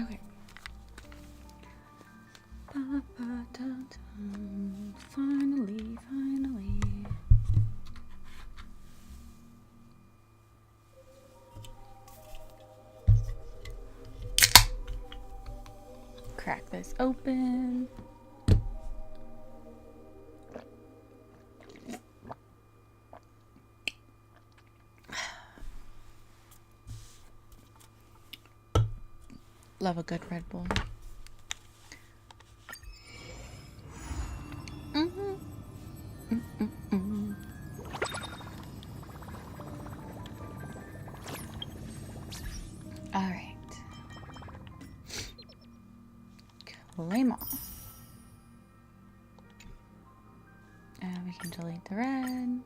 Okay. Finally. Crack this open. Love a good Red Bull. All right. Claim all. And we can delete the red.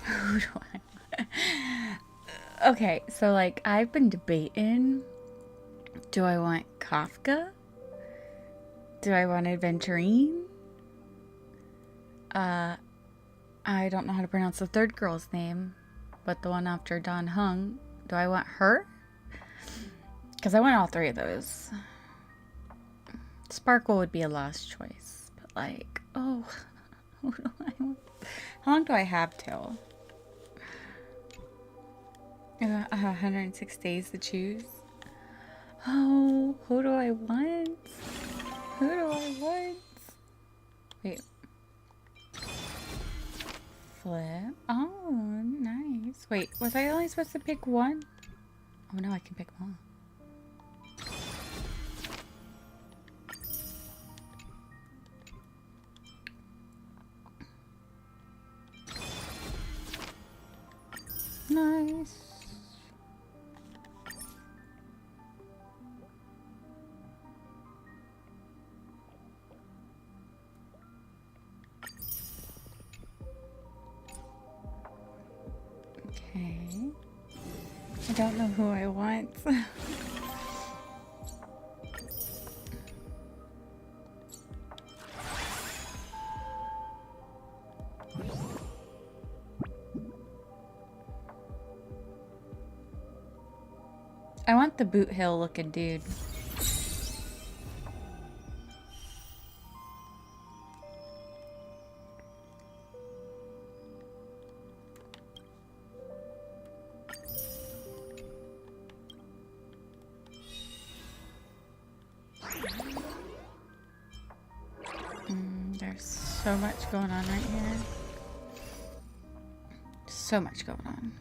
Who do I? Okay, so like I've been debating, do I want Kafka? Do I want Adventurine? I don't know how to pronounce the third girl's name, but the one after Don Hung. Do I want her? Because I want all three of those. Sparkle would be a lost choice, but like, oh, who do I want? How long do I have till? 106 days to choose. Oh, who do I want? Who do I want? Wait. Flip. Oh, nice. Wait, was I only supposed to pick one? Oh no, I can pick more. Nice. Okay. I don't know who I want. I want the Boot Hill looking dude. There's so much going on right here. So much going on.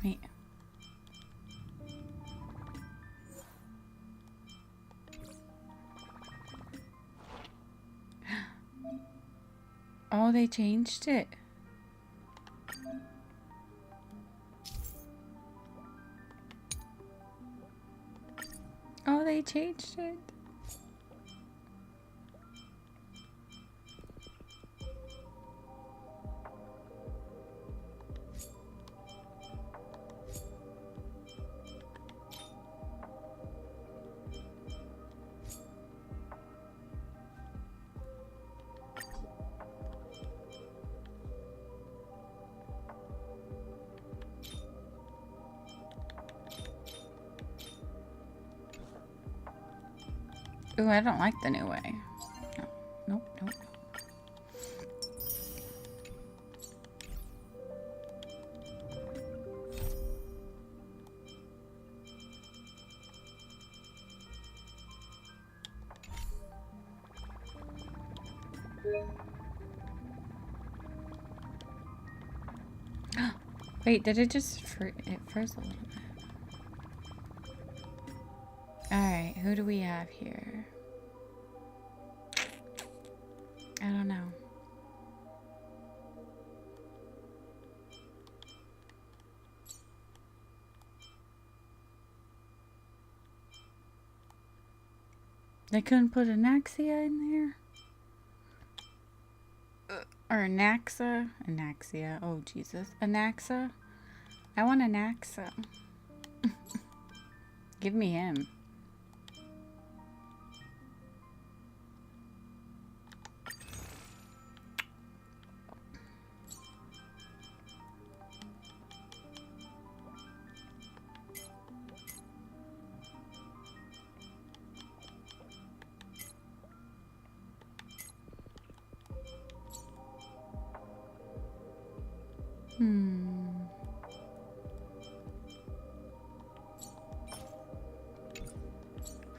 Wait. Oh, they changed it. Oh, they changed it. Ooh, I don't like the new way. No. Nope, nope. Wait, did it just it froze a little bit. Alright, who do we have here? I don't know. They couldn't put Anaxia in there? Or Anaxa? Anaxia. Oh, Jesus. Anaxa? I want Anaxa. Give me him.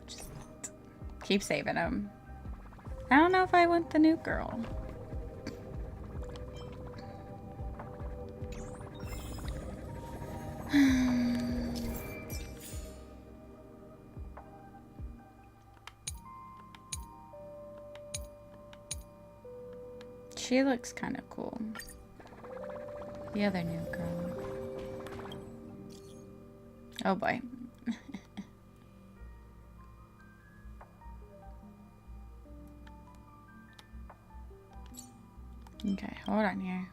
Just keep saving them. I don't know if I want the new girl. She looks kind of cool. The other new girl. Oh boy. Okay, hold on here.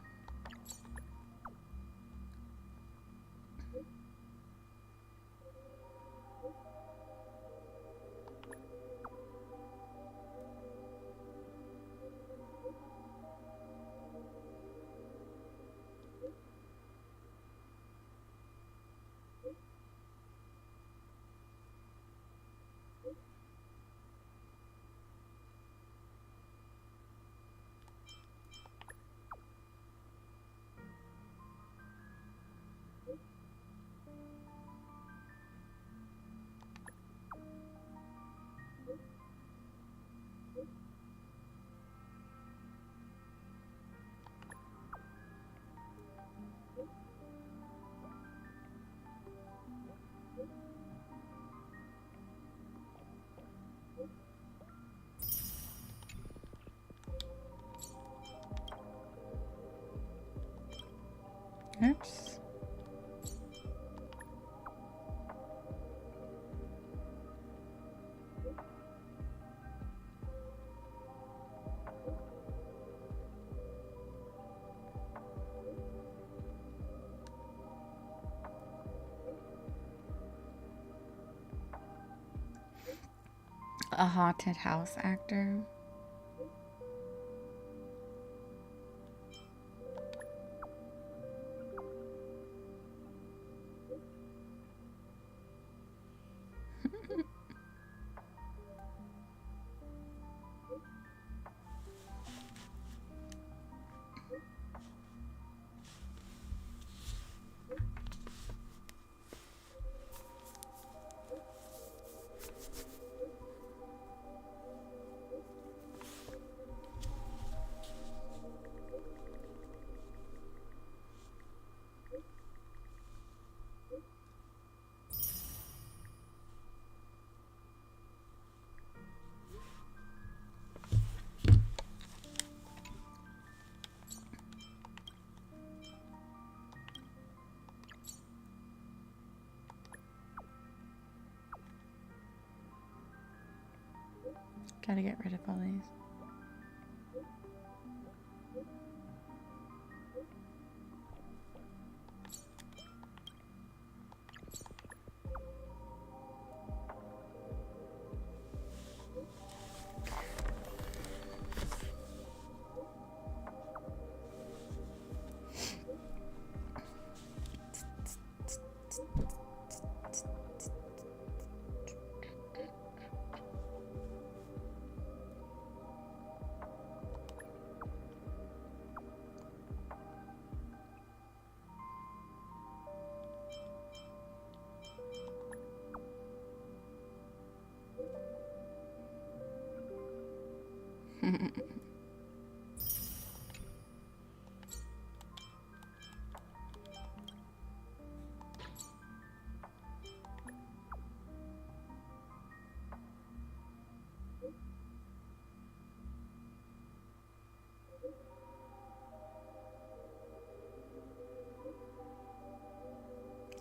Oops. A haunted house actor. Gotta get rid of all these.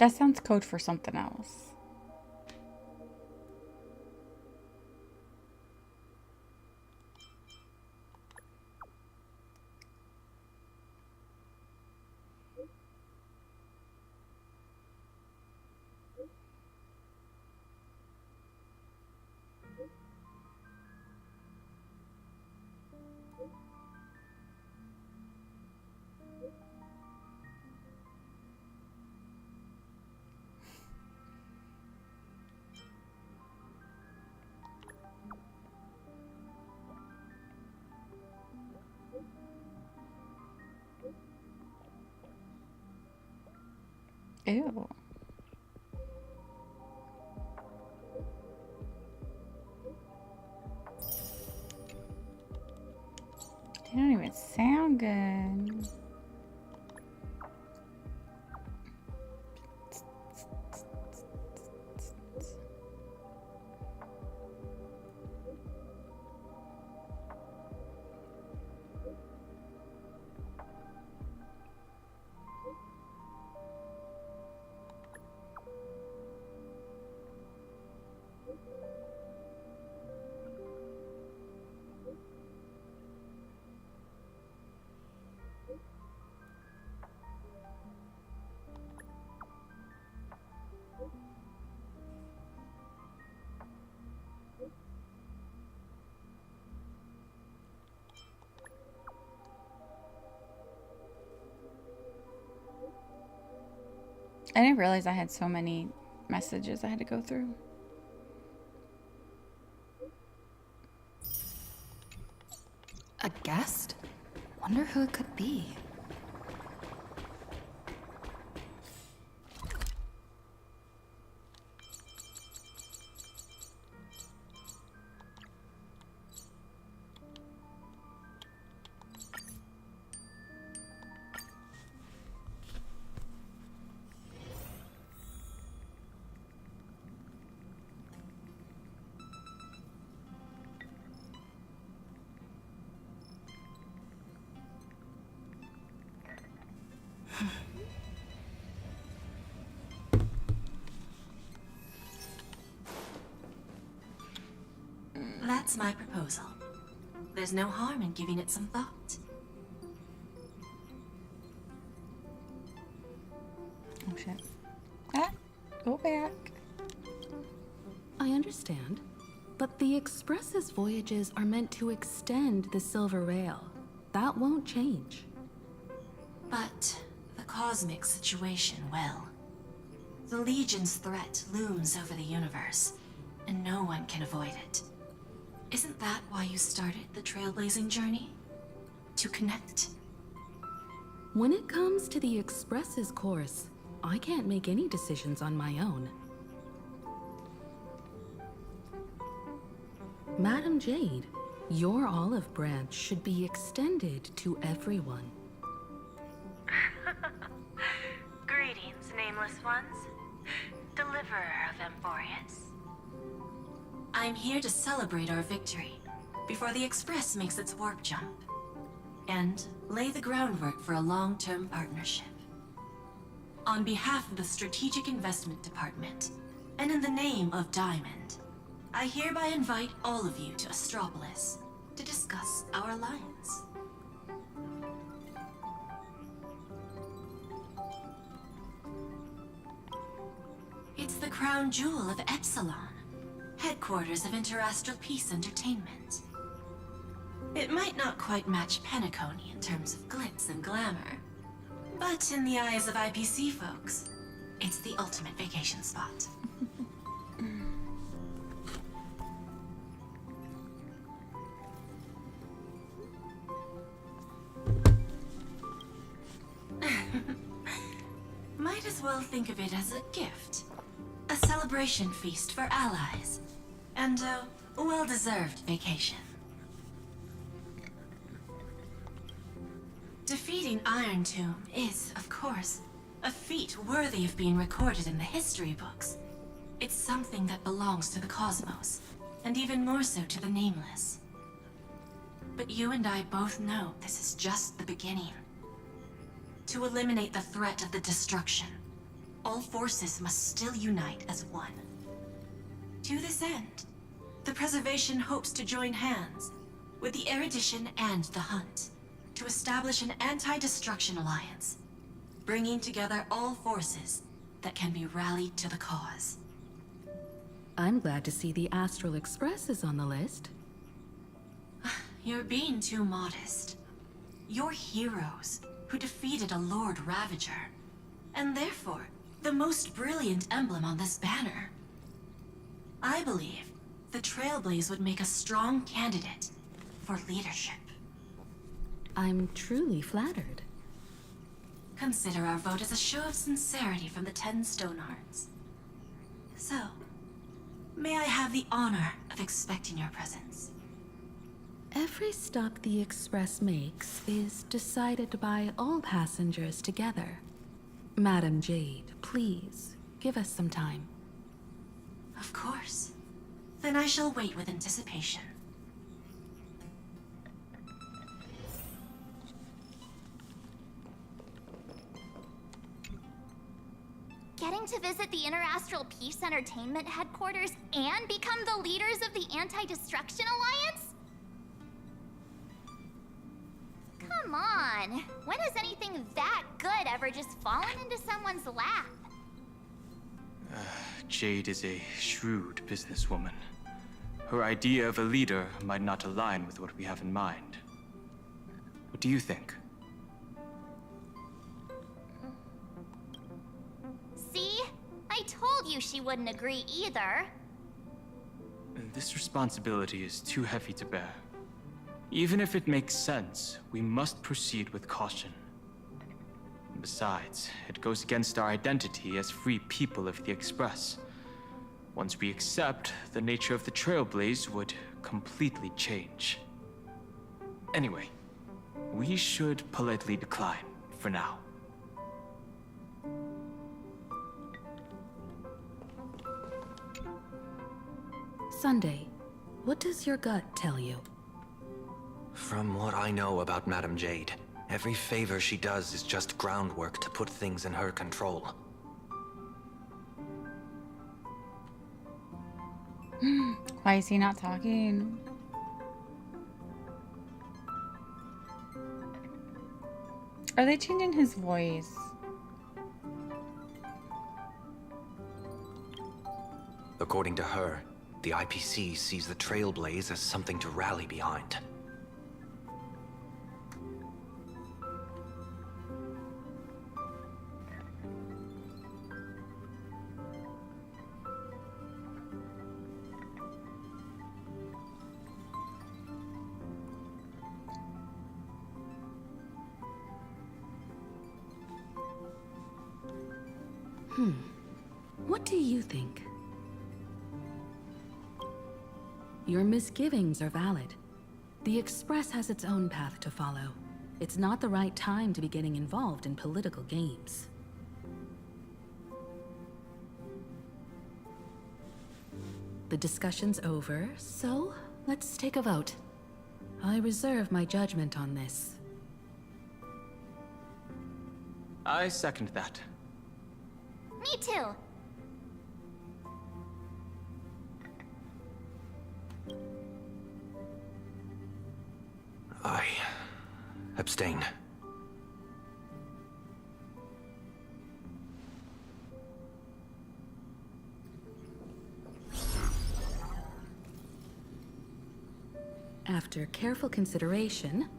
That sounds code for something else. Ew. They don't even sound good. I didn't realize I had so many messages I had to go through. A guest? Wonder who it could be. That's my proposal. There's no harm in giving it some thought. Oh shit. Ah, go back. I understand, but the Express's voyages are meant to extend the Silver Rail. That won't change. But the cosmic situation, well, the Legion's threat looms over the universe, and no one can avoid it. Isn't that why you started the trailblazing journey? To connect? When it comes to the Express's course, I can't make any decisions on my own. Madam Jade, your olive branch should be extended to everyone. Greetings, nameless ones. Deliverer of Emporius. I'm here to celebrate our victory before the Express makes its warp jump, and lay the groundwork for a long-term partnership. On behalf of the Strategic Investment Department, and in the name of Diamond, I hereby invite all of you to Astropolis to discuss our alliance. It's the crown jewel of Epsilon, headquarters of Interastral Peace Entertainment. It might not quite match Penacony in terms of glitz and glamour, but in the eyes of IPC folks, it's the ultimate vacation spot. Might as well think of it as a gift. A celebration feast for allies. And a well-deserved vacation. Defeating Iron Tomb is, of course, a feat worthy of being recorded in the history books. It's something that belongs to the cosmos, and even more so to the Nameless. But you and I both know this is just the beginning. To eliminate the threat of the destruction, all forces must still unite as one. To this end, the Preservation hopes to join hands with the Erudition and the Hunt to establish an anti-destruction alliance, bringing together all forces that can be rallied to the cause. I'm glad to see the Astral Express is on the list. You're being too modest. You're heroes who defeated a Lord Ravager, and therefore the most brilliant emblem on this banner. I believe the Trailblaze would make a strong candidate for leadership. I'm truly flattered. Consider our vote as a show of sincerity from the 10 Stonehearts. So, may I have the honor of expecting your presence? Every stop the Express makes is decided by all passengers together. Madam Jade, please, give us some time. Of course. Then I shall wait with anticipation. Getting to visit the Interastral Peace Entertainment headquarters and become the leaders of the Anti-Destruction Alliance? Come on! When has anything that good ever just fallen into someone's lap? Jade is a shrewd businesswoman. Her idea of a leader might not align with what we have in mind. What do you think? See? I told you she wouldn't agree either. This responsibility is too heavy to bear. Even if it makes sense, we must proceed with caution. Besides, it goes against our identity as free people of the Express. Once we accept, the nature of the Trailblaze would completely change. Anyway, we should politely decline for now. Sunday, what does your gut tell you? From what I know about Madame Jade, every favor she does is just groundwork to put things in her control. Why is he not talking? Are they changing his voice? According to her, the IPC sees the Trailblaze as something to rally behind. What do you think? Your misgivings are valid. The Express has its own path to follow. It's not the right time to be getting involved in political games. The discussion's over, so let's take a vote. I reserve my judgment on this. I second that. Me too. I abstain. After careful consideration,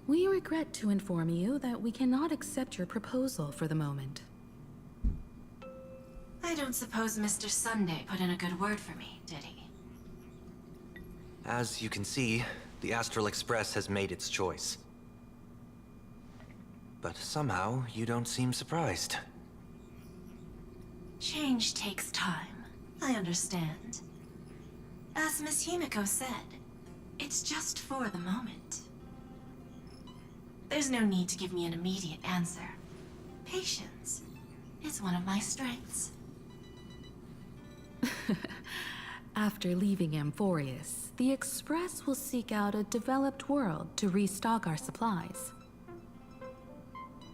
we regret to inform you that we cannot accept your proposal for the moment. I don't suppose Mr. Sunday put in a good word for me, did he? As you can see, the Astral Express has made its choice. But somehow, you don't seem surprised. Change takes time. I understand. As Miss Himiko said, it's just for the moment. There's no need to give me an immediate answer. Patience is one of my strengths. After leaving Amphorius, the Express will seek out a developed world to restock our supplies.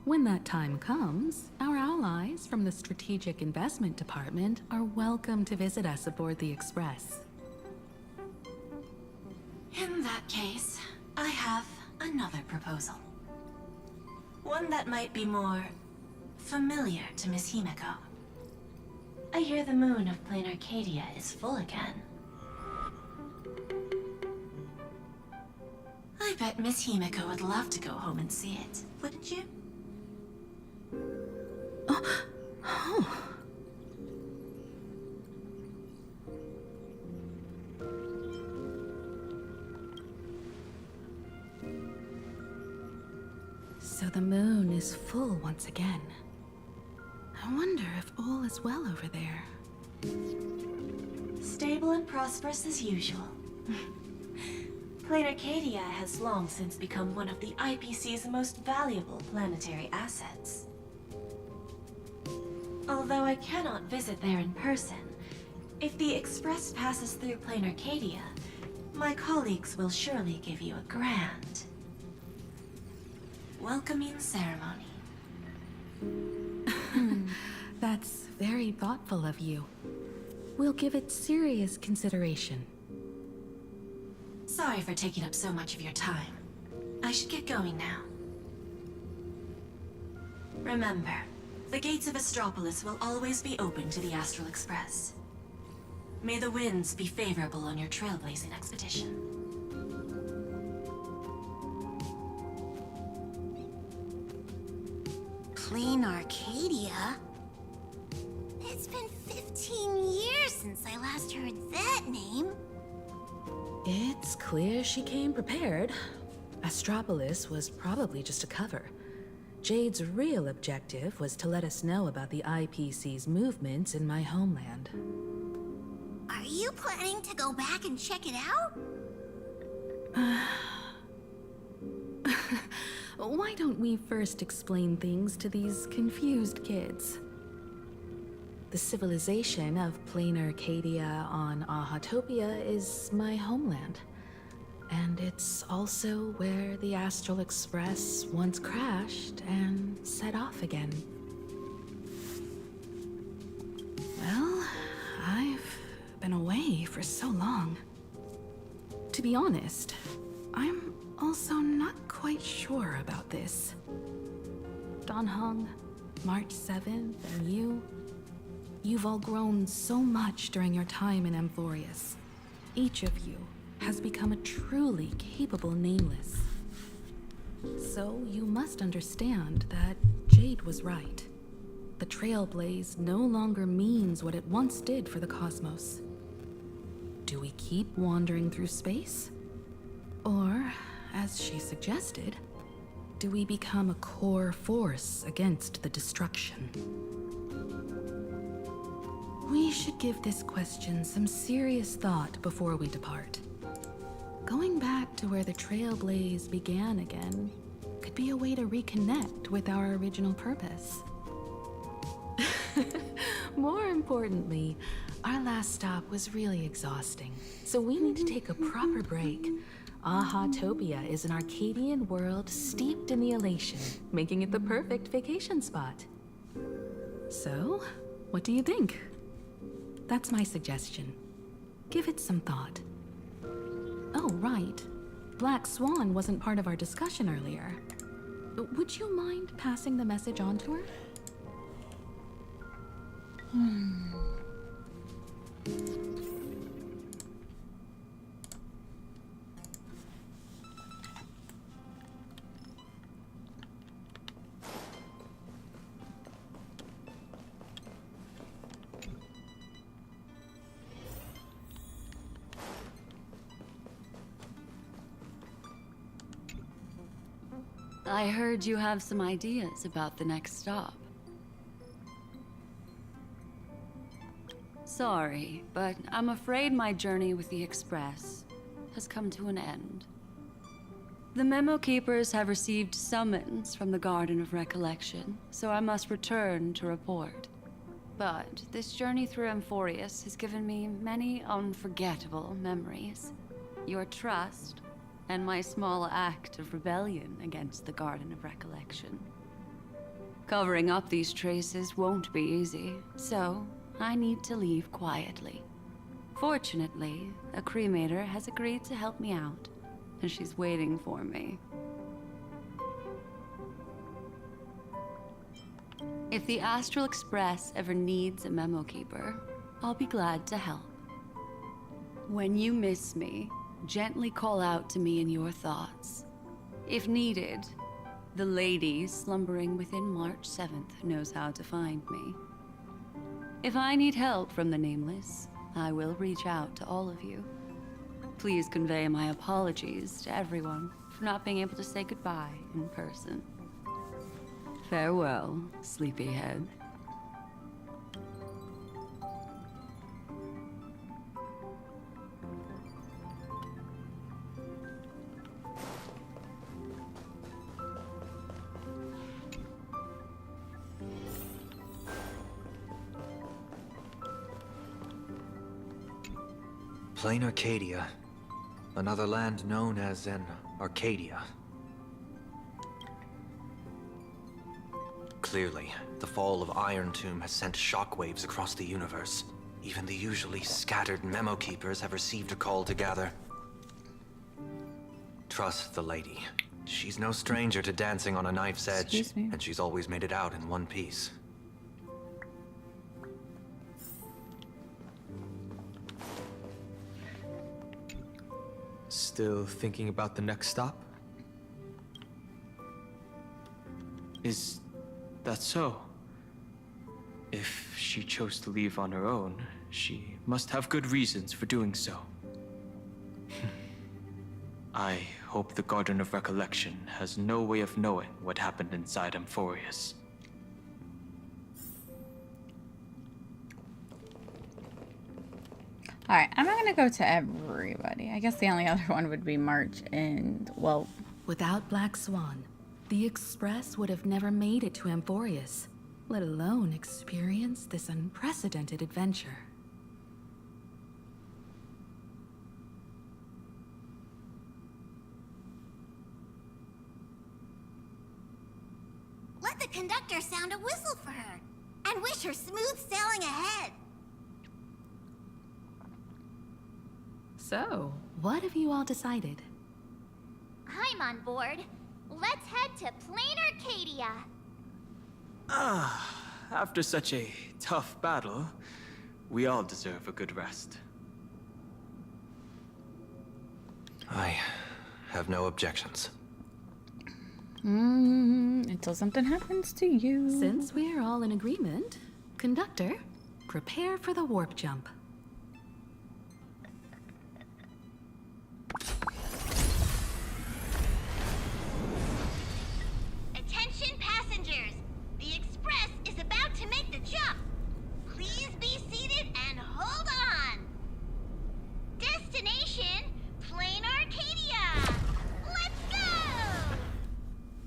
When that time comes, our allies from the Strategic Investment Department are welcome to visit us aboard the Express. In that case, I have another proposal. One that might be more familiar to Miss Himeko. I hear the moon of Plain Arcadia is full again. I bet Miss Himeko would love to go home and see it, wouldn't you? So the moon is full once again. I wonder if all is well over there. Stable and prosperous as usual. Plain Arcadia has long since become one of the IPC's most valuable planetary assets. Although I cannot visit there in person, if the Express passes through Plain Arcadia, my colleagues will surely give you a grand welcoming ceremony. That's very thoughtful of you. We'll give it serious consideration. Sorry for taking up so much of your time. I should get going now. Remember, the gates of Astropolis will always be open to the Astral Express. May the winds be favorable on your trailblazing expedition. Plain Arcadia? It's been 15 years since I last heard that name. It's clear she came prepared. Astropolis was probably just a cover. Jade's real objective was to let us know about the IPC's movements in my homeland. Are you planning to go back and check it out? Why don't we first explain things to these confused kids? The civilization of Plain Arcadia on Ahatopia is my homeland. And it's also where the Astral Express once crashed and set off again. Well, I've been away for so long. To be honest, I'm also not quite sure about this. Dan Heng, March 7th, and you've all grown so much during your time in Amphorius. Each of you has become a truly capable Nameless. So you must understand that Jade was right. The Trailblaze no longer means what it once did for the cosmos. Do we keep wandering through space? Or, as she suggested, do we become a core force against the destruction? We should give this question some serious thought before we depart. Going back to where the Trailblaze began again could be a way to reconnect with our original purpose. More importantly, our last stop was really exhausting, so we need to take a proper break. Ahatopia is an Arcadian world steeped in the elation, making it the perfect vacation spot. So, what do you think? That's my suggestion. Give it some thought. Oh, right. Black Swan wasn't part of our discussion earlier. Would you mind passing the message on to her? I heard you have some ideas about the next stop. Sorry, but I'm afraid my journey with the Express has come to an end. The Memo Keepers have received summons from the Garden of Recollection, so I must return to report. But this journey through Amphorius has given me many unforgettable memories. Your trust, and my small act of rebellion against the Garden of Recollection. Covering up these traces won't be easy, so I need to leave quietly. Fortunately, a cremator has agreed to help me out, and she's waiting for me. If the Astral Express ever needs a memo keeper, I'll be glad to help. When you miss me, gently call out to me in your thoughts. If needed, the lady slumbering within March 7th knows how to find me. If I need help from the Nameless, I will reach out to all of you. Please convey my apologies to everyone for not being able to say goodbye in person. Farewell, sleepyhead. Plain Arcadia. Another land known as an Arcadia. Clearly, the fall of Iron Tomb has sent shockwaves across the universe. Even the usually scattered memo keepers have received a call to gather. Trust the lady. She's no stranger to dancing on a knife's edge, Excuse me. and she's always made it out in one piece. Still thinking about the next stop? Is that so? If she chose to leave on her own, she must have good reasons for doing so. I hope the Garden of Recollection has no way of knowing what happened inside Amphorius. Alright, I'm not gonna go to everybody. I guess the only other one would be March and, well, Without Black Swan, the Express would have never made it to Amphorius, let alone experience this unprecedented adventure. Let the conductor sound a whistle for her, and wish her smooth sailing ahead. So, what have you all decided? I'm on board. Let's head to Plain Arcadia. After such a tough battle, we all deserve a good rest. I have no objections. until something happens to you. Since we're all in agreement, conductor, prepare for the warp jump. Attention passengers! The Express is about to make the jump. Please be seated and hold on. Destination, Plain Arcadia. Let's go!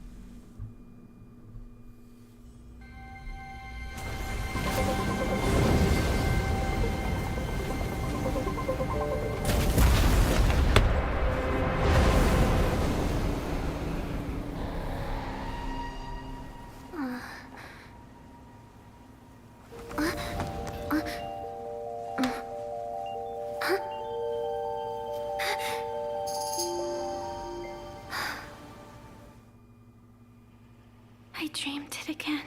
I dreamed it again.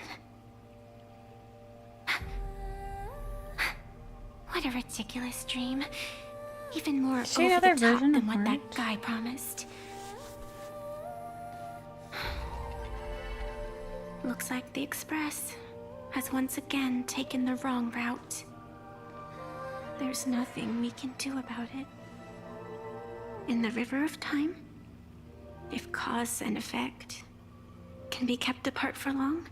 What a ridiculous dream. Even more Is she over another the top version than of what that March? guy promised. Looks like the Express has once again taken the wrong route. There's nothing we can do about it. In the river of time, if cause and effect can be kept apart for long,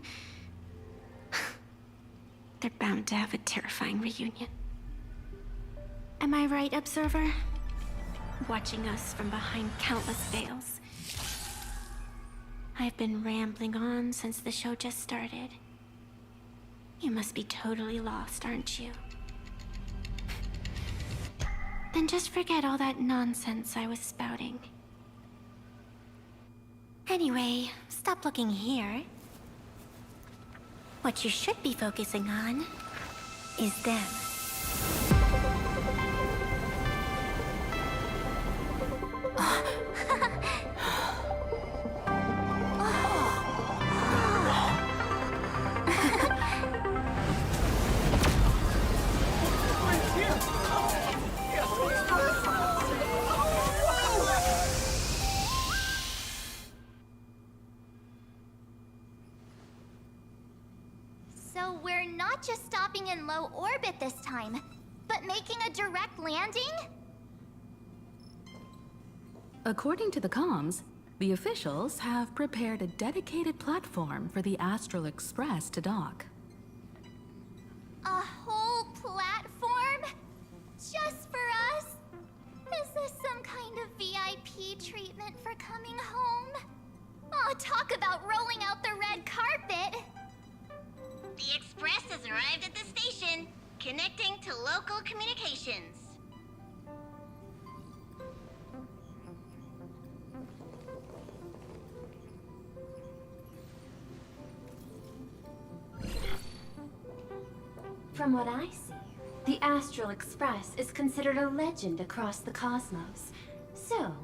they're bound to have a terrifying reunion. Am I right, Observer? Watching us from behind countless veils. I've been rambling on since the show just started. You must be totally lost, aren't you? Then just forget all that nonsense I was spouting. Anyway, stop looking here. What you should be focusing on is them. So we're not just stopping in low orbit this time, but making a direct landing? According to the comms, the officials have prepared a dedicated platform for the Astral Express to dock. A whole platform? Just for us? Is this some kind of VIP treatment for coming home? Oh, talk about rolling out the red carpet! The Express has arrived at the station, connecting to local communications. From what I see, the Astral Express is considered a legend across the cosmos. So,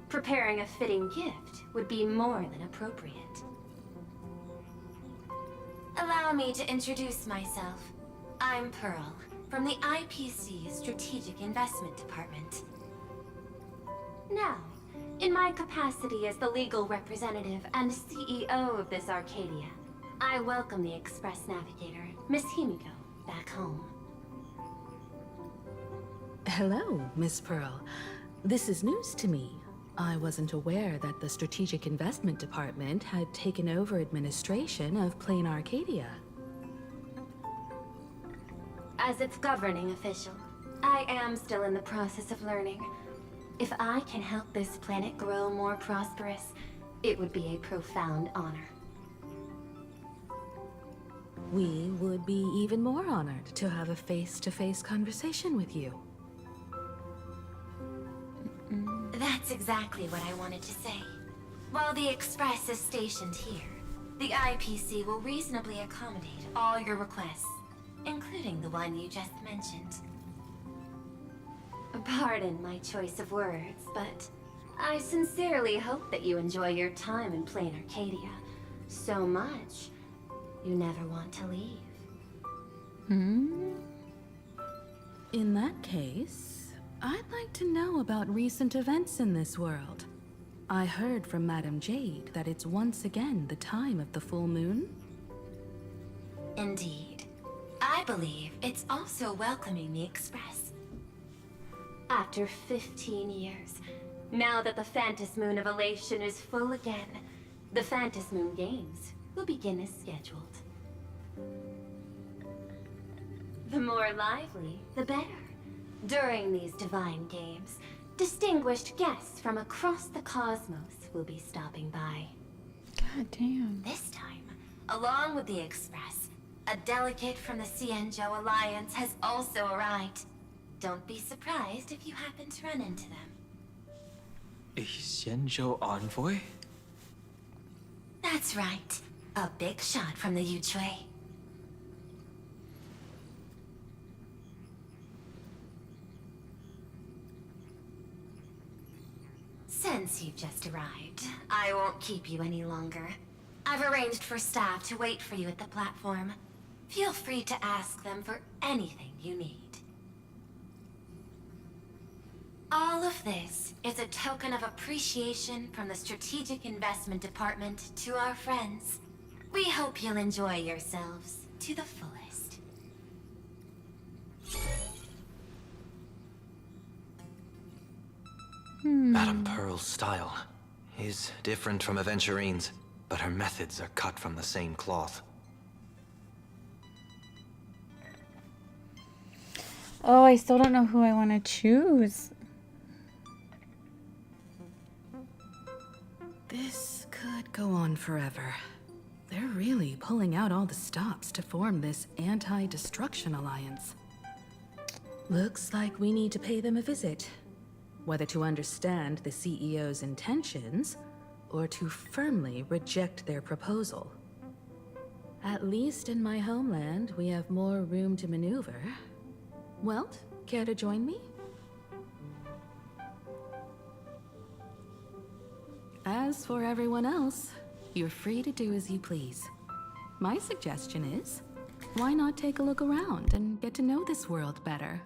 preparing a fitting gift would be more than appropriate. Allow me to introduce myself. I'm Pearl, from the IPC Strategic Investment Department. Now, in my capacity as the legal representative and CEO of this Arcadia, I welcome the Express Navigator, Miss Himiko, back home. Hello, Miss Pearl. This is news to me. I wasn't aware that the Strategic Investment Department had taken over administration of Plain Arcadia. As its governing official, I am still in the process of learning. If I can help this planet grow more prosperous, it would be a profound honor. We would be even more honored to have a face-to-face conversation with you. That's exactly what I wanted to say. While the Express is stationed here, the IPC will reasonably accommodate all your requests, including the one you just mentioned. Pardon my choice of words, but I sincerely hope that you enjoy your time in Plain Arcadia so much you never want to leave. In that case, I'd like to know about recent events in this world. I heard from Madame Jade that it's once again the time of the full moon. Indeed. I believe it's also welcoming the Express. After 15 years, now that the Phantasmoon Moon of Elation is full again, the Phantasmoon Moon Games will begin as scheduled. The more lively, the better. During these divine games, distinguished guests from across the cosmos will be stopping by. God damn. This time, along with the Express, a delegate from the Cienjo Alliance has also arrived. Don't be surprised if you happen to run into them. A Xianzhou envoy? That's right. A big shot from the Yuchui. Since you've just arrived, I won't keep you any longer. I've arranged for staff to wait for you at the platform. Feel free to ask them for anything you need. All of this is a token of appreciation from the Strategic Investment Department to our friends. We hope you'll enjoy yourselves to the fullest. Madame Pearl's style is different from Aventurine's, but her methods are cut from the same cloth. Oh, I still don't know who I want to choose. This could go on forever. They're really pulling out all the stops to form this anti-destruction alliance. Looks like we need to pay them a visit. Whether to understand the CEO's intentions, or to firmly reject their proposal. At least in my homeland, we have more room to maneuver. Welt, care to join me? As for everyone else, you're free to do as you please. My suggestion is, why not take a look around and get to know this world better?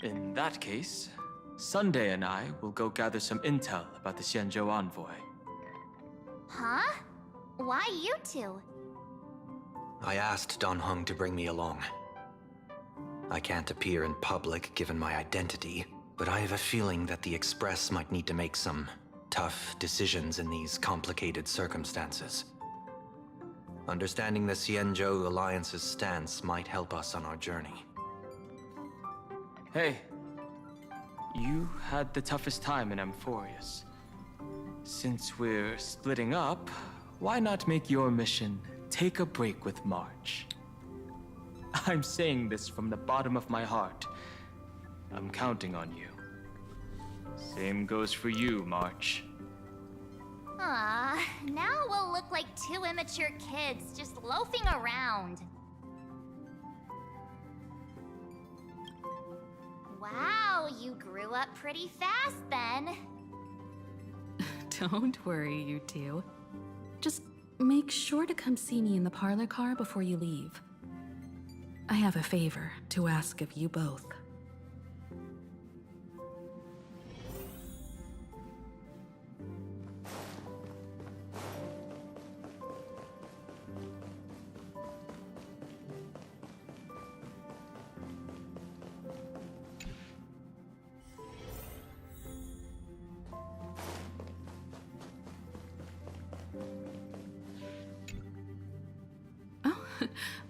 In that case, Sunday and I will go gather some intel about the Xianzhou envoy. Huh? Why you two? I asked Dan Heng to bring me along. I can't appear in public given my identity, but I have a feeling that the Express might need to make some tough decisions in these complicated circumstances. Understanding the Xianzhou Alliance's stance might help us on our journey. Hey, you had the toughest time in Amphorius. Since we're splitting up, why not make your mission take a break with March? I'm saying this from the bottom of my heart. I'm counting on you. Same goes for you, March. Ah, now we'll look like two immature kids just loafing around. Wow, you grew up pretty fast then. Don't worry, you two. Just make sure to come see me in the parlor car before you leave. I have a favor to ask of you both.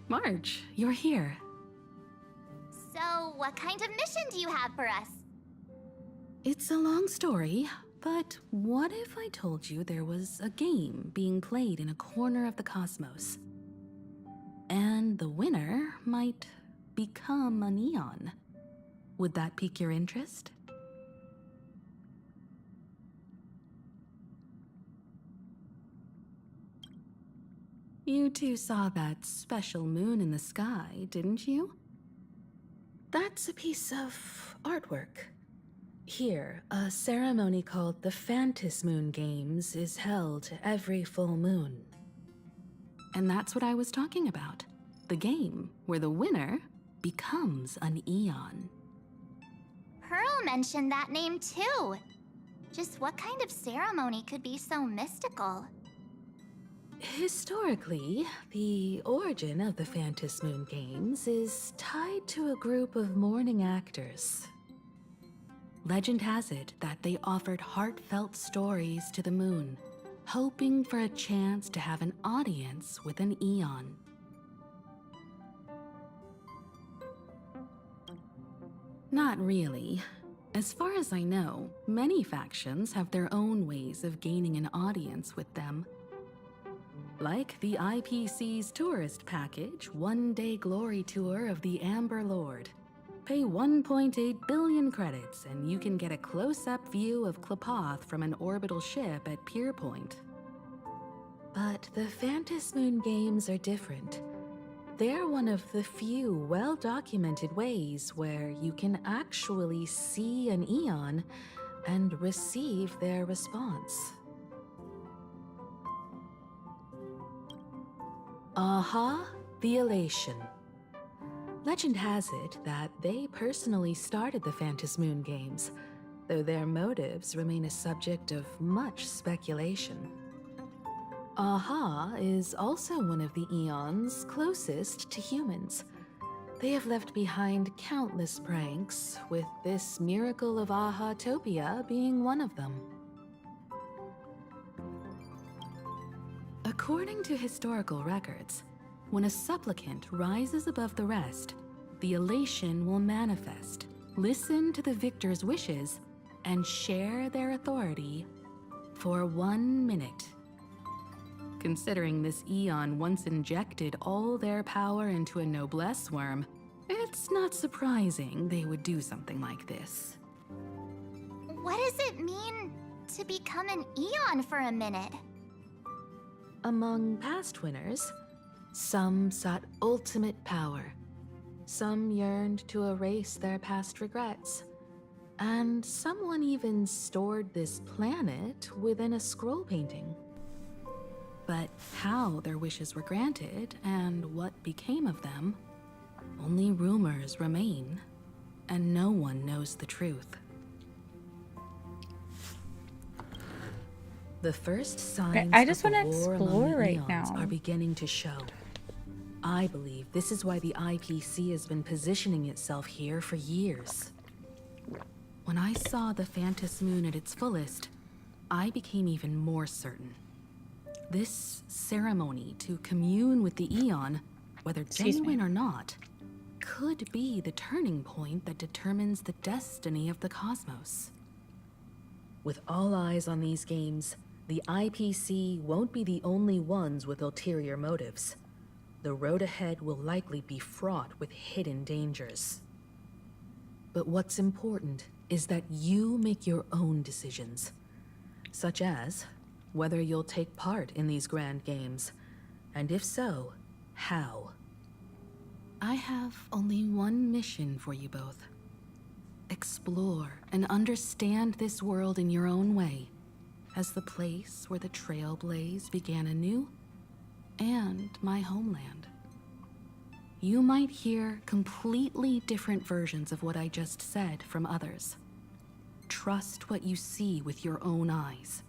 March, you're here. So, what kind of mission do you have for us? It's a long story, but what if I told you there was a game being played in a corner of the cosmos? And the winner might become a neon. Would that pique your interest? You two saw that special moon in the sky, didn't you? That's a piece of artwork. Here, a ceremony called the Phantis Moon Games is held every full moon. And that's what I was talking about. The game where the winner becomes an Eon. Pearl mentioned that name too. Just what kind of ceremony could be so mystical? Historically, the origin of the Phantis Moon Games is tied to a group of mourning actors. Legend has it that they offered heartfelt stories to the moon, hoping for a chance to have an audience with an Eon. Not really. As far as I know, many factions have their own ways of gaining an audience with them. Like the IPC's tourist package, one-day glory tour of the Amber Lord. Pay 1.8 billion credits and you can get a close-up view of Klapoth from an orbital ship at Pier Point. But the Phantis Moon Games are different. They're one of the few well-documented ways where you can actually see an Eon and receive their response. Aha, the Elation. Legend has it that they personally started the Phantis Moon Games, though their motives remain a subject of much speculation. Aha is also one of the Eons closest to humans. They have left behind countless pranks, with this miracle of Aha-topia being one of them. According to historical records, when a supplicant rises above the rest, the elation will manifest, listen to the victor's wishes, and share their authority for 1 minute. Considering this Eon once injected all their power into a noblesse worm, it's not surprising they would do something like this. What does it mean to become an Eon for a minute? Among past winners, some sought ultimate power. Some yearned to erase their past regrets. And someone even stored this planet within a scroll painting. But how their wishes were granted and what became of them, only rumors remain, and no one knows the truth. The first signs I just of the wanna war among explore the right Eons now. are beginning to show. I believe this is why the IPC has been positioning itself here for years. When I saw the Phantos Moon at its fullest, I became even more certain. This ceremony to commune with the Eon, whether genuine or not, could be the turning point that determines the destiny of the cosmos. With all eyes on these games, the IPC won't be the only ones with ulterior motives. The road ahead will likely be fraught with hidden dangers. But what's important is that you make your own decisions, such as whether you'll take part in these grand games, and if so, how. I have only one mission for you both. Explore and understand this world in your own way, as the place where the Trailblaze began anew, and my homeland. You might hear completely different versions of what I just said from others. Trust what you see with your own eyes,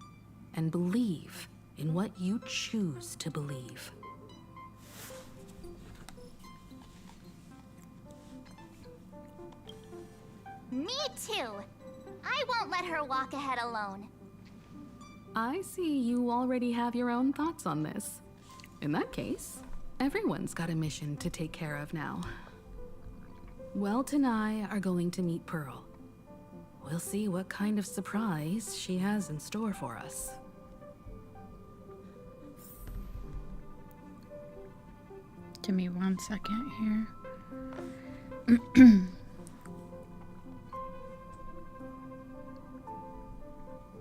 and believe in what you choose to believe. Me too. I won't let her walk ahead alone. I see you already have your own thoughts on this. In that case, everyone's got a mission to take care of now. Welt and I are going to meet Pearl. We'll see what kind of surprise she has in store for us. Give me 1 second here.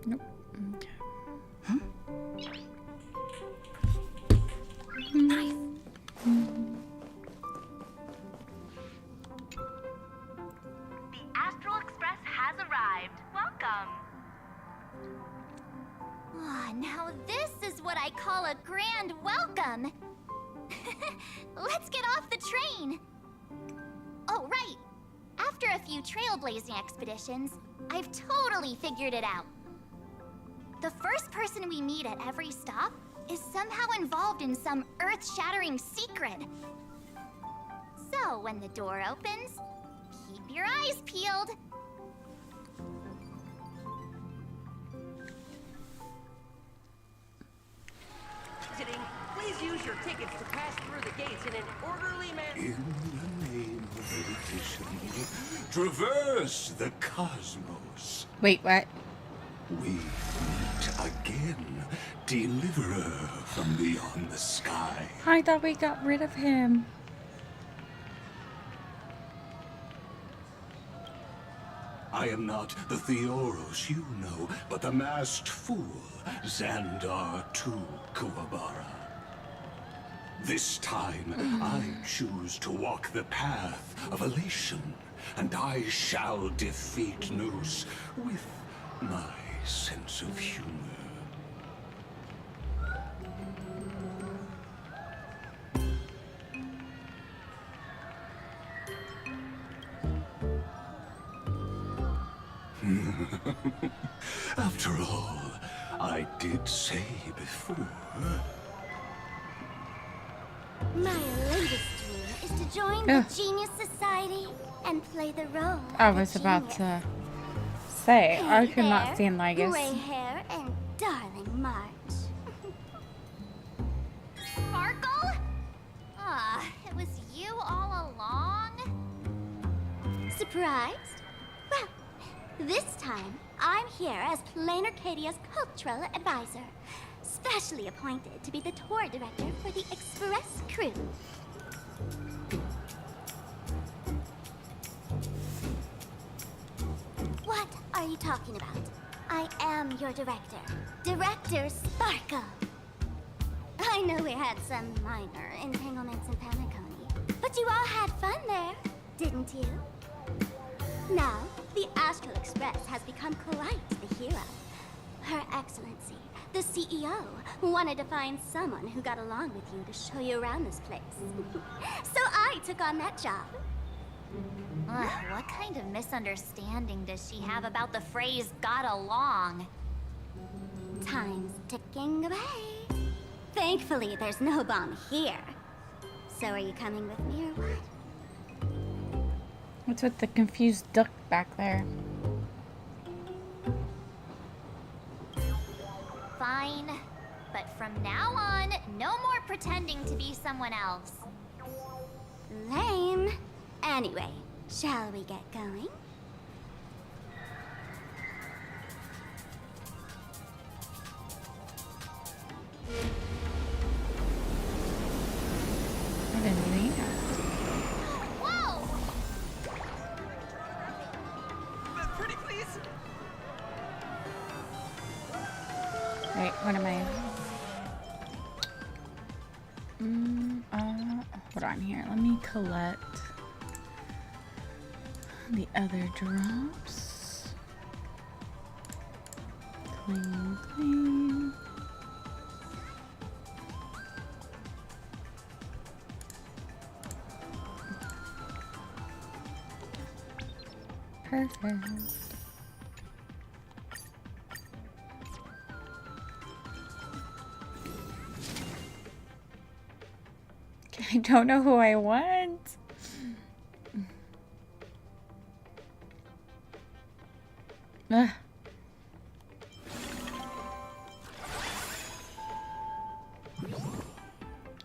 Nope. Okay. The Astral Express has arrived. Welcome. Ah, now this is what I call a grand welcome. Let's get off the train. Oh, right. After a few trailblazing expeditions, I've totally figured it out. The first person we meet at every stop is somehow involved in some earth-shattering secret. So when the door opens, keep your eyes peeled. Please use your tickets to pass through the gates in an orderly manner. In the name of erudition, traverse the cosmos. Wait, what? We meet again, deliverer from beyond the sky. I thought we got rid of him. I am not the Theoros you know, but the masked fool, Xandar II Kuwabara. This time, I choose to walk the path of elation, and I shall defeat Noose with my sense of humor. After all, I did say before. My latest dream is to join the Genius Society and play the role I of a was about genius. to say, I Hey could not there, stand Ligus. gray hair and darling March. Sparkle? Ah, it was you all along? Surprised? Well, this time I'm here as Plain Arcadia's cultural advisor, specially appointed to be the tour director for the Express crew. What are you talking about? your director, Director Sparkle. I know we had some minor entanglements in Paniconi, but you all had fun there, didn't you? Now, the Astral Express has become quite the hero. Her Excellency, the CEO, wanted to find someone who got along with you to show you around this place. So I took on that job. What kind of misunderstanding does she have about the phrase got along? Time's ticking away. Thankfully, there's no bomb here. So are you coming with me or what? What's with the confused duck back there? Fine. But from now on, no more pretending to be someone else. Lame. Anyway, shall we get going? I didn't mean that. Whoa! Pretty please. Wait, what am I? Hold on here. Let me collect the other drops. Clean, clean. Perfect. I don't know who I want. Ugh.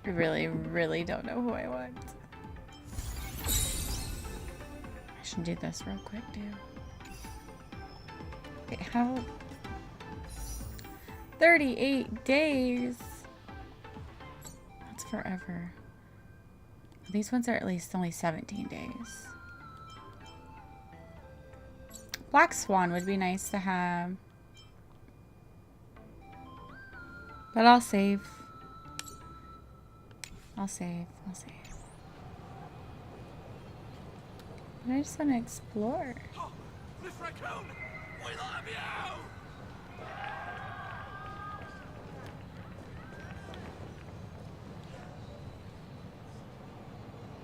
I really don't know who I want. I should do this real quick, too. Wait, how? 38 days. That's forever. These ones are at least only 17 days. Black Swan would be nice to have. But I'll save. I'll save. But I just want to explore. Oh, Miss Raccoon, we love you.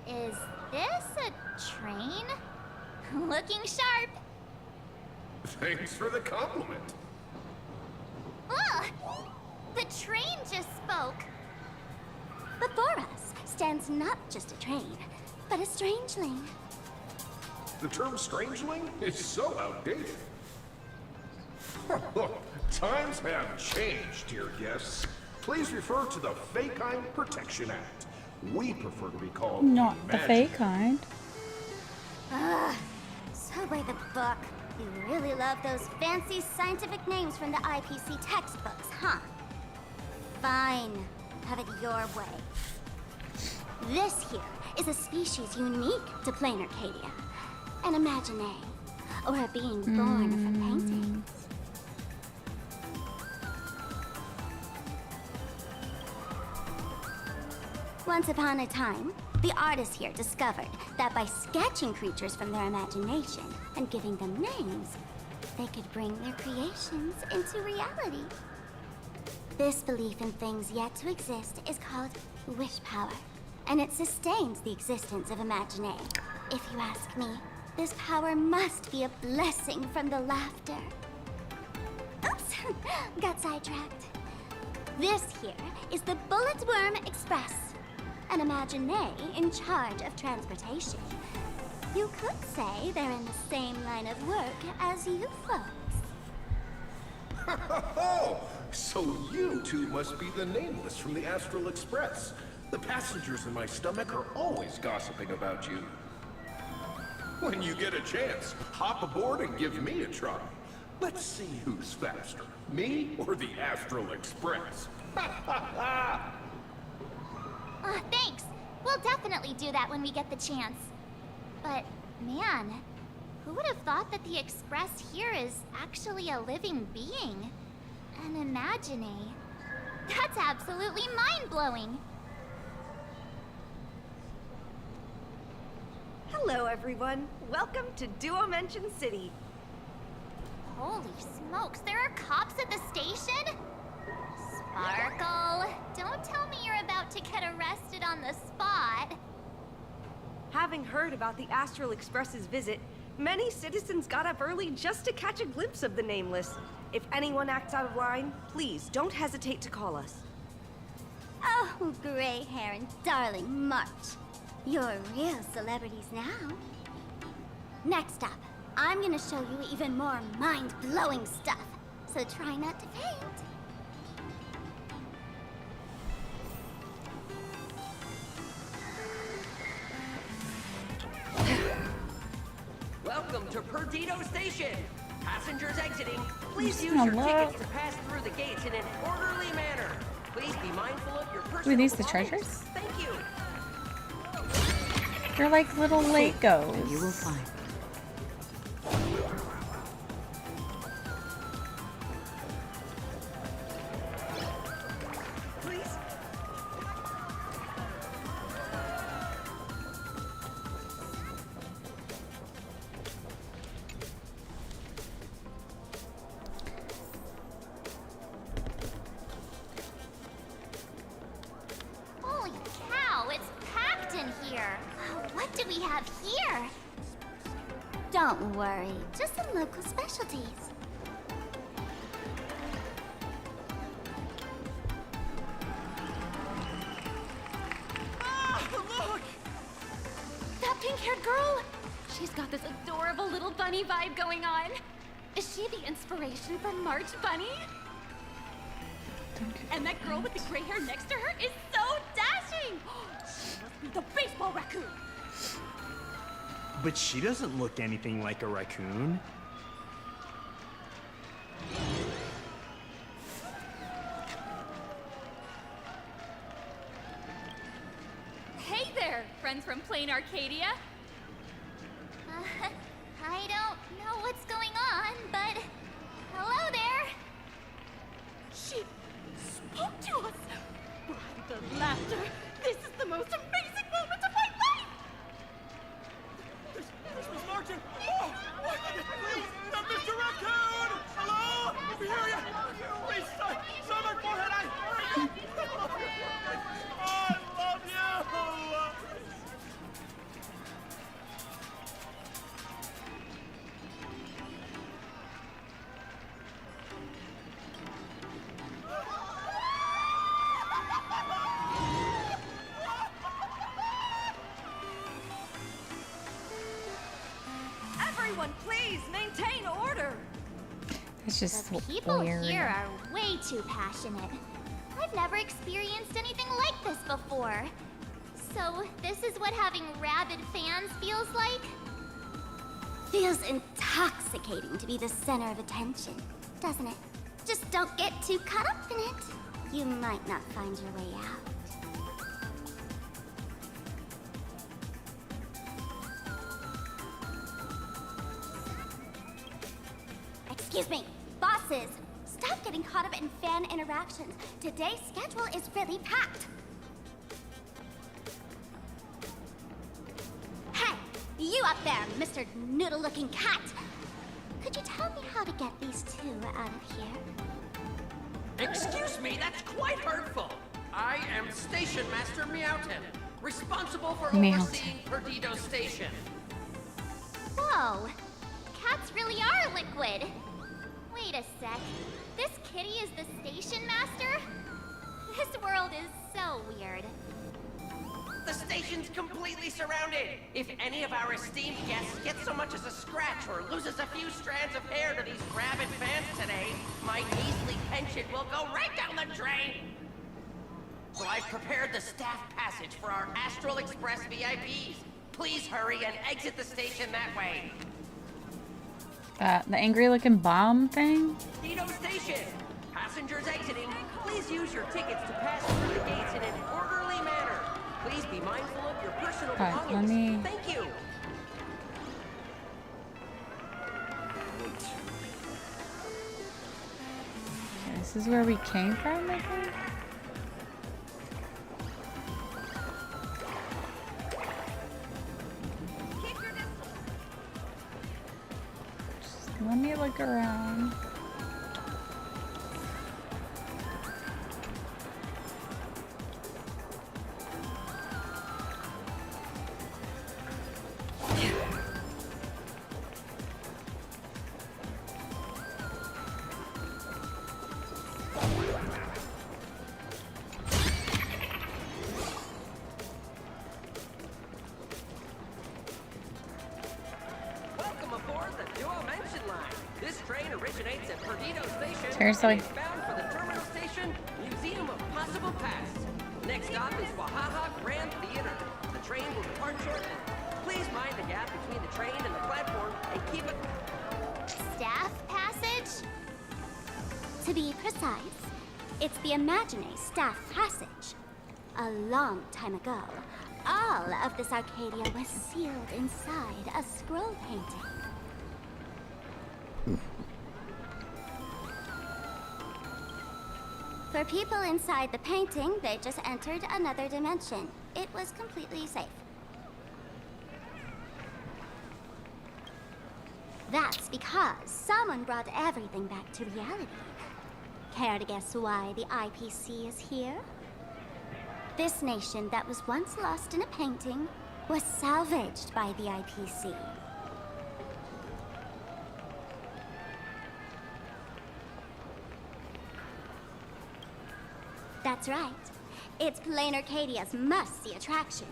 Is this a train? Looking sharp. Thanks for the compliment. Ugh! The train just spoke. Before us stands not just a train, but a strangeling. The term strangeling is so outdated. Look, times have changed, dear guests. Please refer to the Feykind Protection Act. We prefer to be called Not the Magic. fake kind. Ugh. Subway the book. You really love those fancy scientific names from the IPC textbooks, huh? Fine. Have it your way. This here is a species unique to plain Arcadia. An imaginary, or a being born from paintings. Once upon a time, the artists here discovered that by sketching creatures from their imagination and giving them names, they could bring their creations into reality. This belief in things yet to exist is called wish power, and it sustains the existence of Imaginary. If you ask me, this power must be a blessing from the laughter. Oops, got sidetracked. This here is the Bullet Worm Express, an Imaginary in charge of transportation. You could say they're in the same line of work as you folks. Oh, so you two must be the Nameless from the Astral Express. The passengers in my stomach are always gossiping about you. When you get a chance, hop aboard and give me a try. Let's see who's faster, me or the Astral Express. Thanks. We'll definitely do that when we get the chance. But, man, Who would have thought that the Express here is actually a living being? An imagine. That's absolutely mind-blowing. Hello, everyone. Welcome to Duomension City. Holy smokes, there are cops at the station? Sparkle, don't tell me you're about to get arrested on the spot. Having heard about the Astral Express's visit, many citizens got up early just to catch a glimpse of the Nameless. If anyone acts out of line, please don't hesitate to call us. Oh, gray hair and darling March. You're real celebrities now. Next up, I'm gonna show you even more mind-blowing stuff. So try not to faint. Welcome to Perdido Station. Passengers exiting, please use your tickets to pass through the gates in an orderly manner. Please be mindful of your personal Were these the belongings. treasures? Thank you. They're like little Legos. You will find. Please. Holy cow, it's packed in here. What do we have here? Don't worry, just some local specialties. Look! That pink-haired girl! She's got this adorable little bunny vibe going on. Is she the inspiration for March Bunny? And that girl with the gray hair next to her is so dashing! She must be the baseball raccoon! But she doesn't look anything like a raccoon. Hey there, friends from Plain Arcadia. I don't know what's going on, but hello there. She spoke to us! By the laughter, this is the most amazing moment of my life! This was Martin! Oh! Please! Mr. Raccoon! Hello? We hear you! Please, son my forehead! I hear you! Oh, I love you! Everyone, please maintain order. It's just The people weird. here are way too passionate. I've never experienced anything like this before. So, this is what having rabid fans feels like? Feels intoxicating to be the center of attention, doesn't it? Just don't get too caught up in it. You might not find your way out. Excuse me, bosses! Stop getting caught up in fan interactions. Today's schedule is really packed. Hey, you up there, Mr. Noodle-looking cat! Could you tell me how to get these two out of here? Excuse me, that's quite hurtful. I am Station Master Meowton, responsible for Meowton. overseeing Perdido Station. Whoa, cats really are liquid. Wait a sec, this kitty is the station master? This world is so weird. The station's completely surrounded. If any of our esteemed guests gets so much as a scratch or loses a few strands of hair to these rabid fans today, my measly pension will go right down the drain. So I've prepared the staff passage for our Astral Express VIPs. Please hurry and exit the station that way. The angry-looking bomb thing? Perdido Station! Passengers exiting, please use your tickets to pass through the gates in an orderly manner. Please be mindful of your personal Alright, belongings. let me- Thank you. This is where we came from, I think? Just let me look around. Seriously? Bound for the terminal station, Museum of Possible Past. Next stop is Wahaha Grand Theater. The train will depart shortly. Please mind the gap between the train and the platform and keep it... Staff passage? To be precise, it's the Imaginary Staff Passage. A long time ago, all of this Arcadia was sealed inside a scroll painting. For people inside the painting, they just entered another dimension. It was completely safe. That's because someone brought everything back to reality. Care to guess why the IPC is here? This nation that was once lost in a painting was salvaged by the IPC. That's right. It's Planar Arcadia's must-see attraction.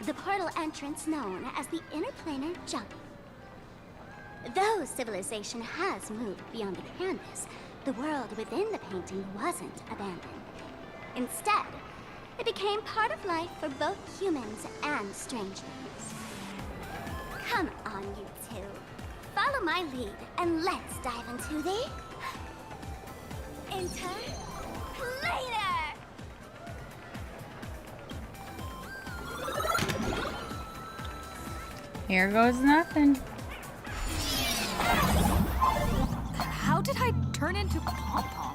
The portal entrance known as the Interplanar Jump. Though civilization has moved beyond the canvas, the world within the painting wasn't abandoned. Instead, it became part of life for both humans and strangers. Come on, you two. Follow my lead, and let's dive into the... Interplanar! Here goes nothing. How did I turn into Pom-Pom?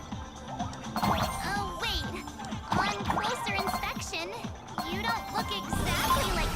Oh, wait. On closer inspection, you don't look exactly like...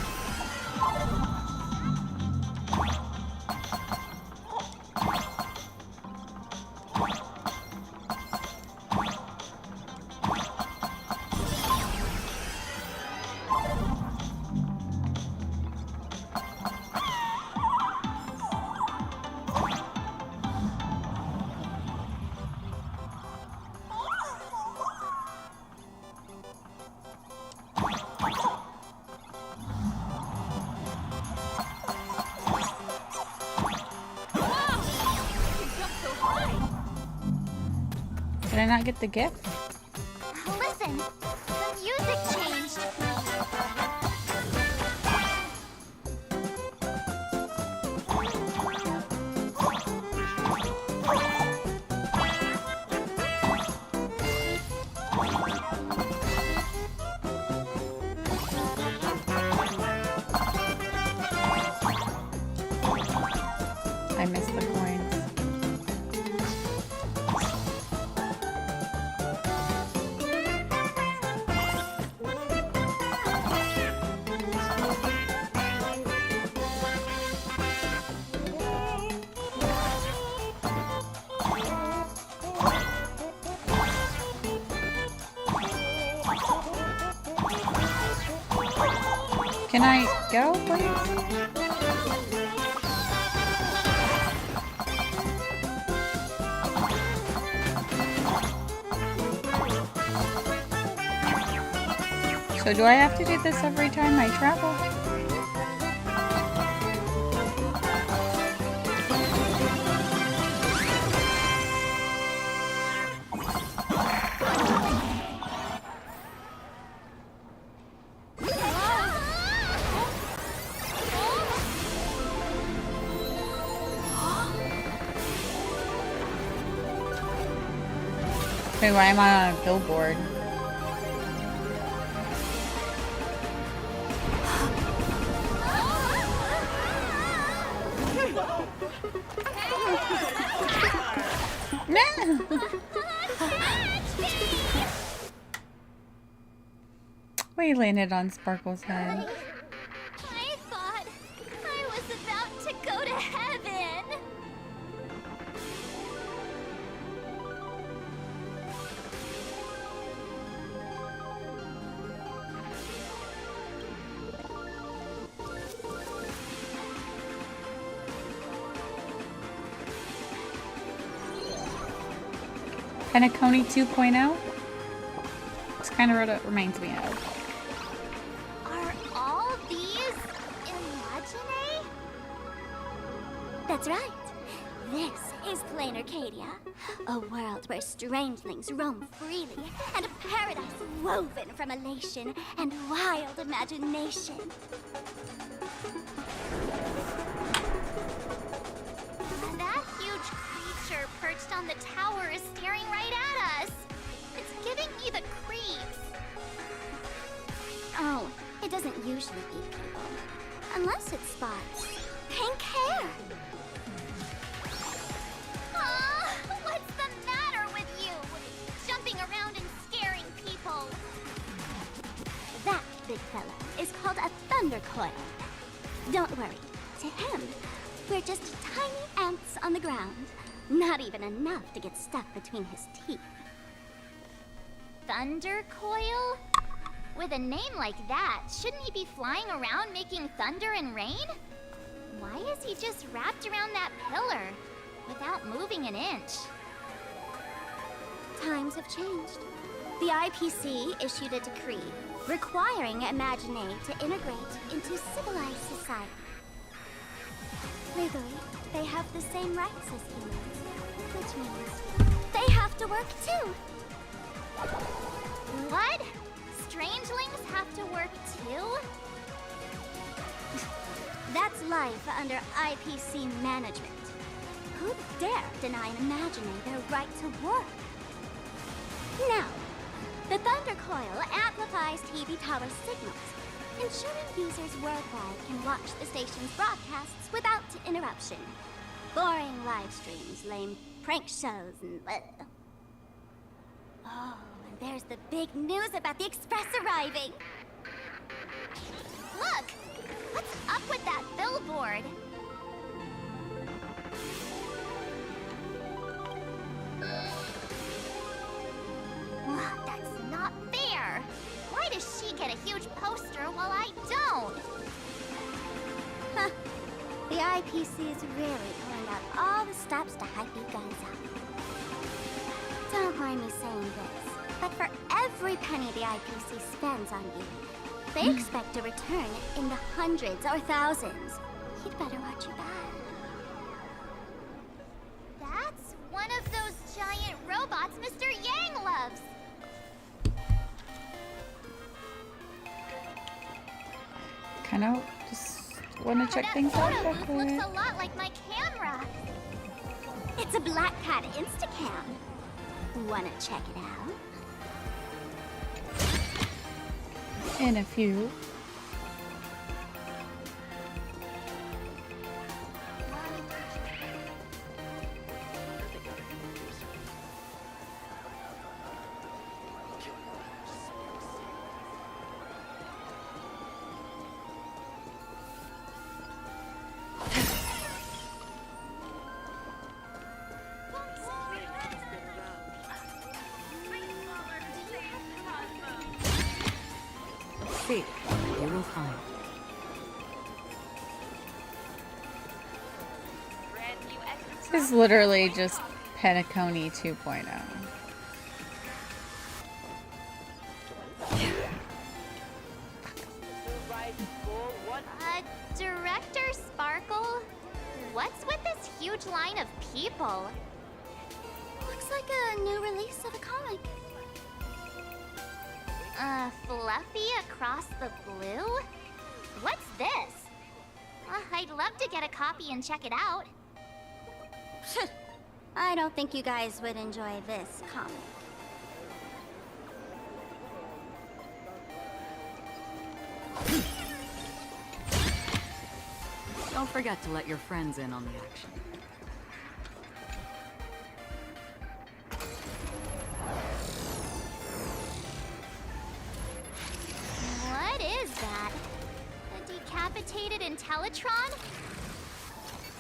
Did I not get the gift? Listen, the music changed. I missed the coins. Can I go, please? So do I have to do this every time I travel? Wait, why am I on a billboard? No! We landed on Sparkle's head. I thought I was about to go to heaven. Penacony 2.0? It's kind of what it reminds me of. Are all these Imagine? That's right. This is Plain Arcadia, a world where strangelings roam freely, and a paradise woven from elation and wild imagination. That huge creature perched on the tower is staring right at us. It's giving me the creeps. Oh, it doesn't usually eat people. Unless it spots pink hair. What's the matter with you? Jumping around and scaring people. That big fella is called a thunder coil. Don't worry, to him, we're just tiny ants on the ground. Not even enough to get stuck between his teeth. Thunder coil? With a name like that, shouldn't he be flying around making thunder and rain? Why is he just wrapped around that pillar without moving an inch? Times have changed. The IPC issued a decree requiring Imagine to integrate into civilized society. Legally, they have the same rights as humans, which means they have to work too. What? Strangelings have to work too? That's life under IPC management. Who'd dare deny an Imagine their right to work? Now, the Thunder Coil amplifies TV tower signals, ensuring users worldwide can watch the station's broadcasts without interruption. Boring live streams, lame prank shows, and oh, and there's the big news about the Express arriving. Look! What's up with that billboard? That's not fair! Why does she get a huge poster while I don't? Huh. The IPC is really pulling out all the stops to hype you guys up. Don't mind me saying this, but for every penny the IPC spends on you, they expect a return in the hundreds or thousands. You'd better watch your back. That's one of those giant robots Mr. Yang loves. Kind of just want to check things out. That photo booth looks a lot like my camera. It's a Black Cat Instacam. Wanna check it out? In a few. Seek, you will find. This is literally just Penacony 2.0. Director Sparkle? What's with this huge line of people? Looks like a new release of a comic. Fluffy across the blue? What's this? I'd love to get a copy and check it out. I don't think you guys would enjoy this comic. Don't forget to let your friends in on the action. decapitated Intellatron?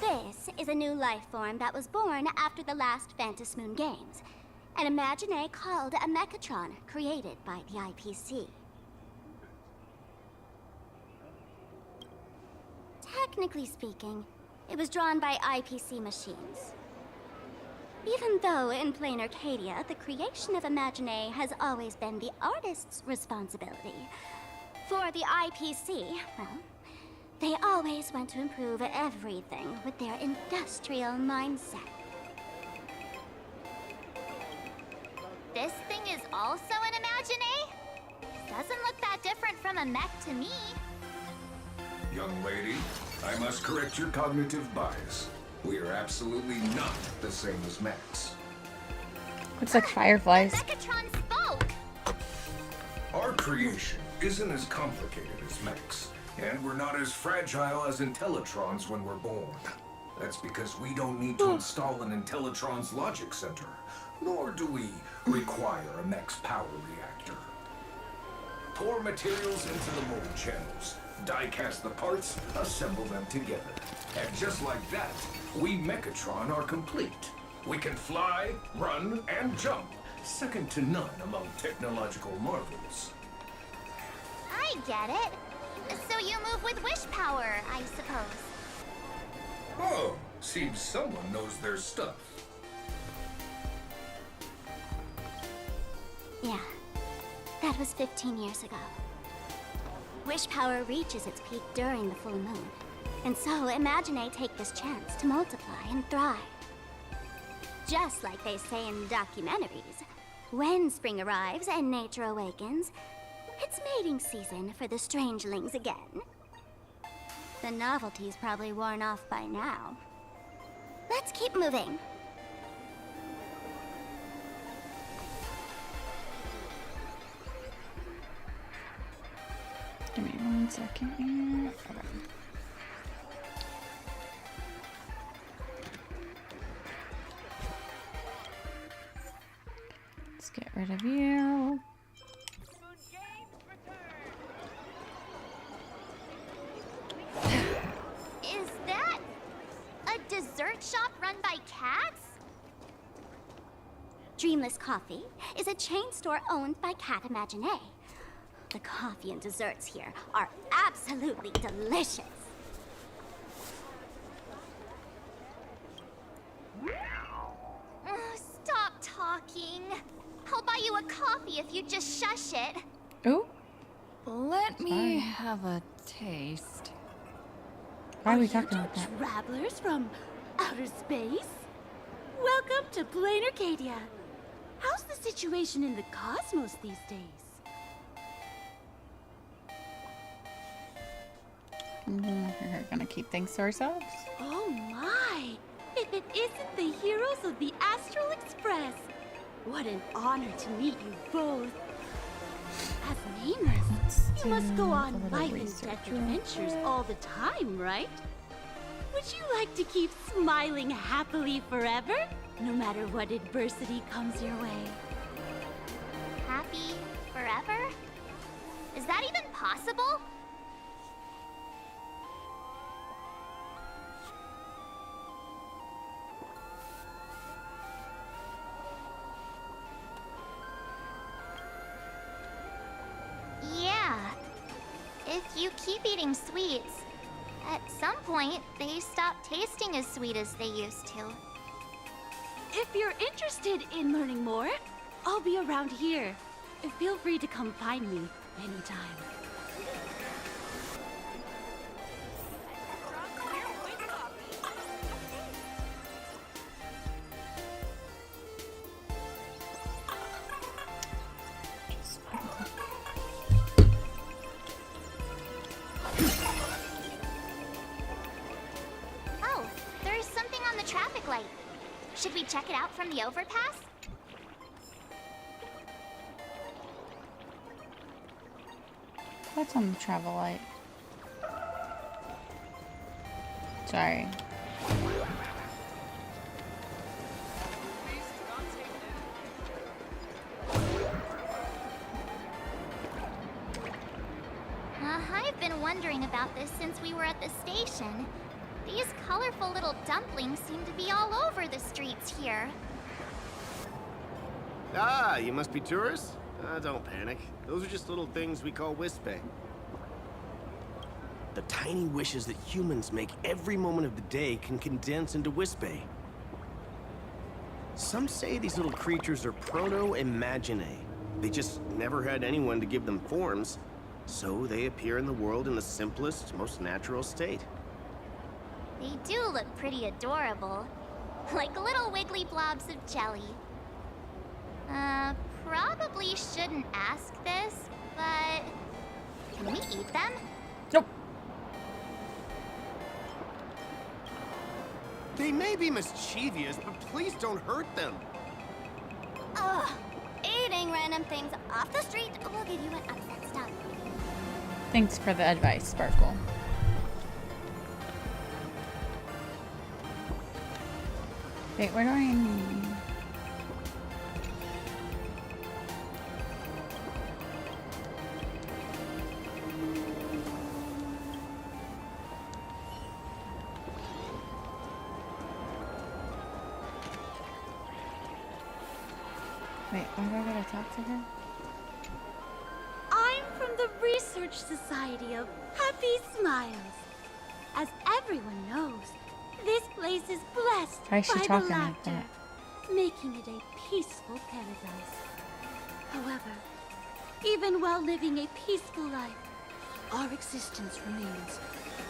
This is a new life form that was born after the last Phantom Moon Games. An Imagine called a Mechatron, created by the IPC. Technically speaking, it was drawn by IPC machines. Even though in plain Arcadia, the creation of Imagine has always been the artist's responsibility. For the IPC, well, they always want to improve everything with their industrial mindset. This thing is also an Imagine? Doesn't look that different from a mech to me. Young lady, I must correct your cognitive bias. We are absolutely not the same as mechs. Looks like fireflies. Mechatron spoke! Our creation isn't as complicated as mechs, and we're not as fragile as Intellitrons when we're born. That's because we don't need to install an Intellitron's logic center, nor do we require a mech's power reactor. Pour materials into the mold channels, die-cast the parts, assemble them together. And just like that, we Mechatron are complete. We can fly, run, and jump, second to none among technological marvels. I get it. So you move with wish power, I suppose. Oh, seems someone knows their stuff. Yeah, that was 15 years ago. Wish power reaches its peak during the full moon. And so Imagine take this chance to multiply and thrive. Just like they say in documentaries, when spring arrives and nature awakens, it's mating season for the strangelings again. The novelty's probably worn off by now. Let's keep moving. Give me 1 second here. Okay. Let's get rid of you. Is that a dessert shop run by cats? Dreamless Coffee is a chain store owned by Cat Imagine. The coffee and desserts here are absolutely delicious. Stop talking. I'll buy you a coffee if you just shush it. Oh. Let me have a taste. Why are we talking about that? Travelers from outer space? Welcome to Plain Arcadia. How's the situation in the cosmos these days? We're gonna keep things to ourselves. Oh my! If it isn't the heroes of the Astral Express! What an honor to meet you both. As nameless, you must go on life and death adventures all the time, right? Would you like to keep smiling happily forever, no matter what adversity comes your way? Happy forever? Is that even possible? Yeah. If you keep eating sweets, at some point, they stop tasting as sweet as they used to. If you're interested in learning more, I'll be around here. Feel free to come find me anytime. Oh, there's something on the traffic light. Should we check it out from the overpass? What's on the travel light? Sorry. Huh? I've been wondering about this since we were at the station. These colorful little dumplings seem to be all over the streets here. Ah, you must be tourists? Don't panic. Those are just little things we call wispe. The tiny wishes that humans make every moment of the day can condense into wispe. Some say these little creatures are proto-imaginae. They just never had anyone to give them forms, so they appear in the world in the simplest, most natural state. They do look pretty adorable. Like little wiggly blobs of jelly. Probably shouldn't ask this, but... can we eat them? Nope. They may be mischievous, but please don't hurt them. Ugh. Eating random things off the street will give you an upset stomach. Thanks for the advice, Sparkle. Wait, where do I need? Wait, why do I gotta talk to her? I'm from the Research Society of Happy Smiles. As everyone knows, this place is blessed Why is she by the talking like laughter, that? making it a peaceful paradise. However, even while living a peaceful life, our existence remains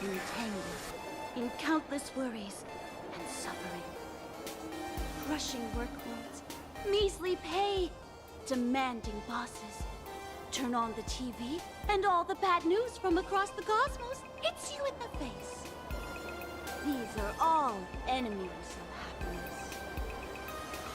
entangled in countless worries and suffering. Crushing workloads, measly pay, demanding bosses. Turn on the TV, and all the bad news from across the cosmos hits you in the face. These are all enemies of happiness.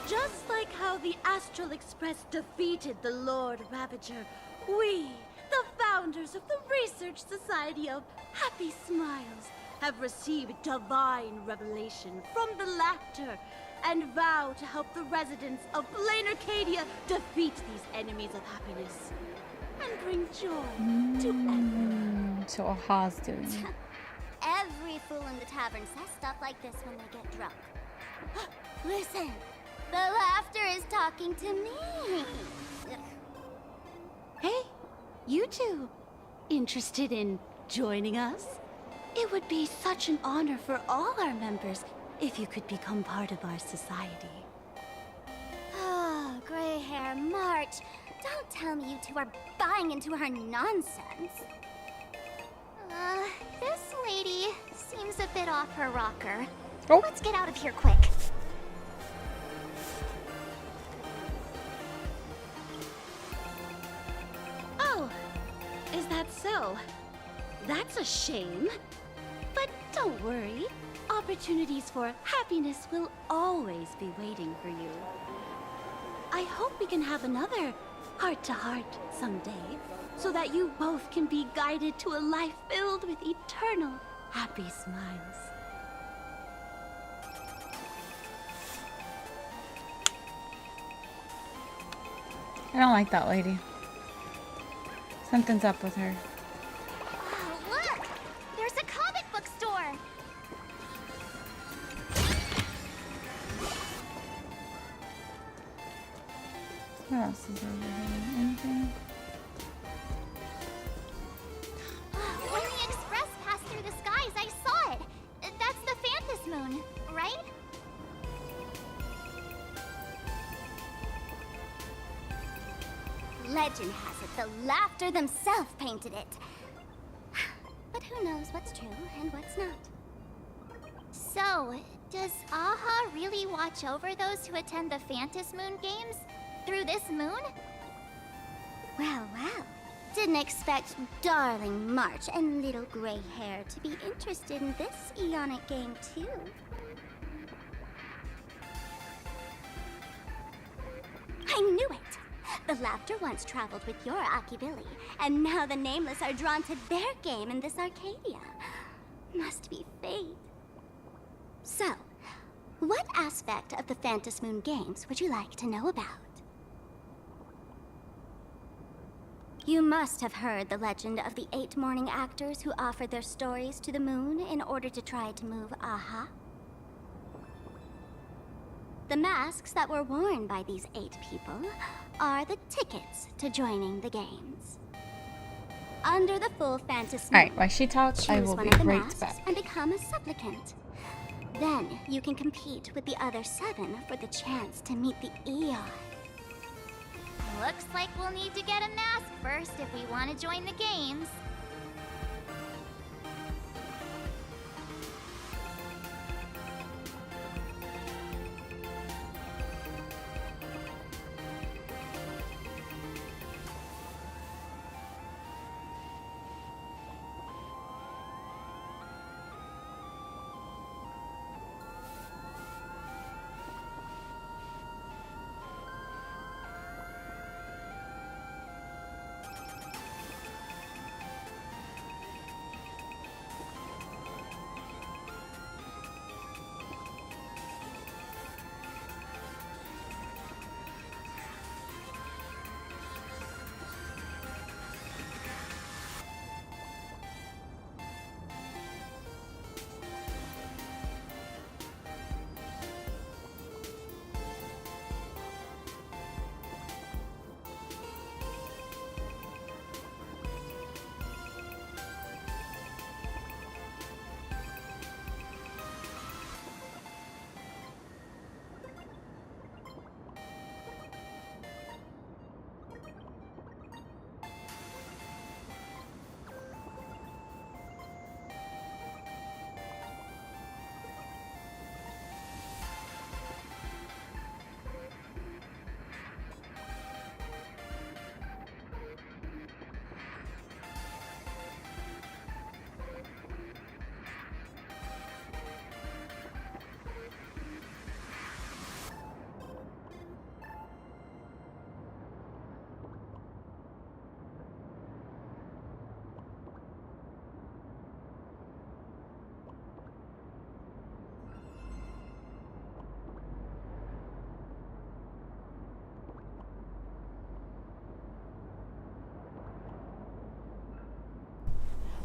Just like how the Astral Express defeated the Lord Ravager, we, the founders of the Research Society of Happy Smiles, have received divine revelation from the laughter and vow to help the residents of Plain Arcadia defeat these enemies of happiness and bring joy to everyone. So Aha's doing it. Every fool in the tavern says stuff like this when they get drunk. Listen, the laughter is talking to me. Hey, you two, interested in joining us? It would be such an honor for all our members if you could become part of our society. Oh, gray hair March. Don't tell me you two are buying into her nonsense. This lady seems a bit off her rocker. Oh. Let's get out of here quick. Oh, is that so? That's a shame. But don't worry. Opportunities for happiness will always be waiting for you. I hope we can have another heart-to-heart someday, so that you both can be guided to a life filled with eternal happy smiles. I don't like that lady. Something's up with her. Oh, look! There's a comic book store! What else is over here? Anything? When the express passed through the skies, I saw it. That's the Phantom Moon, right? Legend has it the laughter themselves painted it. But who knows what's true and what's not. So, does Aha really watch over those who attend the Phantom Moon games? Through this moon? Well, well. Didn't expect darling March and little gray hair to be interested in this Eonic game, too. I knew it! The laughter once traveled with your Akibilly, and now the Nameless are drawn to their game in this Arcadia. Must be fate. So, what aspect of the Phantom Moon games would you like to know about? You must have heard the legend of the 8 morning actors who offered their stories to the moon in order to try to move Aha. The masks that were worn by these 8 people are the tickets to joining the games. Under the full fantasy, Alright, while she talks, I will be right back. And become a supplicant. Then you can compete with the other 7 for the chance to meet the Eon. Looks like we'll need to get a mask first if we want to join the games.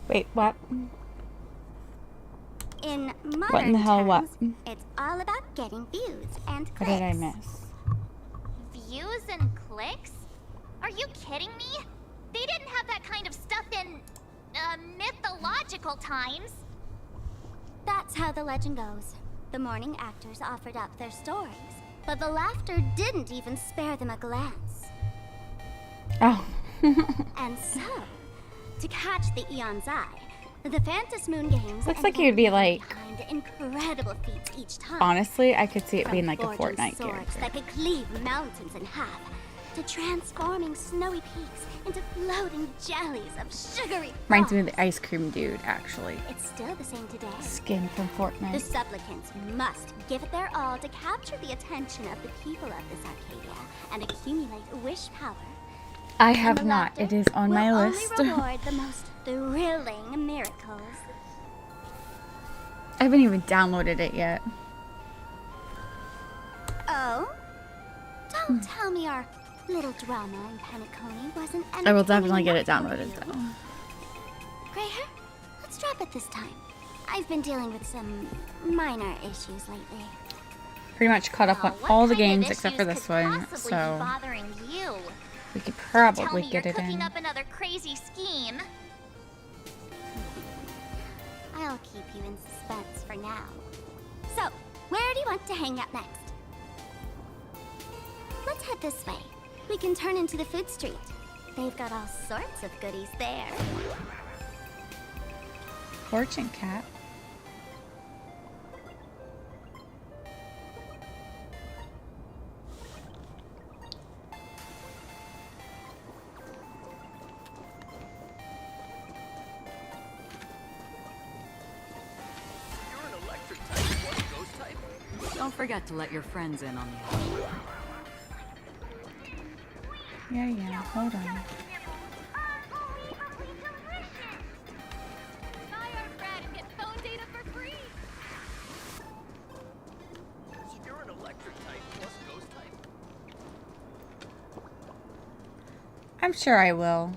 Wait, what? In modern What in the hell, what? terms, it's all about getting views and clicks. What did I miss? Views and clicks? Are you kidding me? They didn't have that kind of stuff in, mythological times. That's how the legend goes. The morning actors offered up their stories, but the laughter didn't even spare them a glance. Oh. And so, to catch the Eon's eye, the Phantom Moon Games Looks like you'd be like, incredible feats each time. honestly, I could see it From being like a forging Fortnite swords character. that could cleave mountains in half, to transforming snowy peaks into floating jellies of sugary Reminds me of the ice cream dude, actually. It's still the same today. Skin from The Fortnite. supplicants must give it their all to capture the attention of the people of this Arcadia and accumulate wish power. I have not. It is on my will list. Only reward the most thrilling miracles. I haven't even downloaded it yet. Oh? Don't tell me our little drama in Penacony wasn't I will definitely entertaining get it enough for downloaded you. though. Gray hair, let's drop it this time. I've been dealing with some minor issues lately. Pretty much caught up on What all the kind of games except for issues this could one, possibly be so bothering you? we could Tell probably me get you're it cooking in. up another crazy scheme. I'll keep you in suspense for now. So, where do you want to hang out next? Let's head this way. We can turn into the food street. They've got all sorts of goodies there. Fortune cat. Don't forget to let your friends in on the action. Yeah, hold on. Buy our bread and get phone data for free. So you're an electric type plus ghost type? I'm sure I will.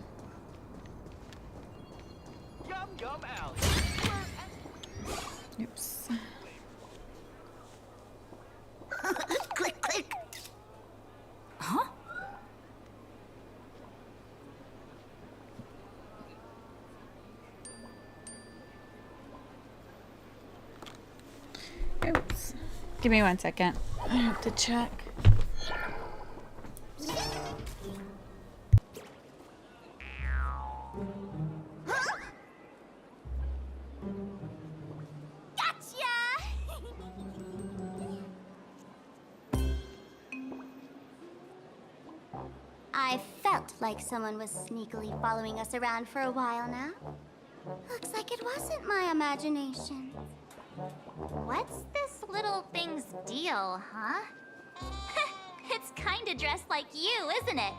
Gum Alley. Oops. Click, click. Huh? Oops. Give me 1 second. I have to check. I felt like someone was sneakily following us around for a while now. Looks like it wasn't my imagination. What's this little thing's deal, huh? It's kinda dressed like you, isn't it?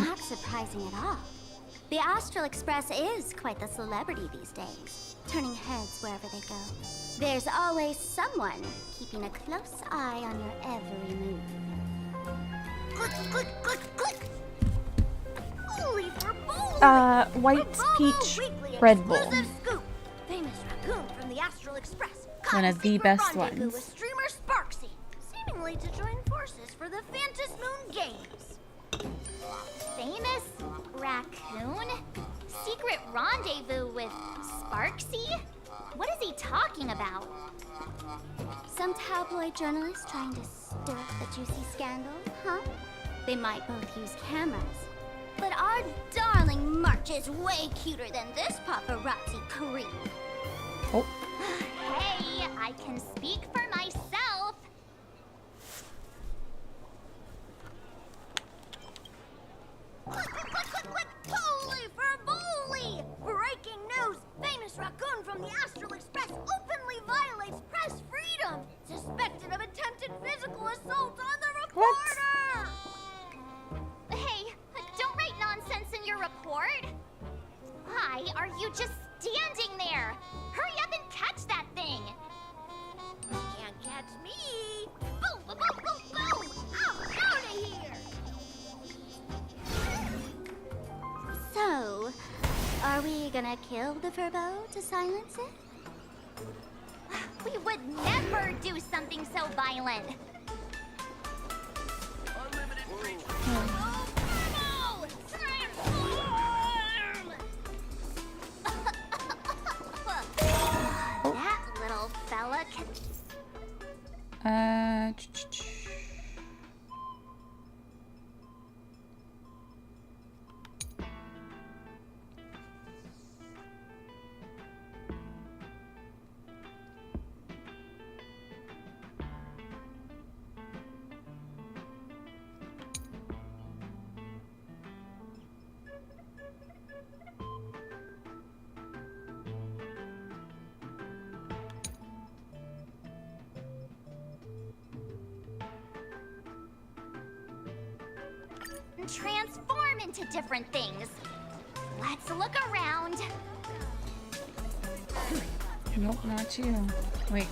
Not surprising at all. The Astral Express is quite the celebrity these days, turning heads wherever they go. There's always someone keeping a close eye on your every move. Click, click, click, click. Holy for White Peach Red Bull. Scoop. Famous raccoon from the Astral Express. One of the best Rendezvous ones. with streamer Sparksy, seemingly to join forces for the Phantas Moon Games. Famous raccoon? Secret rendezvous with Sparksy? What is he talking about? Some tabloid journalist trying to stir up the juicy scandal, huh? They might both use cameras. But our darling March is way cuter than this paparazzi creep. Oh. Hey, I can speak for myself. Click, click, click, click, click. Holy for moly! Breaking news! Famous raccoon from the Astral Express openly violates press freedom, suspected of attempted physical assault on the reporter! Hey, don't write nonsense in your report. Why are you just standing there? Hurry up and catch that thing. Can't catch me! Boom, boom, boom, boom, boom! I'm out of here! So, are we gonna kill the Furbo to silence it? We would never do something so violent. That little fella can... transform into different things. Let's look around. Nope, not you. Wait.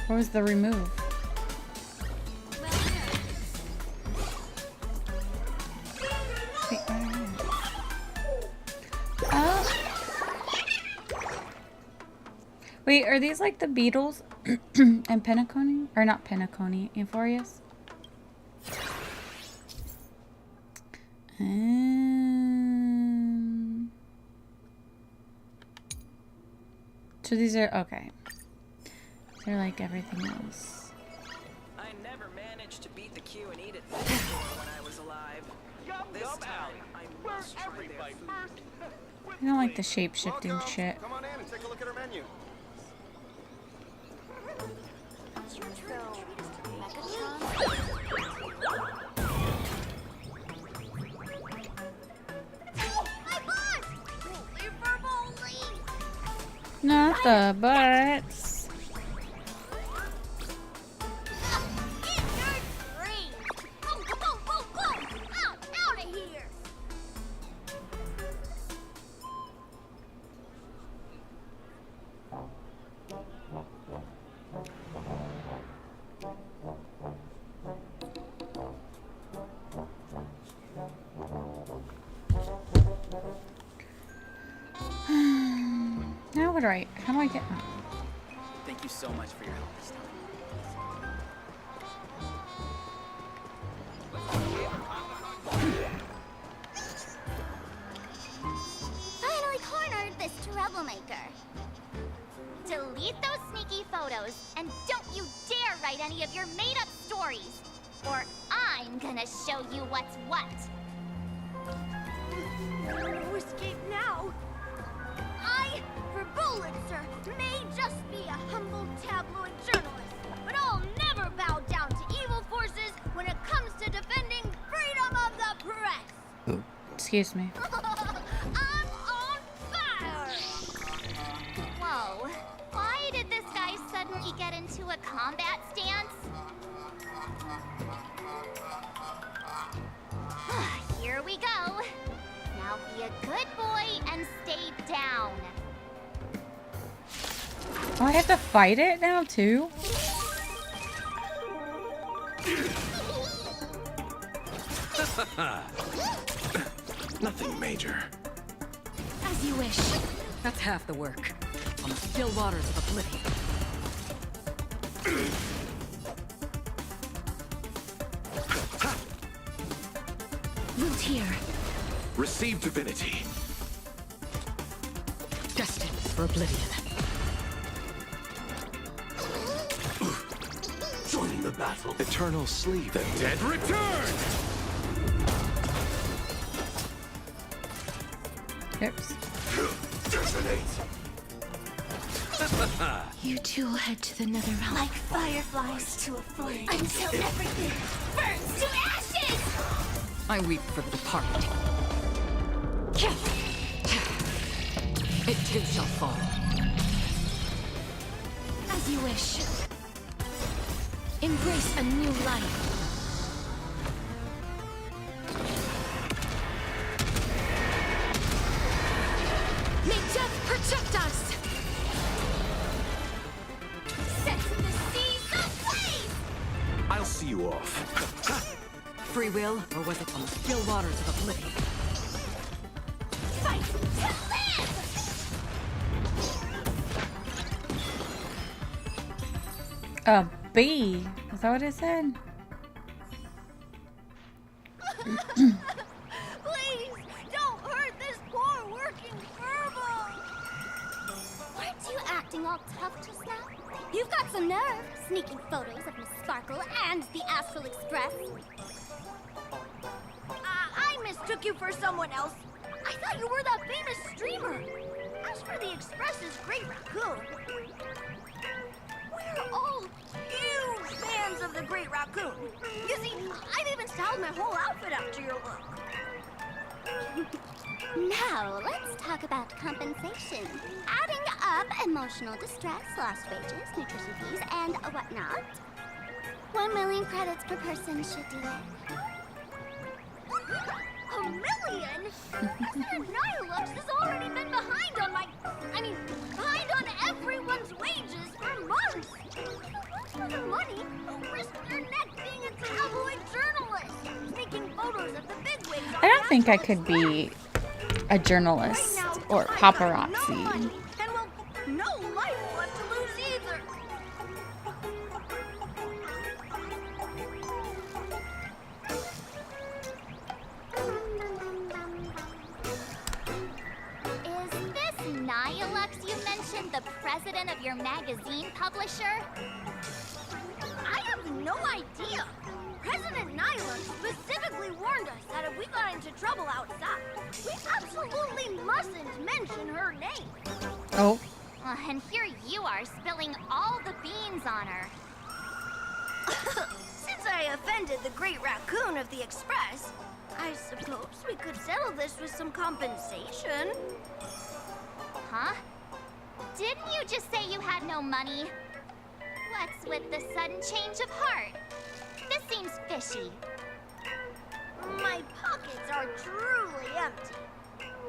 What was the remove? Wait, wait, are these like the Beatles and Penacony? Or not Penacony, Euphorius? So these are okay. They're like everything else. I never managed to beat the queue and eat it when I was alive. This time, I must try their food. I don't like the shape-shifting shit. Come on in and take a look at our menu. Not the butts. Out of here! How do I get that? Thank you so much for your help this time. Finally cornered this troublemaker. Delete those sneaky photos, and don't you dare write any of your made-up stories, or I'm gonna show you what's what. To escape now. I, for Bullitzer, may just be a humble tabloid journalist, but I'll never bow down to evil forces when it comes to defending freedom of the press. Excuse me. I'm on fire! Whoa. Why did this guy suddenly get into a combat stance? Here we go. Now be a good boy and stay down. Oh, I have to fight it now too? Nothing major. As you wish. That's half the work. On the still waters of oblivion. Loot here. Receive divinity. Destined for oblivion. Joining the battle. Eternal sleep. The dead return! Oops. Detonate. You two head to the nether realm. Like fireflies to a flame. Until everything burns to ashes! I weep for the departed. It too shall fall. As you wish. Embrace a new life. May death protect us! Set the seas ablaze! I'll see you off. Free will, or was it on the still waters of oblivion? Fight to live! A bee. Is that what it said? Please, don't hurt this poor working furball! Weren't you acting all tough just now? You've got some nerve, sneaking photos of Miss Sparkle and the Astral Express. I mistook you for someone else. I thought you were that famous streamer. As for the Express's Great Raccoon, we're all huge fans of the Great Raccoon. You see, I've even styled my whole outfit after your look. Now, let's talk about compensation. Adding up emotional distress, lost wages, nutrition fees, and whatnot. 1 million credits per person should do it. A million? President Nihilux has already been behind on behind on everyone's wages for months. For the money, who risked their neck being a tabloid journalist, taking photos of the bigwigs. I don't think I could be a journalist or paparazzi. And well, no life left to lose either. Is this Nihilux you mentioned the president of your magazine publisher? I have no idea. President Nihilux specifically warned us that if we got into trouble outside, we absolutely mustn't mention her name. Oh. And here you are spilling all the beans on her. Since I offended the Great Raccoon of the Express, I suppose we could settle this with some compensation. Huh? Didn't you just say you had no money? What's with the sudden change of heart? This seems fishy. My pockets are truly empty.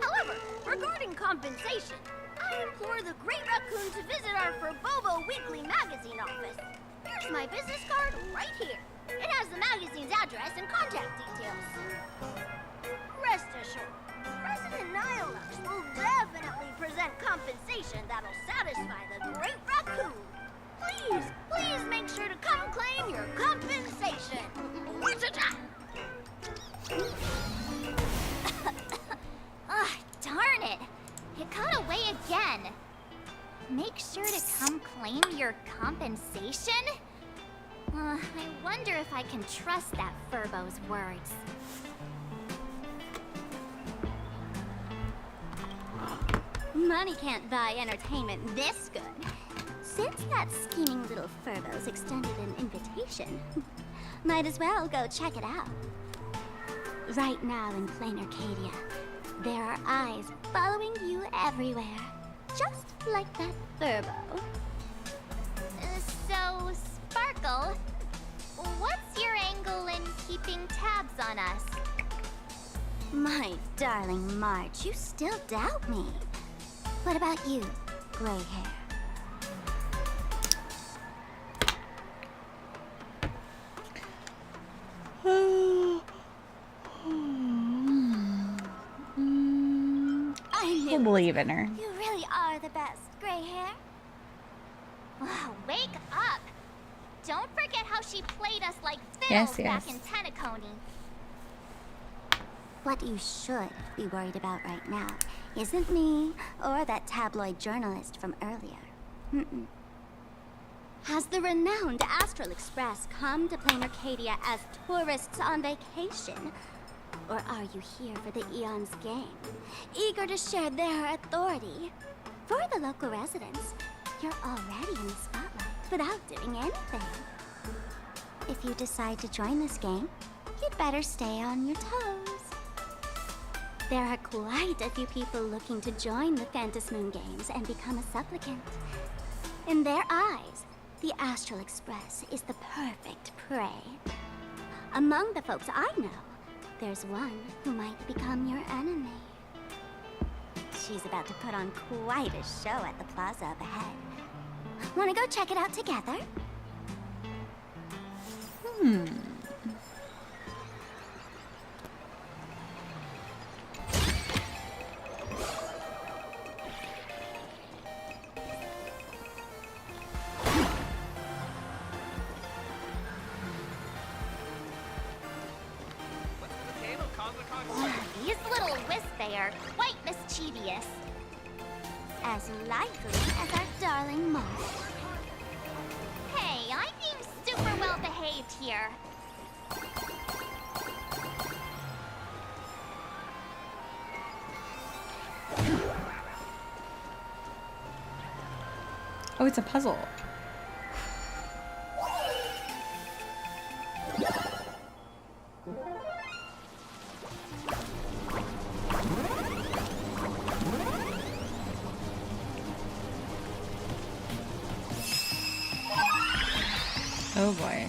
However, regarding compensation, I implore the Great Raccoon to visit our Furbobo Weekly magazine office. Here's my business card right here. It has the magazine's address and contact details. Rest assured, President Nihilux will definitely present compensation that'll satisfy the Great Raccoon. Please, please make sure to come claim your compensation. What's it? Ah, darn it. It got away again. Make sure to come claim your compensation? I wonder if I can trust that Furbo's words. Money can't buy entertainment this good. Since that scheming little Furbo's extended an invitation, might as well go check it out. Right now in Plain Arcadia, there are eyes following you everywhere. Just like that Furbo. So, Sparkle, what's your angle in keeping tabs on us? My darling March, you still doubt me. What about you, gray hair? I believe in her. You really are the best, gray hair. Wow, wake up! Don't forget how she played us like fiddles back in Tentaconi. What you should be worried about right now isn't me or that tabloid journalist from earlier. Has the renowned Astral Express come to Plain Arcadia as tourists on vacation? Or are you here for the Eon's game, eager to share their authority? For the local residents, you're already in the spotlight without doing anything. If you decide to join this game, you'd better stay on your toes. There are quite a few people looking to join the Phantasmoon Games and become a supplicant. In their eyes, the Astral Express is the perfect prey. Among the folks I know, there's one who might become your enemy. She's about to put on quite a show at the plaza up ahead. Wanna go check it out together? These little Wisp-Bay are quite mischievous. As lively as our darling Mom. Hey, I'm being super well behaved here. Oh, it's a puzzle. Oh boy.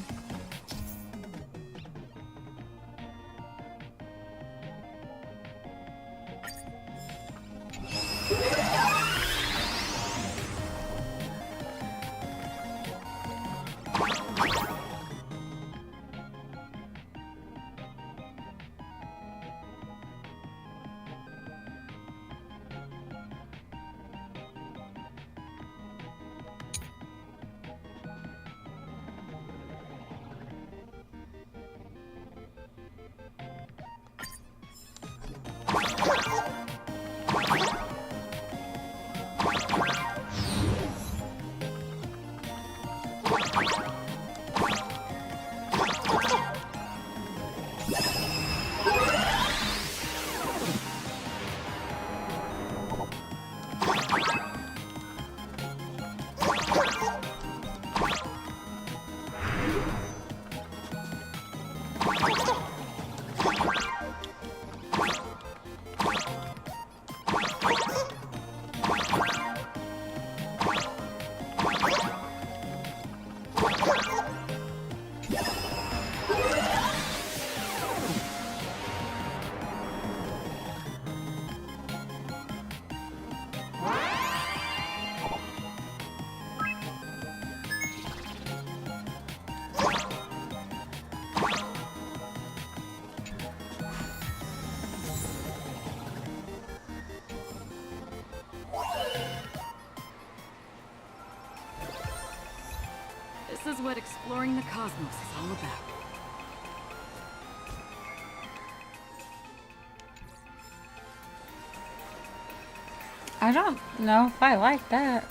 This is what exploring the cosmos is all about. I don't know if I like that.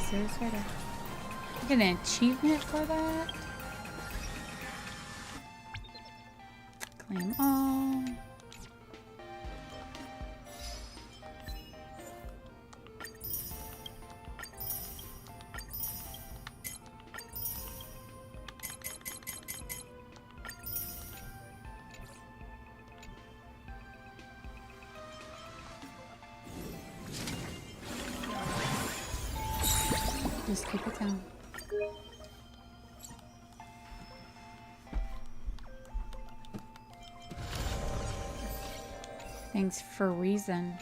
Is there a way to get an achievement for that? Claim all. Just keep it down. Thanks for reason.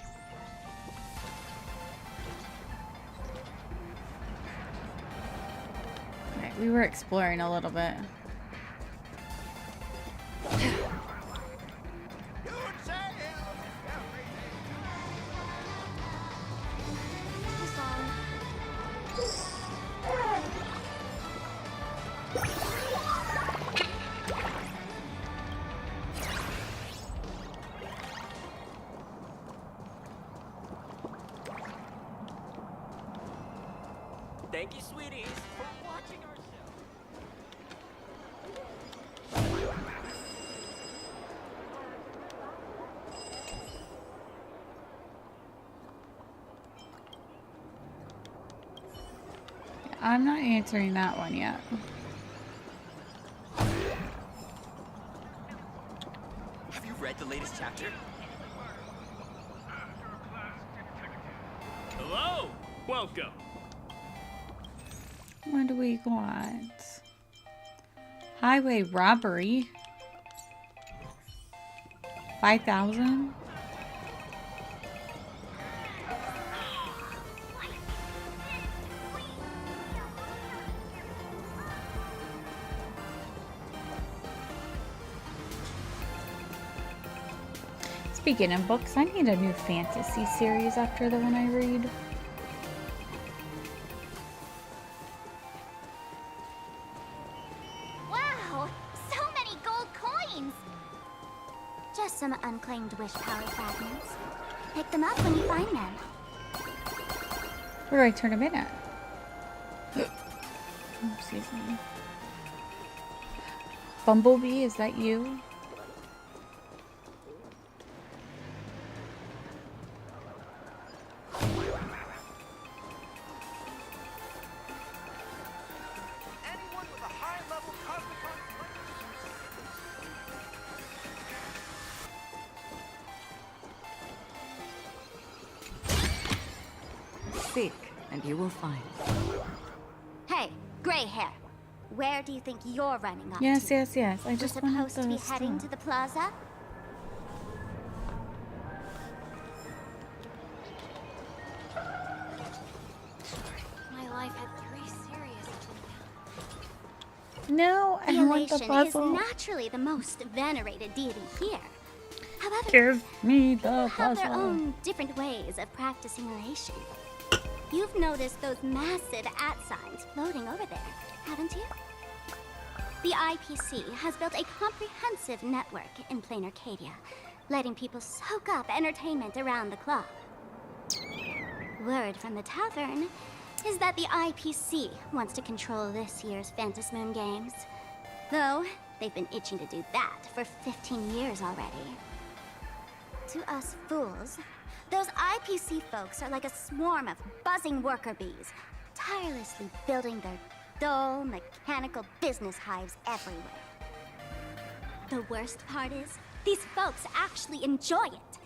Alright, we were exploring a little bit. Thank you, sweeties, for watching our show. I'm not answering that one yet. Have you read the latest chapter? Hello! Welcome! What do we got? Highway robbery. 5,000? Speaking of books, I need a new fantasy series after the one I read. Wow, so many gold coins! Just some unclaimed wish power fragments. Pick them up when you find them. Where do I turn him in at? Excuse me. Bumblebee, is that you? Seek, and you will find. Hey, gray hair. Where do you think you're running up Yes, to? yes, yes. I We're just wanted supposed to be the heading to stuff. the plaza? My life had 3 serious No, I The want the Elation puzzle. is naturally the most venerated deity here. However, Give me the people have their puzzle. own different ways of practicing elation. You've noticed those massive @ signs floating over there, haven't you? The IPC has built a comprehensive network in plain Arcadia, letting people soak up entertainment around the clock. Word from the tavern is that the IPC wants to control this year's Phantasmoon Games. Though, they've been itching to do that for 15 years already. To us fools, those IPC folks are like a swarm of buzzing worker bees, tirelessly building their dull, mechanical business hives everywhere. The worst part is, these folks actually enjoy it.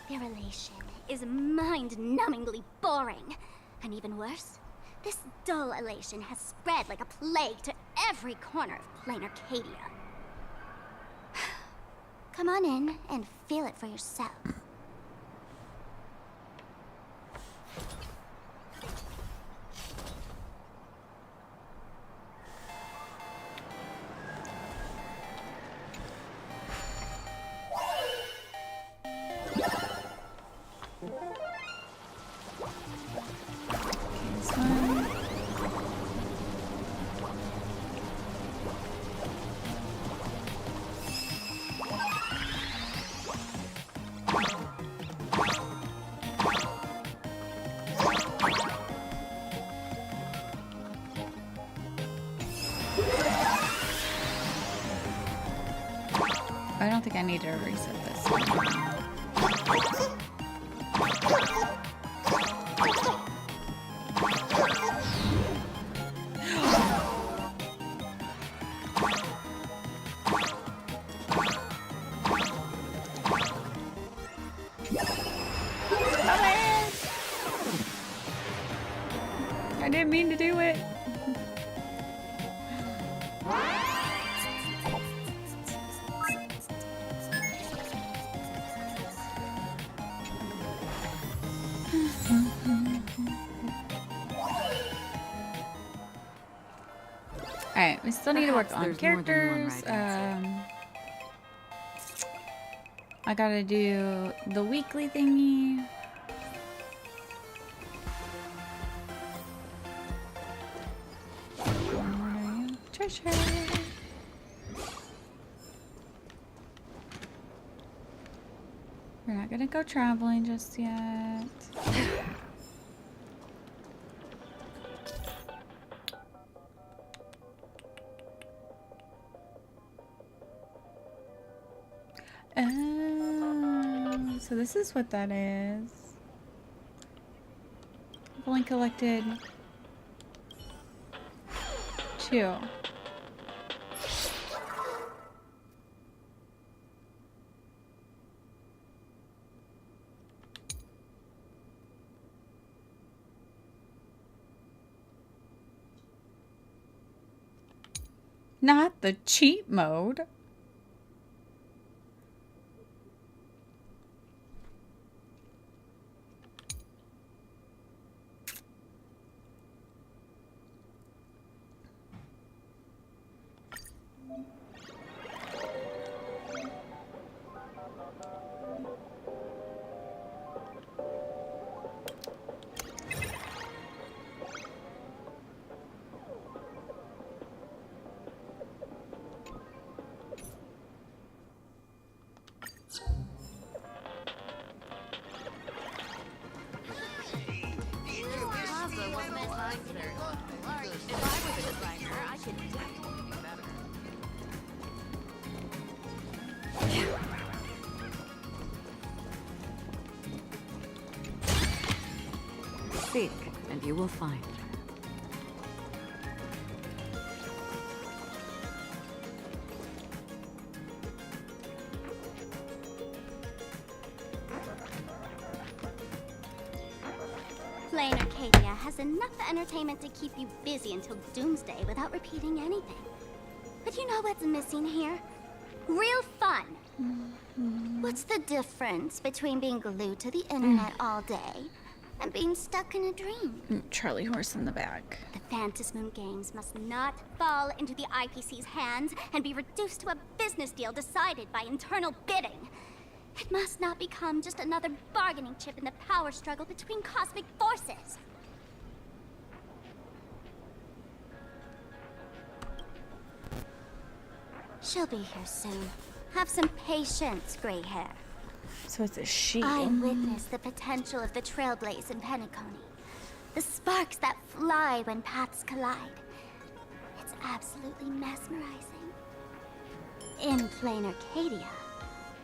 Their elation is mind-numbingly boring. And even worse, this dull elation has spread like a plague to every corner of plain Arcadia. Come on in and feel it for yourself. This one. I don't think I need to reset this. I didn't mean to do it. Alright, we still need to work on Perhaps there's more than one characters. right answer. I gotta do the weekly thingy. Treasure. We're not gonna go traveling just yet. Oh, so this is what that is. I've only collected 2. Not the cheat mode. If I was a designer, I could definitely do better. Seek, and you will find. Plain Arcadia has enough entertainment to keep you busy until doomsday without repeating anything. But you know what's missing here? Real fun. What's the difference between being glued to the internet all day and being stuck in a dream? Charlie horse in the back. The Phantasmoon games must not fall into the IPC's hands and be reduced to a business deal decided by internal bidding. It must not become just another bargaining chip in the power struggle between cosmic forces. She'll be here soon. Have some patience, gray hair. So it's a she. I witnessed the potential of the Trailblaze in Penacony. The sparks that fly when paths collide. It's absolutely mesmerizing. In plain Arcadia,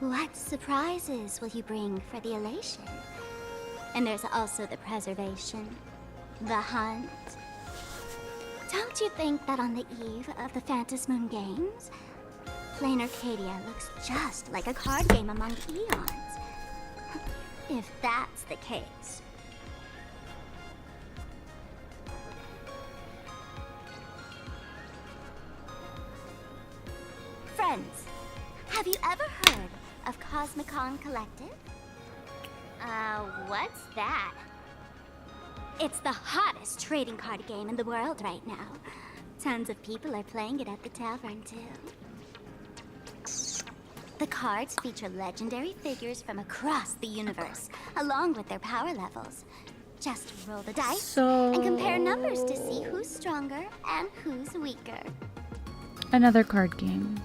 what surprises will you bring for the elation? And there's also the preservation, the hunt. Don't you think that on the eve of the Phantasmoon Games, plain Arcadia looks just like a card game among eons? If that's the case. Friends, have you ever heard of Cosmicon Collective? What's that? It's the hottest trading card game in the world right now. Tons of people are playing it at the tavern, too. The cards feature legendary figures from across the universe, along with their power levels. Just roll the dice and compare numbers to see who's stronger and who's weaker. Another card game.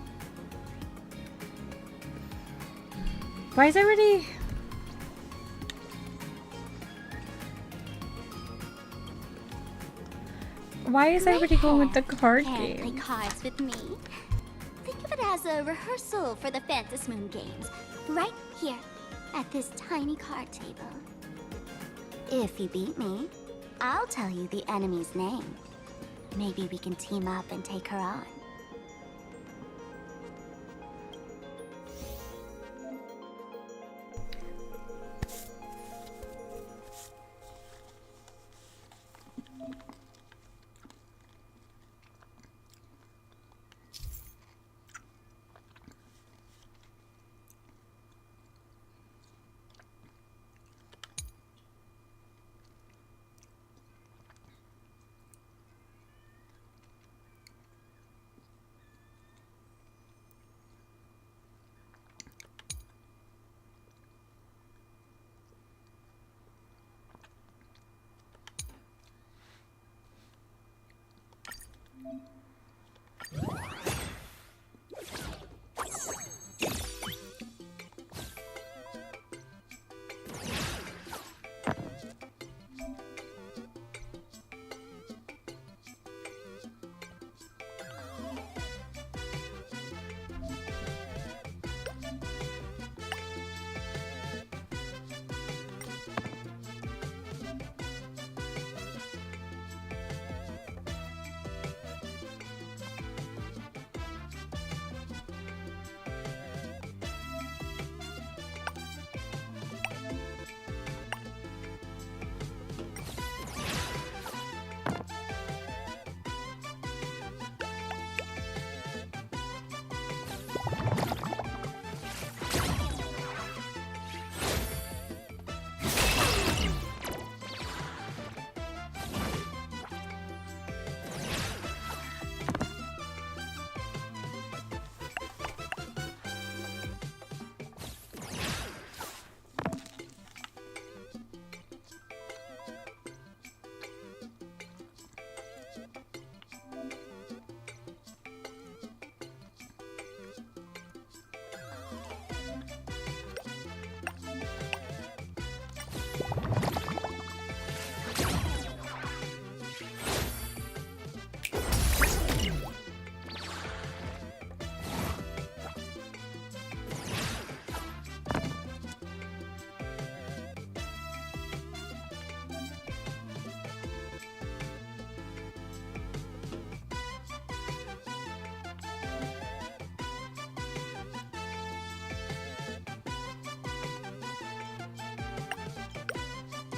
Why is everybody... Why is everybody going with the card Can't game? play cards with me. Think of it as a rehearsal for the Phantasmoon Games, right here at this tiny card table. If you beat me, I'll tell you the enemy's name. Maybe we can team up and take her on.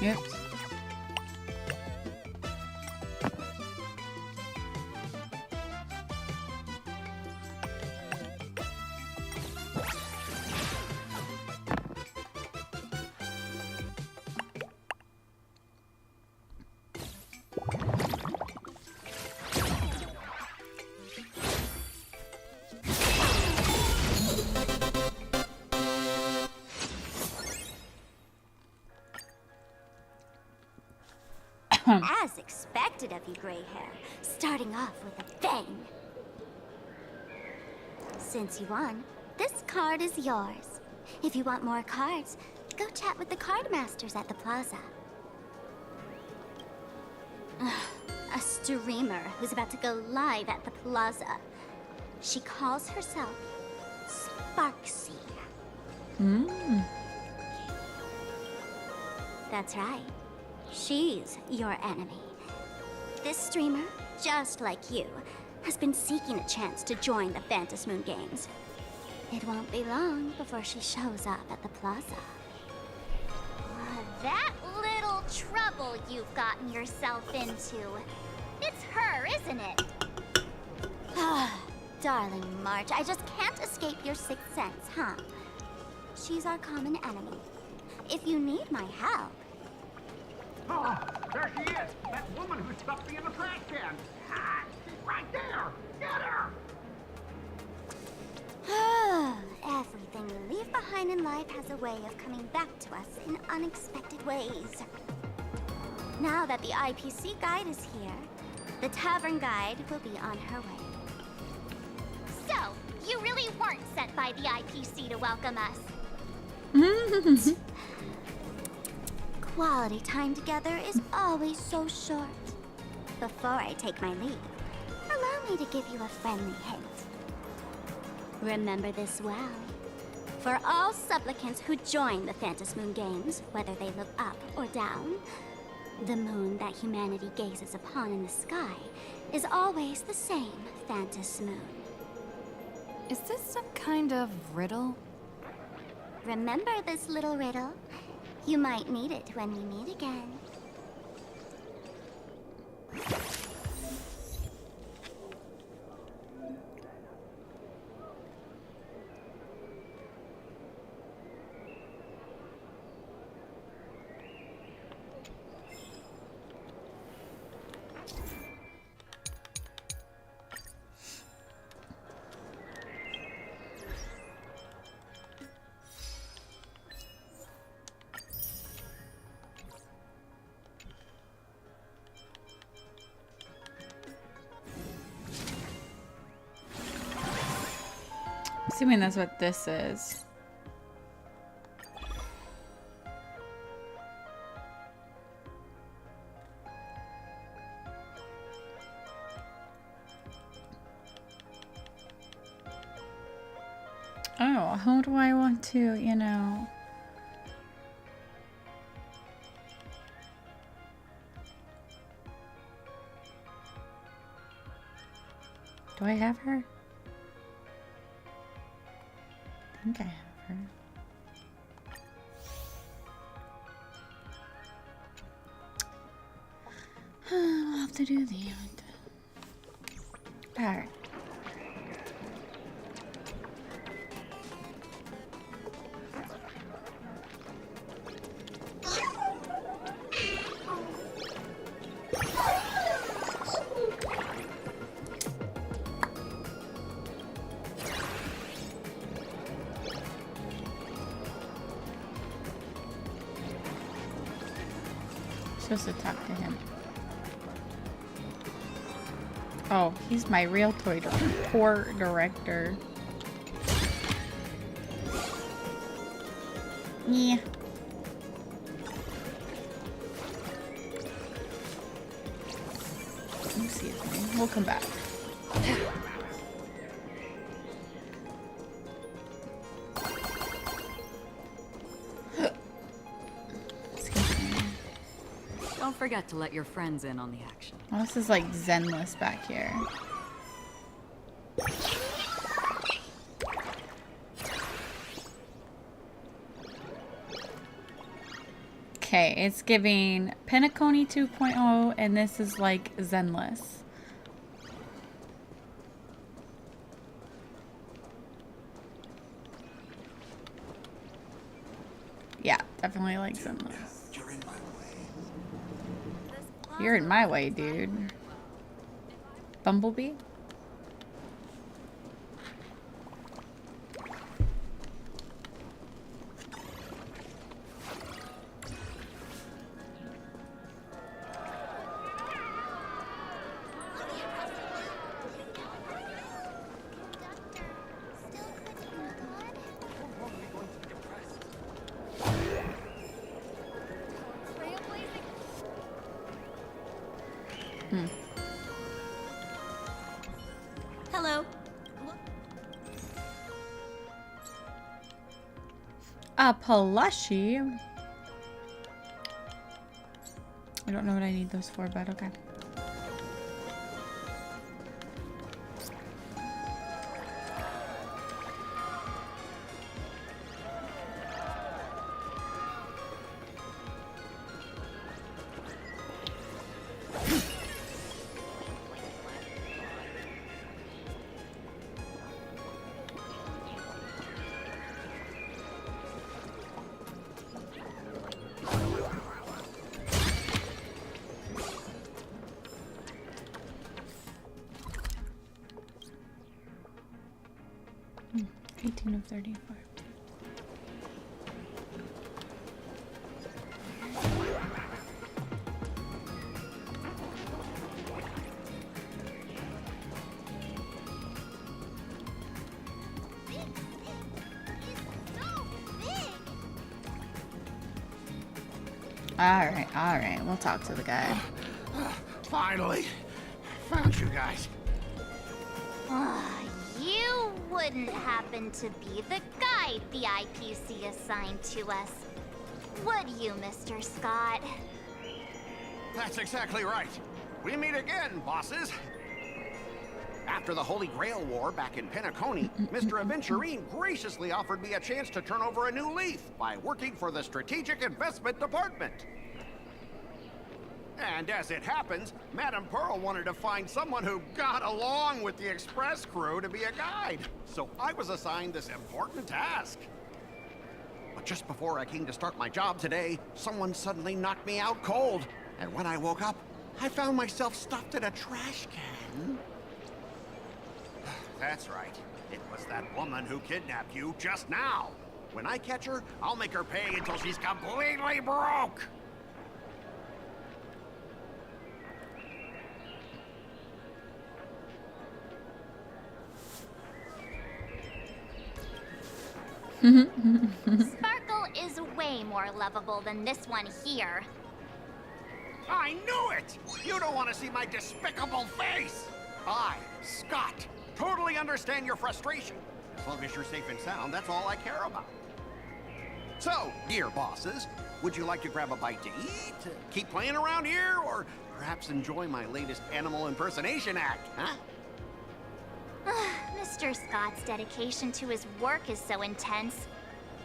Oops. As expected of you, gray hair, starting off with a bang. Since you won, this card is yours. If you want more cards, go chat with the card masters at the plaza. A streamer who's about to go live at the plaza. She calls herself Sparksy. That's right. She's your enemy. This streamer, just like you, has been seeking a chance to join the Phantom Moon Games. It won't be long before she shows up at the plaza. That little trouble you've gotten yourself into. It's her, isn't it? Darling March, I just can't escape your sixth sense, huh? She's our common enemy. If you need my help... Oh, there she is! That woman who stuffed me in the trash can! Ah, she's right there! Get her! Everything we leave behind in life has a way of coming back to us in unexpected ways. Now that the IPC guide is here, the tavern guide will be on her way. So, you really weren't sent by the IPC to welcome us. Quality time together is always so short. Before I take my leave, allow me to give you a friendly hint. Remember this well. For all supplicants who join the Phantom Moon Games, whether they look up or down, the moon that humanity gazes upon in the sky is always the same Phantom Moon. Is this some kind of riddle? Remember this little riddle? You might need it when we meet again. Assuming that's what this is. Oh, how do I want to, you know... Do I have her? I think I have her. I'll have to do the event. Alright. Supposed to talk to him. Oh, he's my real tour director. Yeah. Excuse me. We'll come back. Don't forget to let your friends in on the action. Oh, this is like Zenless back here. Okay, it's giving Penacony 2.0, and this is like Zenless. Yeah, definitely like Zenless. You're in my way, dude. Bumblebee? Hello. A plushie. I don't know what I need those for, but okay. Hmm, 18 of 34. All right. We'll talk to the guy. Finally, found you guys. You wouldn't happen to be the guide the IPC assigned to us, would you, Mr. Scott? That's exactly right. We meet again, bosses. After the Holy Grail War back in Penacony, Mr. Aventurine graciously offered me a chance to turn over a new leaf by working for the Strategic Investment Department. And as it happens, Madame Pearl wanted to find someone who got along with the Express crew to be a guide. So I was assigned this important task. But just before I came to start my job today, someone suddenly knocked me out cold. And when I woke up, I found myself stuffed in a trash can. That's right. It was that woman who kidnapped you just now. When I catch her, I'll make her pay until she's completely broke. Sparkle is way more lovable than this one here. I knew it! You don't want to see my despicable face! I, Scott, totally understand your frustration. As long as you're safe and sound, that's all I care about. So, dear bosses, would you like to grab a bite to eat, keep playing around here, or perhaps enjoy my latest animal impersonation act, huh? Mr. Scott's dedication to his work is so intense.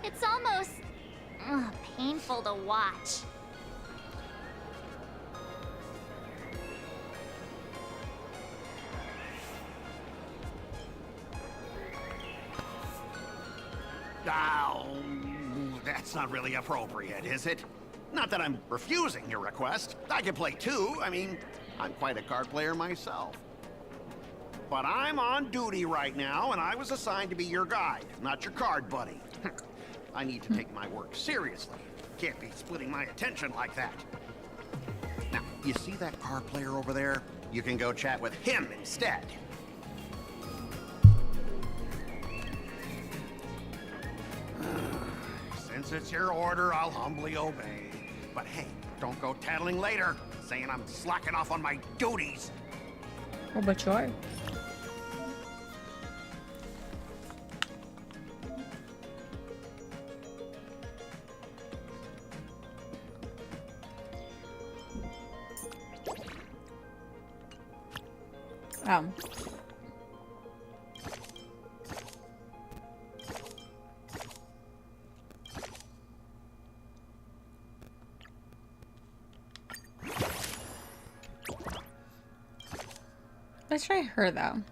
It's almost painful to watch. Oh, that's not really appropriate, is it? Not that I'm refusing your request. I can play too. I mean, I'm quite a card player myself. But I'm on duty right now, and I was assigned to be your guide, not your card buddy. I need to take my work seriously. Can't be splitting my attention like that. Now, you see that card player over there? You can go chat with him instead. Since it's your order, I'll humbly obey. But hey, don't go tattling later, saying I'm slacking off on my duties. Oh, but you are. Let's try her though.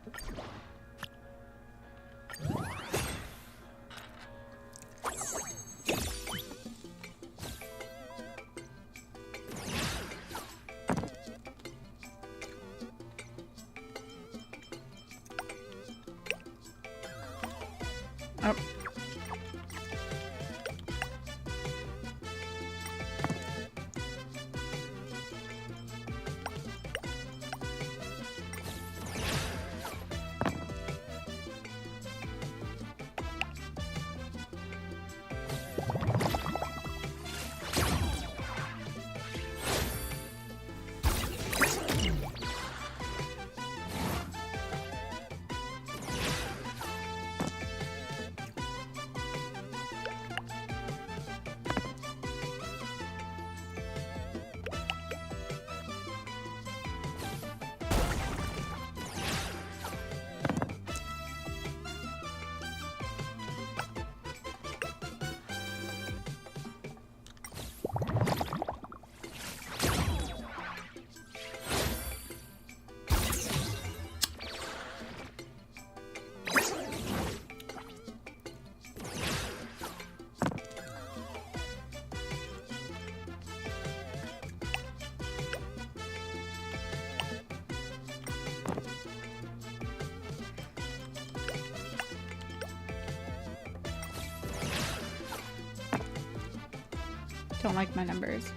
Oh. Don't like my numbers.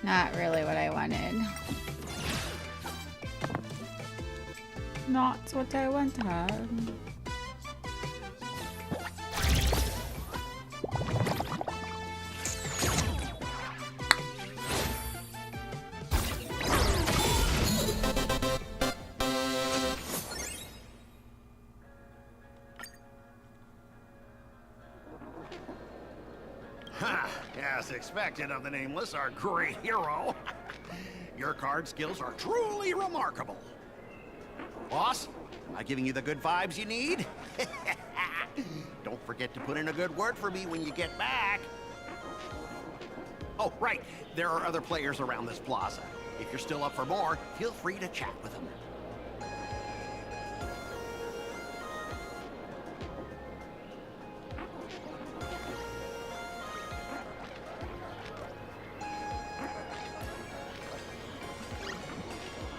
Not really what I wanted. Not what I wanted. As expected of the Nameless, our great hero. Your card skills are truly remarkable. Boss, am I giving you the good vibes you need? Don't forget to put in a good word for me when you get back. Oh, right. There are other players around this plaza. If you're still up for more, feel free to chat with them.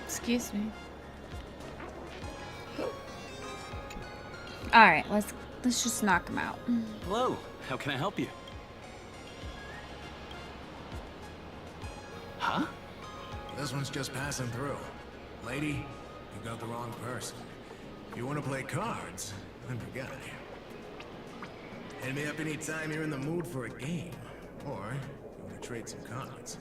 Excuse me. All right, let's just knock him out. Hello, how can I help you? Huh? This one's just passing through. Lady, you got the wrong person. If you want to play cards, I'm the guy. Hit me up anytime you're in the mood for a game. Or you want to trade some cards.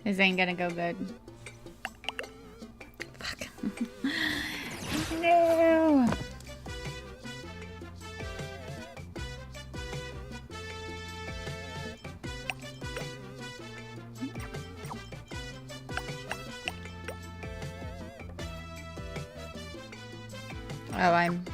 This ain't gonna go good. Fuck. No. Oh, I'm...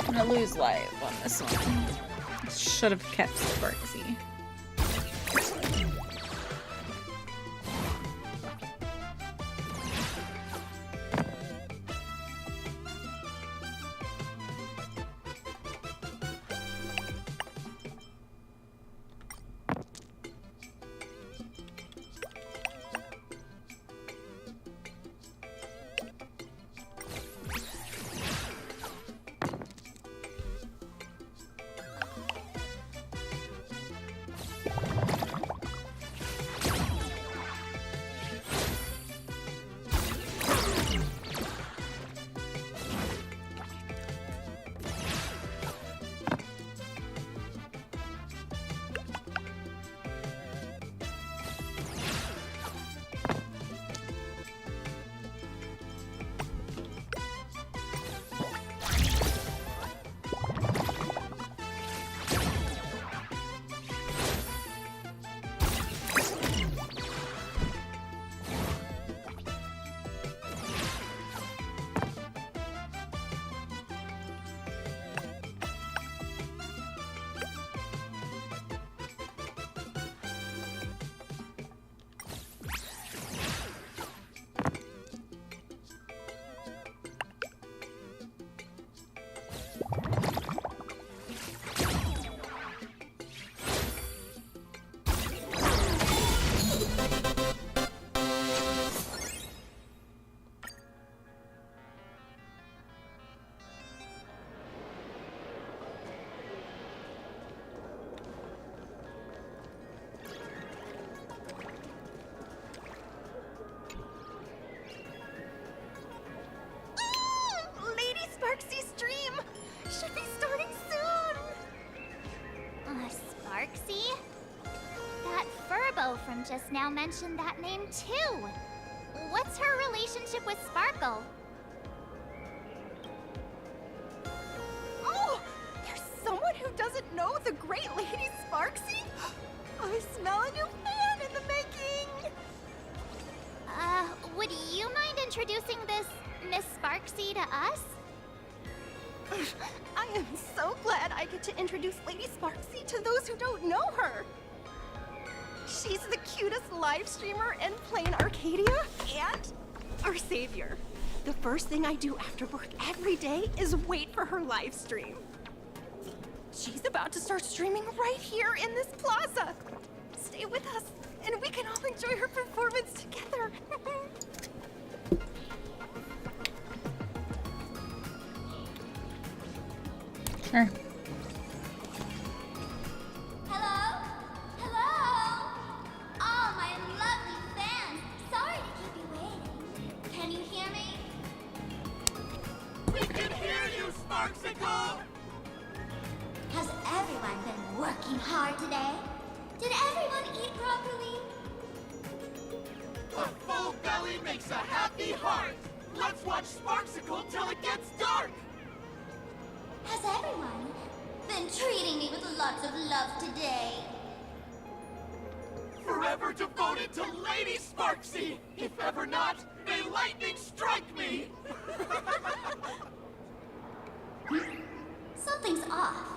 I'm gonna lose life on this one. Should have kept Sparksy. Sparksy's stream should be starting soon. Sparksy? That Furbo from just now mentioned that name too. What's her relationship with Sparkle? Oh, there's someone who doesn't know the great Lady Sparksy? I smell a new fan in the making. Would you mind introducing this Miss Sparksy to us? I am so glad I get to introduce Lady Sparksy to those who don't know her. She's the cutest live streamer in Plain Arcadia and our savior. The first thing I do after work every day is wait for her live stream. She's about to start streaming right here in this plaza. Stay with us, and we can all enjoy her performance together. Sure. Hello? Hello? Oh, my lovely fans. Sorry to keep you waiting. Can you hear me? We can hear you, Sparksicle! Has everyone been working hard today? Did everyone eat properly? A full belly makes a happy heart. Let's watch Sparksicle till it gets dark. Has everyone been treating me with lots of love today? Forever devoted to Lady Sparksy! If ever not, may lightning strike me! Something's off.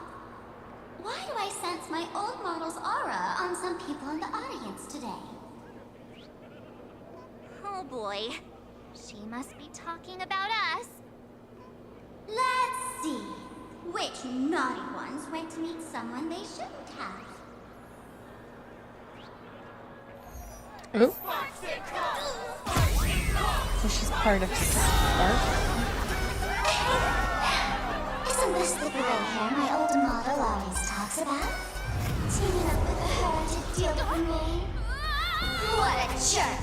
Why do I sense my old model's aura on some people in the audience today? Oh boy. She must be talking about us. Let's see. Which naughty ones went to meet someone they shouldn't have? Ooh. So she's part of Spark. Isn't this the gray hair my old model always talks about? Teaming up with her to deal with me. What a jerk!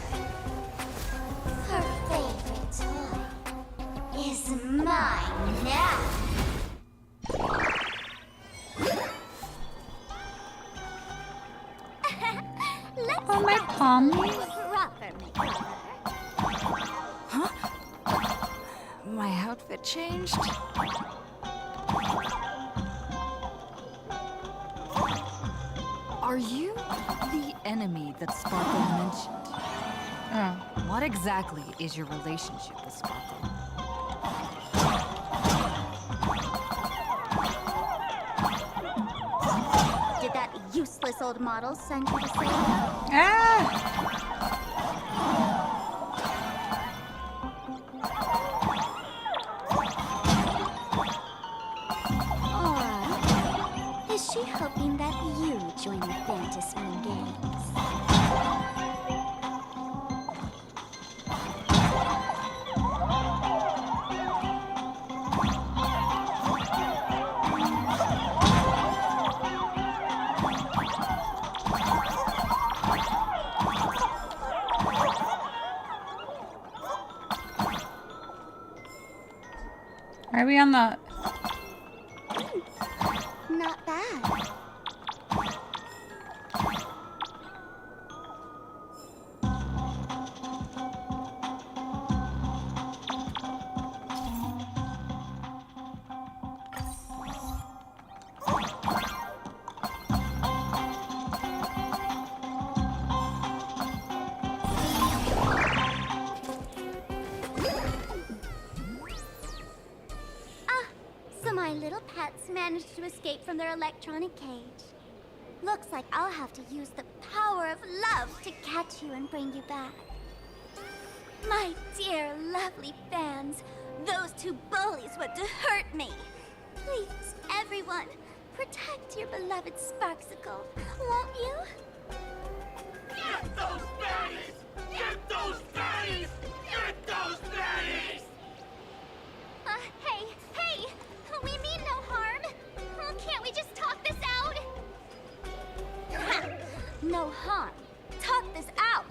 Her favorite toy is mine now. Let's Oh, my palm. proper makeover. Huh? My outfit changed? Are you the enemy that Sparkle mentioned? Oh. What exactly is your relationship with Sparkle? Did that useless old model send you to say? Or is she hoping that you join the Fantasy Games? Are we on the... Not bad. So my little pets managed to escape from their electronic cage. Looks like I'll have to use the power of love to catch you and bring you back. My dear, lovely fans, those two bullies want to hurt me. Please, everyone, protect your beloved Sparksicle, won't you? Get those baddies! Get those baddies! Get those baddies! Hey, we mean no harm. Can't we just talk this out? No harm. Talk this out.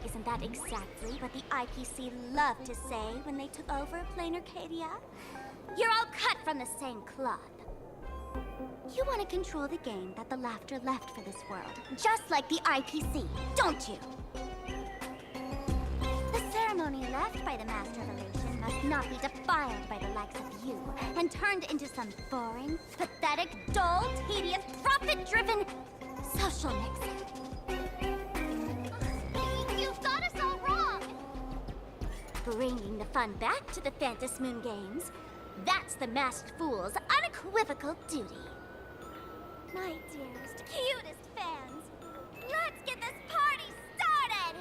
Isn't that exactly what the IPC loved to say when they took over Plain Arcadia? You're all cut from the same cloth. You want to control the game that the laughter left for this world, just like the IPC, don't you? The ceremony left by the Master Evolution must not be defiled by the likes of you and turned into some boring, pathetic, dull, tedious, profit-driven social mix. You've got us all wrong. Bringing the fun back to the Phantasmoon Games, that's the Masked Fool's unequivocal duty. My dearest, cutest fans, let's get this party started!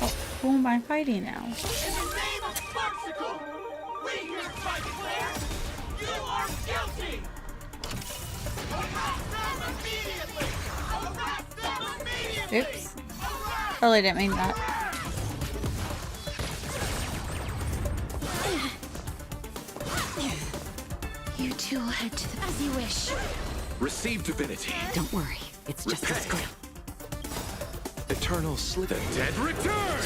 Oh, who am I fighting now? In the name of Sparksicle, we hereby declare you are guilty! Arrest them immediately! Arrest them immediately! Oops. Totally didn't mean that. You two will head to the... As you wish. Receive divinity. Don't worry, it's just a screw. Eternal slither. Dead return!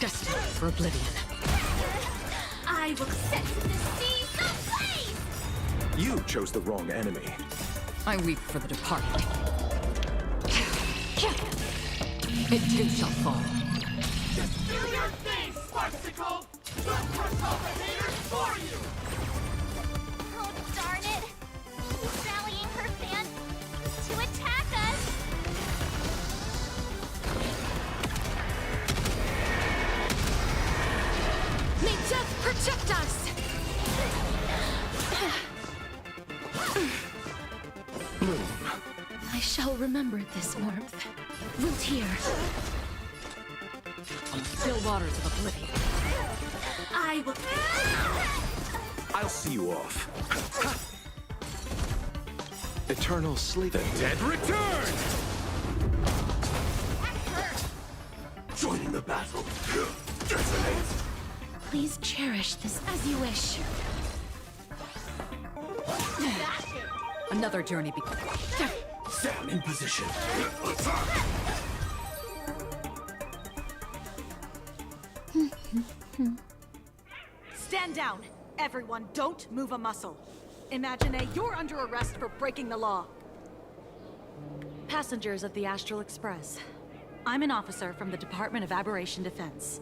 Destined for oblivion. I will set the seas ablaze! You chose the wrong enemy. I weep for the departed. It too shall fall. Just do your thing, Sparksicle! We'll crush all the haters for you! Oh, darn it. She's rallying her fans to attack us. May death protect us! I shall remember this warmth. Will tear. On the still waters of oblivion. I will... I'll see you off. Eternal slither. Dead return! Joining the battle. Detonate. Please cherish this as you wish. Another journey Sam in position. Stand down. Everyone, don't move a muscle. Imagine you're under arrest for breaking the law. Passengers of the Astral Express. I'm an officer from the Department of Aberration Defense.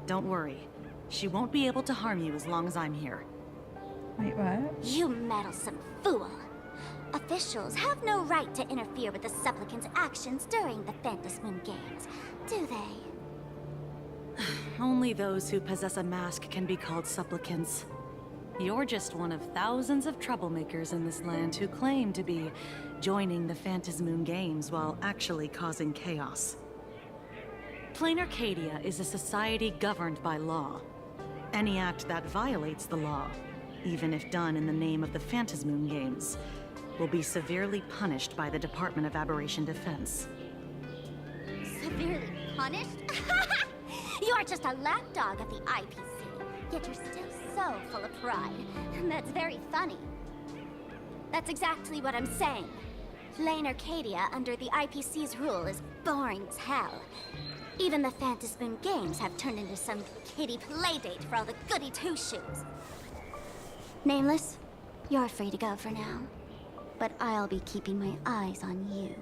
Don't worry. She won't be able to harm you as long as I'm here. Wait, what? You meddlesome fool. Officials have no right to interfere with the supplicants' actions during the Phantasmoon Games, do they? Only those who possess a mask can be called supplicants. You're just one of thousands of troublemakers in this land who claim to be joining the Phantasmoon Games while actually causing chaos. Plain Arcadia is a society governed by law. Any act that violates the law, even if done in the name of the Phantasmoon Games, will be severely punished by the Department of Aberration Defense. Severely punished? You're just a lapdog of the IPC, yet you're still so full of pride. That's very funny. That's exactly what I'm saying. Plain Arcadia under the IPC's rule is boring as hell. Even the Phantasmoon Games have turned into some kiddie playdate for all the goody two-shoes. Nameless, you're free to go for now. But I'll be keeping my eyes on you.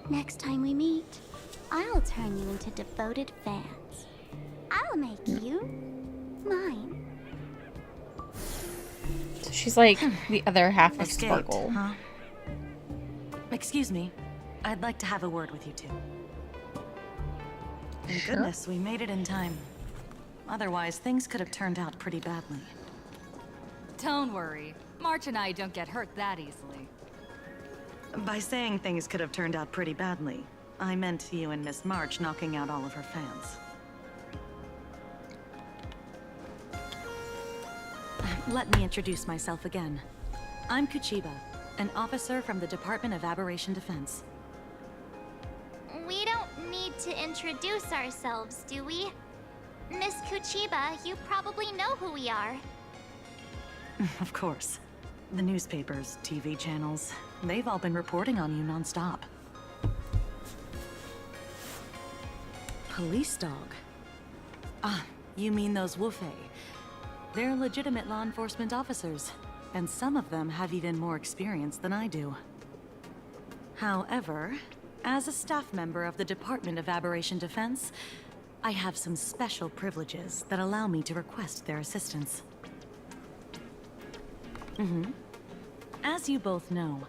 Next time we meet, I'll turn you into devoted fans. I'll make you mine. So she's like the other half of Escaped, Sparkle. huh? Excuse me. I'd like to have a word with you two. Thank Sure. goodness we made it in time. Otherwise, things could have turned out pretty badly. Don't worry. March and I don't get hurt that easily. By saying things could have turned out pretty badly, I meant you and Miss March knocking out all of her fans. Let me introduce myself again. I'm Kuchiba, an officer from the Department of Aberration Defense. We don't need to introduce ourselves, do we? Miss Kuchiba, you probably know who we are. Of course. The newspapers, TV channels, they've all been reporting on you nonstop. Police dog? Ah, you mean those Wufei. They're legitimate law enforcement officers, and some of them have even more experience than I do. However, as a staff member of the Department of Aberration Defense, I have some special privileges that allow me to request their assistance. As you both know,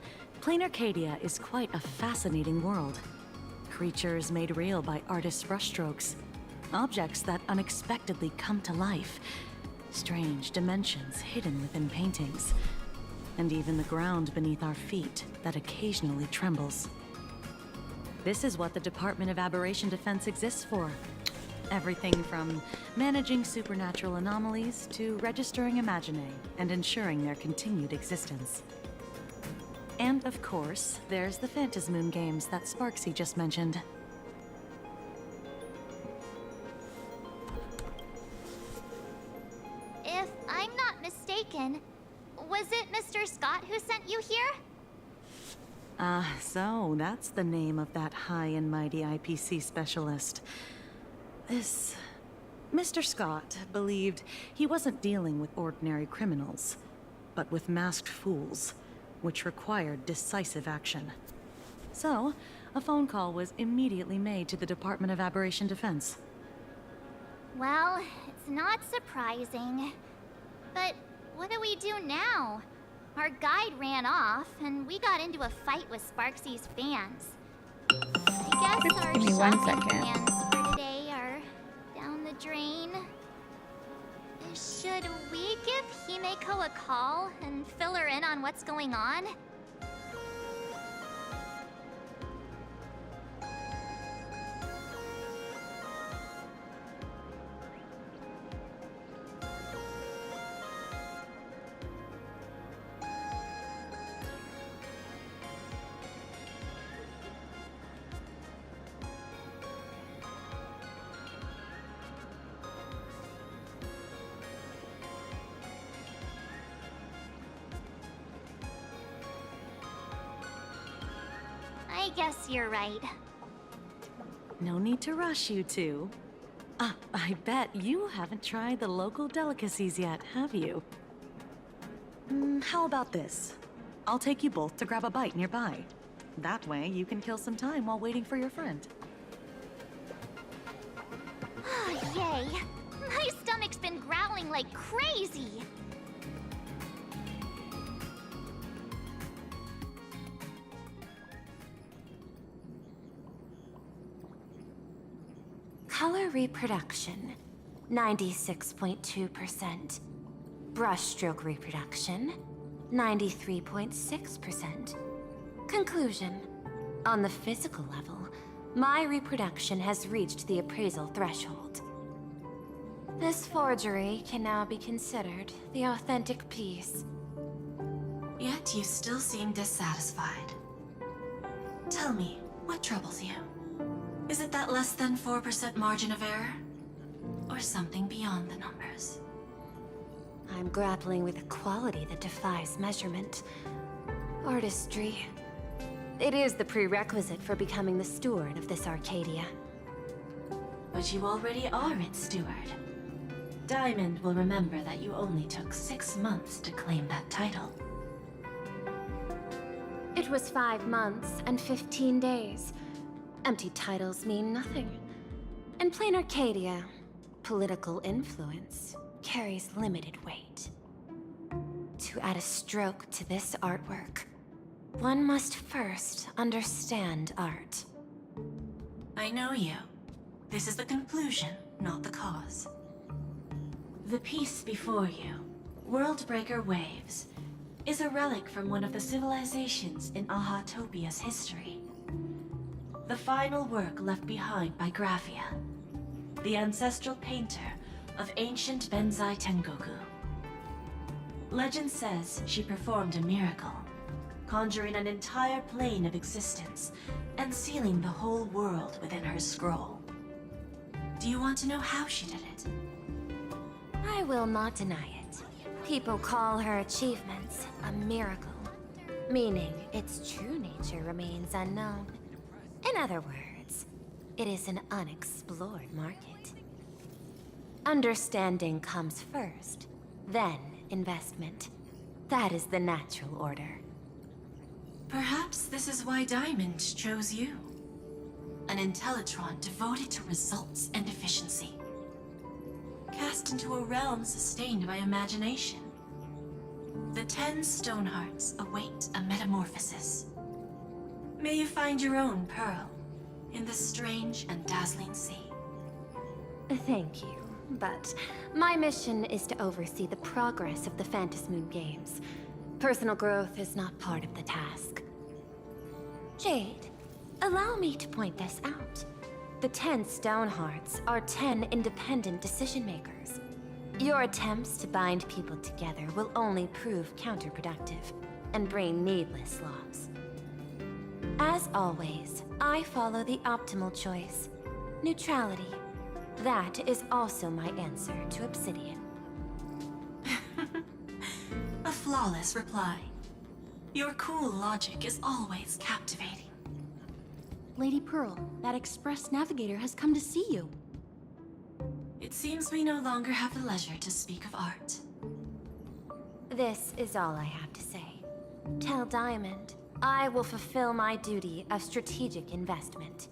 Plain Arcadia is quite a fascinating world. Creatures made real by artists' brushstrokes. Objects that unexpectedly come to life. Strange dimensions hidden within paintings. And even the ground beneath our feet that occasionally trembles. This is what the Department of Aberration Defense exists for. Everything from managing supernatural anomalies to registering Imaginae and ensuring their continued existence. And of course, there's the Phantasmoon Games that Sparksy just mentioned. If I'm not mistaken, was it Mr. Scott who sent you here? So that's the name of that high and mighty IPC specialist. This Mr. Scott believed he wasn't dealing with ordinary criminals, but with masked fools, which required decisive action. So, a phone call was immediately made to the Department of Aberration Defense. Well, it's not surprising. But what do we do now? Our guide ran off, and we got into a fight with Sparksy's fans. I guess our Give me 1 shopping second. plans for today are down the drain. Should we give Himeko a call and fill her in on what's going on? guess you're right. No need to rush, you two. I bet you haven't tried the local delicacies yet, have you? How about this? I'll take you both to grab a bite nearby. That way, you can kill some time while waiting for your friend. Yay! My stomach's been growling like crazy! Color reproduction, 96.2%. Brushstroke reproduction, 93.6%. Conclusion. On the physical level, my reproduction has reached the appraisal threshold. This forgery can now be considered the authentic piece. Yet you still seem dissatisfied. Tell me, what troubles you? Is it that less than 4% margin of error? Or something beyond the numbers? I'm grappling with a quality that defies measurement. Artistry. It is the prerequisite for becoming the steward of this Arcadia. But you already are its steward. Diamond will remember that you only took 6 months to claim that title. It was 5 months and 15 days. Empty titles mean nothing. In plain Arcadia, political influence carries limited weight. To add a stroke to this artwork, one must first understand art. I know you. This is the conclusion, not the cause. The piece before you, Worldbreaker Waves, is a relic from one of the civilizations in Ahatopia's history. The final work left behind by Graphia, the ancestral painter of ancient Benzai Tengoku. Legend says she performed a miracle, conjuring an entire plane of existence and sealing the whole world within her scroll. Do you want to know how she did it? I will not deny it. People call her achievements a miracle, meaning its true nature remains unknown. In other words, it is an unexplored market. Understanding comes first, then investment. That is the natural order. Perhaps this is why Diamond chose you. An Intellitron devoted to results and efficiency. Cast into a realm sustained by imagination. The 10 Stonehearts await a metamorphosis. May you find your own pearl in this strange and dazzling sea. Thank you, but my mission is to oversee the progress of the Phantom Moon Games. Personal growth is not part of the task. Jade, allow me to point this out. The 10 Stonehearts are 10 independent decision-makers. Your attempts to bind people together will only prove counterproductive and bring needless loss. As always, I follow the optimal choice. Neutrality. That is also my answer to Obsidian. A flawless reply. Your cool logic is always captivating. Lady Pearl, that Express Navigator has come to see you. It seems we no longer have the leisure to speak of art. This is all I have to say. Tell Diamond, I will fulfill my duty of strategic investment.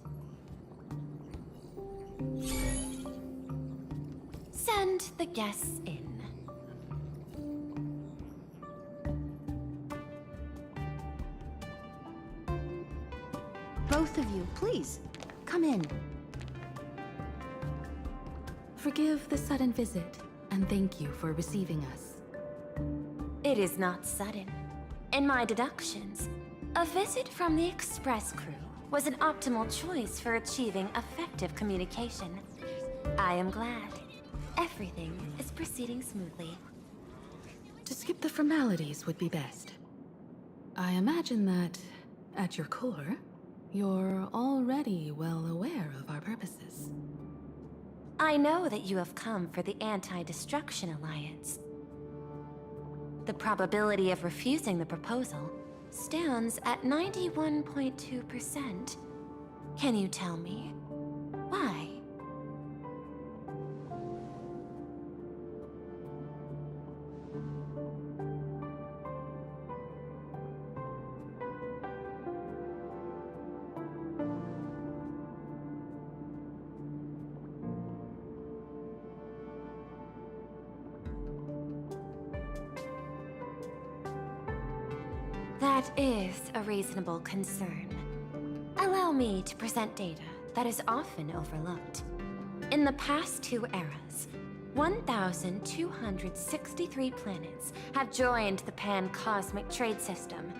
Send the guests in. Both of you, please, come in. Forgive the sudden visit, and thank you for receiving us. It is not sudden. In my deductions, a visit from the Express crew was an optimal choice for achieving effective communication. I am glad. Everything is proceeding smoothly. To skip the formalities would be best. I imagine that, at your core, you're already well aware of our purposes. I know that you have come for the Anti-Destruction Alliance. The probability of refusing the proposal stands at 91.2%. Can you tell me why? That is a reasonable concern. Allow me to present data that is often overlooked. In the past 2 eras, 1,263 planets have joined the pan-cosmic trade system,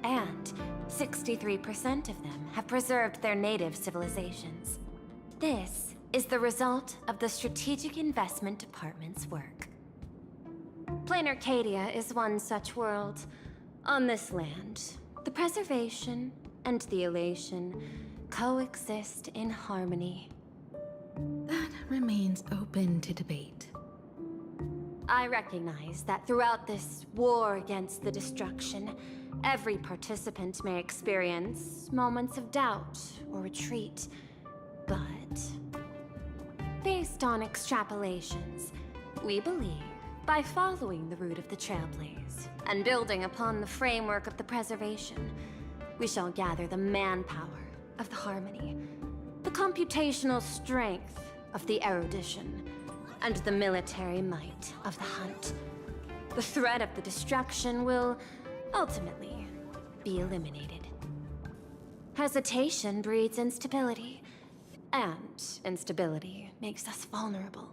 and 63% of them have preserved their native civilizations. This is the result of the Strategic Investment Department's work. Plain Arcadia is one such world. On this land, the preservation and the elation coexist in harmony. That remains open to debate. I recognize that throughout this war against the destruction, every participant may experience moments of doubt or retreat. But based on extrapolations, we believe by following the route of the Trailblaze and building upon the framework of the preservation, we shall gather the manpower of the Harmony, the computational strength of the erudition, and the military might of the Hunt. The threat of the destruction will ultimately be eliminated. Hesitation breeds instability, and instability makes us vulnerable.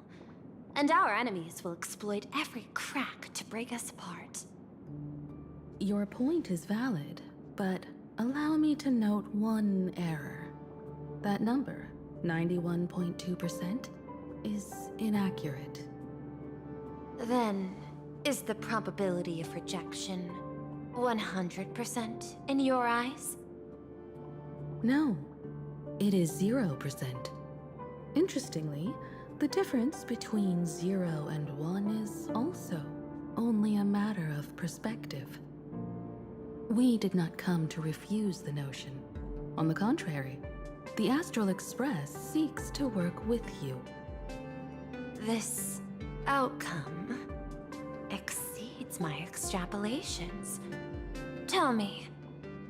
And our enemies will exploit every crack to break us apart. Your point is valid, but allow me to note one error. That number, 91.2%, is inaccurate. Then, is the probability of rejection 100% in your eyes? No, it is 0%. Interestingly, the difference between 0 and 1 is also only a matter of perspective. We did not come to refuse the notion. On the contrary, the Astral Express seeks to work with you. This outcome exceeds my extrapolations. Tell me,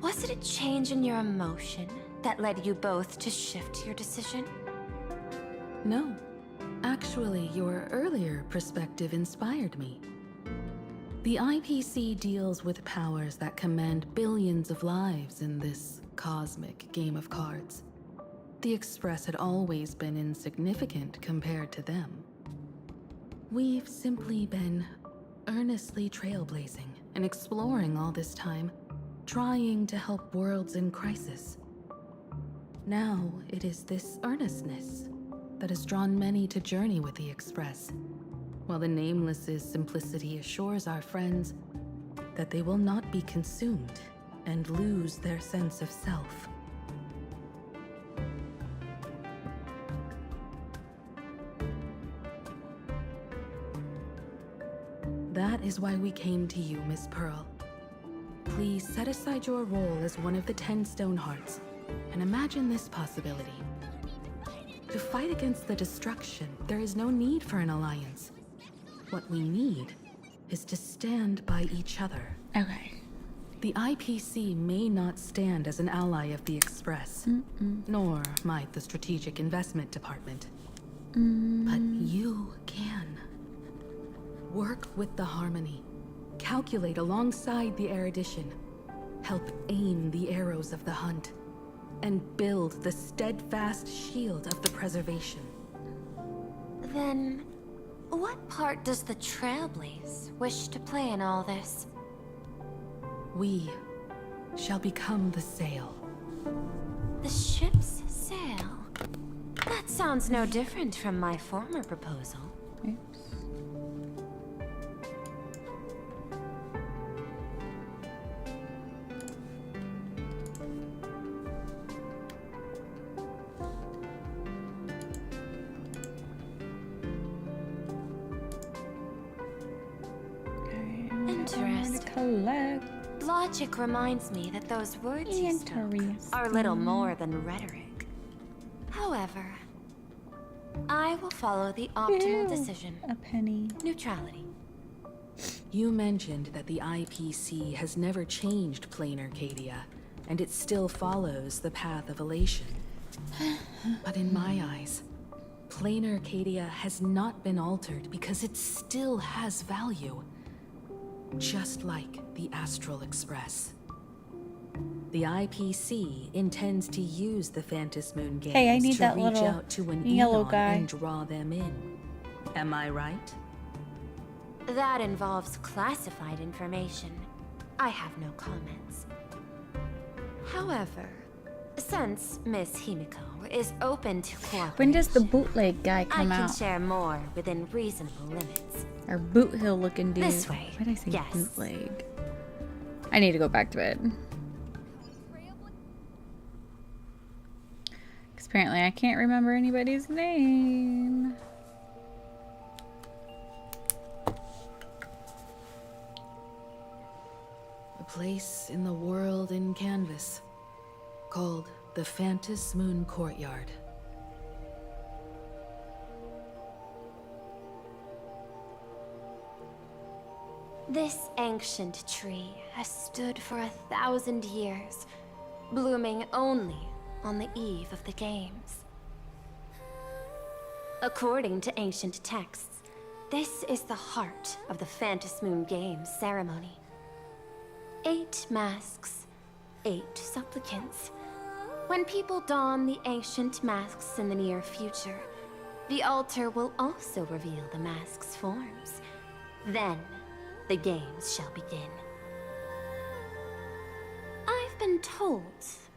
was it a change in your emotion that led you both to shift your decision? No. Actually, your earlier perspective inspired me. The IPC deals with powers that command billions of lives in this cosmic game of cards. The Express had always been insignificant compared to them. We've simply been earnestly trailblazing and exploring all this time, trying to help worlds in crisis. Now it is this earnestness that has drawn many to journey with the Express, while the Nameless's simplicity assures our friends that they will not be consumed and lose their sense of self. That is why we came to you, Miss Pearl. Please set aside your role as one of the 10 Stonehearts and imagine this possibility. To fight against the destruction, there is no need for an alliance. What we need is to stand by each other. Okay. The IPC may not stand as an ally of the Express, nor might the Strategic Investment Department. But you can. Work with the Harmony. Calculate alongside the erudition. Help aim the arrows of the Hunt. And build the steadfast shield of the preservation. Then, what part does the Trailblaze wish to play in all this? We shall become the sail. The ship's sail? That sounds no different from my former proposal. Oops. Interesting. Collect. Logic reminds me that those words you spoke are little more than rhetoric. However, I will follow the optimal decision. A penny. Neutrality. You mentioned that the IPC has never changed plain Arcadia, and it still follows the path of elation. But in my eyes, plain Arcadia has not been altered because it still has value. Just like the Astral Express. The IPC intends to use the Phantom Moon games Hey, I need to that reach little out to an yellow Eon guy. and draw them in. Am I right? That involves classified information. I have no comments. However, since Miss Himiko is open to cooperation, When does the bootleg guy I come can out? share more within reasonable limits. Or boot hill looking dude. This way, Why did I say yes. bootleg? I need to go back to bed. Because apparently I can't remember anybody's name. A place in the world in canvas, called the Phantom Moon Courtyard. This ancient tree has stood for 1,000 years, blooming only on the eve of the games. According to ancient texts, this is the heart of the Phantom Moon Games ceremony. 8 masks, 8 supplicants. When people don the ancient masks in the near future, the altar will also reveal the masks' forms. Then, the games shall begin. I've been told,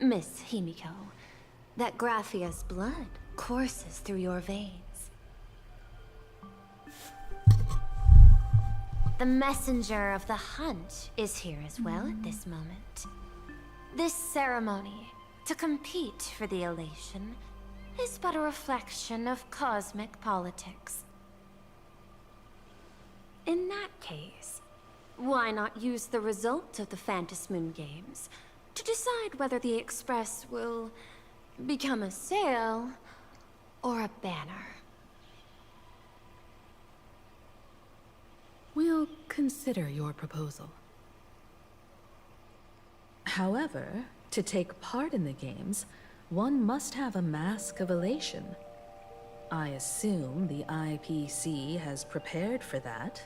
Miss Himiko, that Graphia's blood courses through your veins. The messenger of the hunt is here as well at this moment. This ceremony, to compete for the elation, is but a reflection of cosmic politics. In that case, why not use the result of the Phantom Moon Games to decide whether the Express will become a sail or a banner? We'll consider your proposal. However, to take part in the games, one must have a mask of elation. I assume the IPC has prepared for that.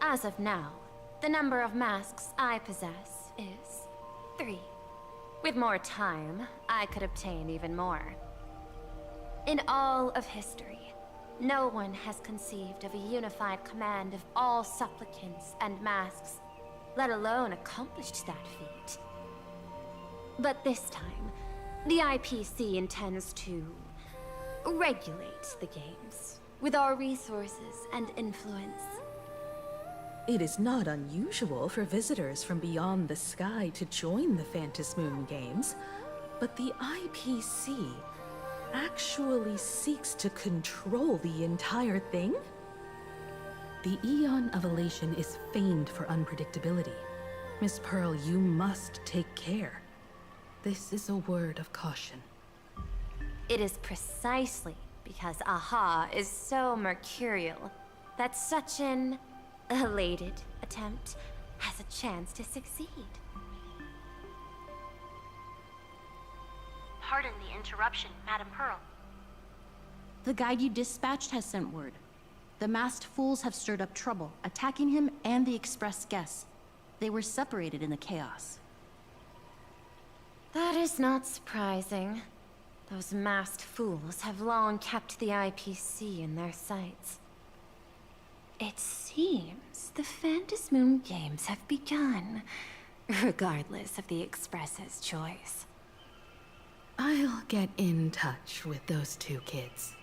As of now, the number of masks I possess is 3. With more time, I could obtain even more. In all of history, no one has conceived of a unified command of all supplicants and masks, let alone accomplished that feat. But this time, the IPC intends to regulate the games with our resources and influence. It is not unusual for visitors from beyond the sky to join the Phantom Moon Games, but the IPC actually seeks to control the entire thing? The Eon of Elation is famed for unpredictability. Miss Pearl, you must take care. This is a word of caution. It is precisely because Aha is so mercurial that such an elated attempt has a chance to succeed. Pardon the interruption, Madam Pearl. The guide you dispatched has sent word. The masked fools have stirred up trouble, attacking him and the express guests. They were separated in the chaos. That is not surprising. Those masked fools have long kept the IPC in their sights. It seems the Phantom Moon Games have begun, regardless of the Express's choice. I'll get in touch with those 2 kids.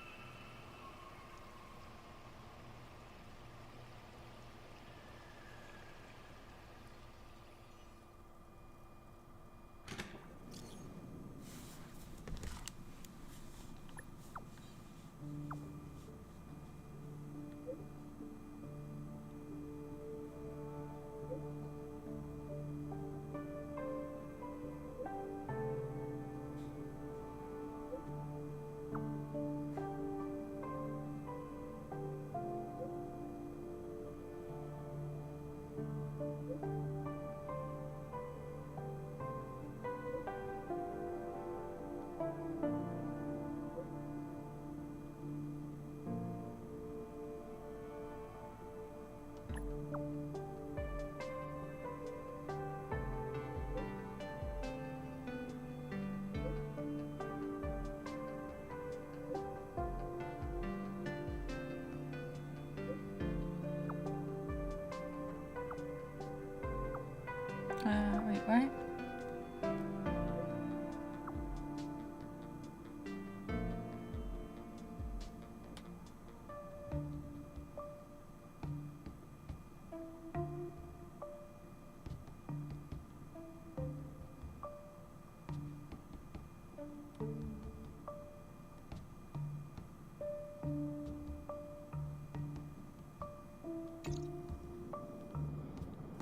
Wait, what?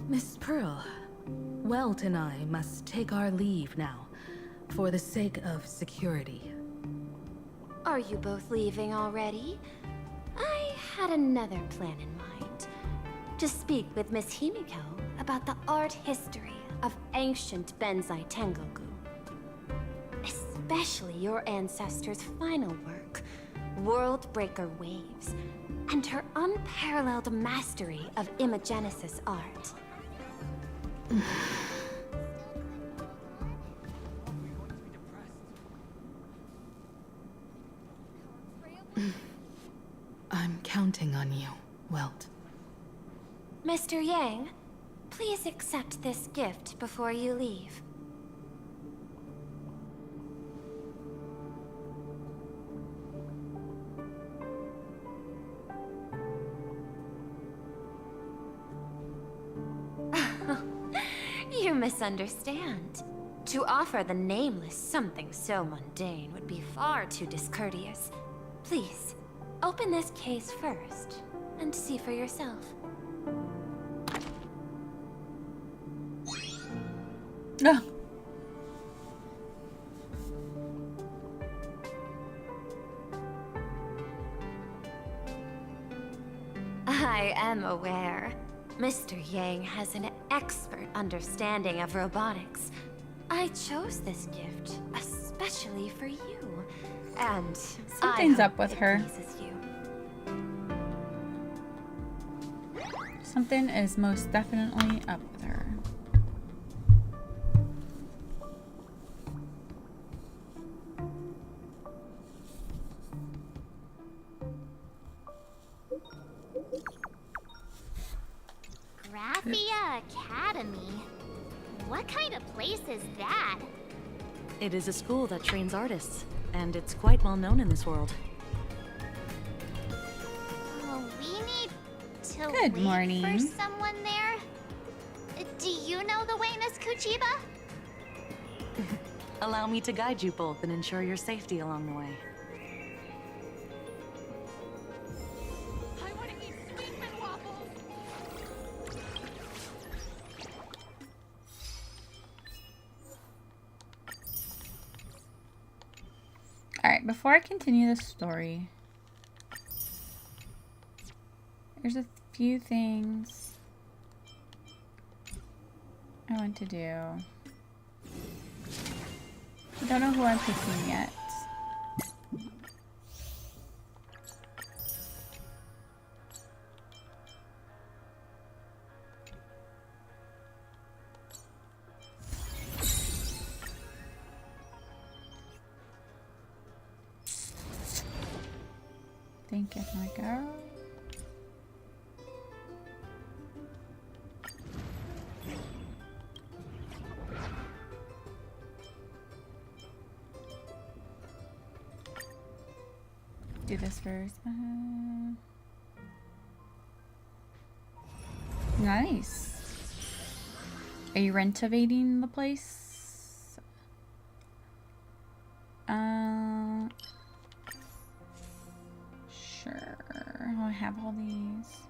Miss Pearl, Welt and I must take our leave now, for the sake of security. Are you both leaving already? I had another plan in mind. To speak with Miss Himiko about the art history of ancient Benzai Tengoku. Especially your ancestors' final work, World Breaker Waves, and her unparalleled mastery of imagenesis art. I'm counting on you, Welt. Mr. Yang, please accept this gift before you leave. You misunderstand. To offer the Nameless something so mundane would be far too discourteous. Please, open this case first, and see for yourself. No. I am aware. Mr. Yang has an expert understanding of robotics. I chose this gift especially for you, and something's up with her. Something is most definitely up with her. Graphia Academy? What kind of place is that? It is a school that trains artists, and it's quite well known in this world. We need to Good wait morning. for someone there. Do you know the way, Miss Kuchiba? Allow me to guide you both and ensure your safety along the way. I want to eat sweet and waffles. Alright, before I continue the story, there's a few things I want to do. I don't know who I'm picking yet. Think it's my girl. Do this first. Nice. Are you renovating the place? Sure. I have all these.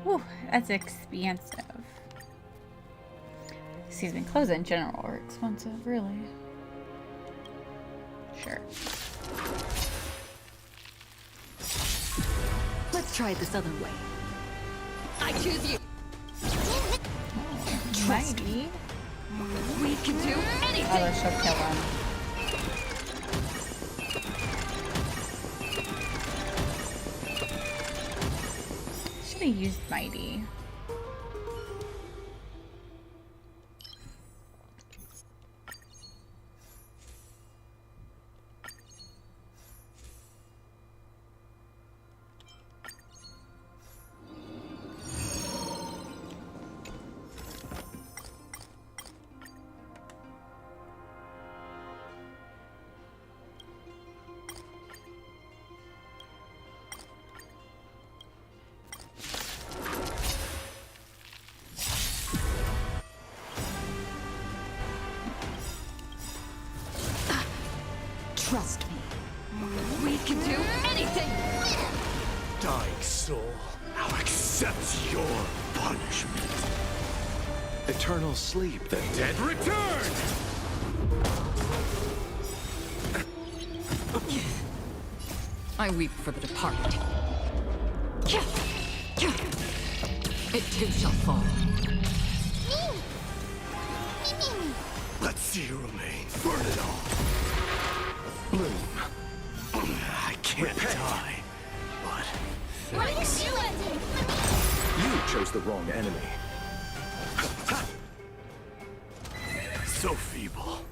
Whew, that's expensive. Excuse me, clothes in general are expensive, really. Sure. Let's try it this other way. I choose you. Trust me. We can do anything. Oh, she'll kill him. Should have used Mighty. Trust me. We can do anything. Dying soul, I'll accept your punishment. Eternal sleep, the dead return! I weep for the departed. It too shall fall. Let's see you remain. Burn it all. Bloom. I can't die, but thanks. You chose the wrong enemy. So feeble.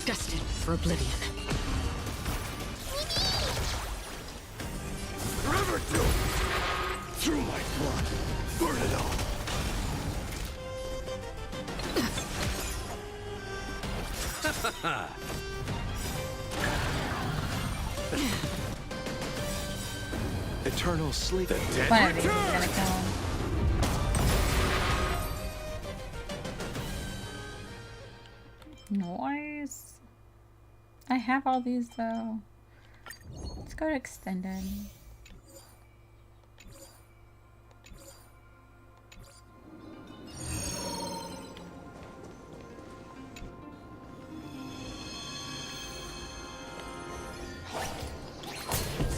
Destined for oblivion. Forever doomed. Through my blood. Burn it all. Eternal sleep. The dead One of these is return. gonna kill him. Nice. I have all these though. Let's go to extended.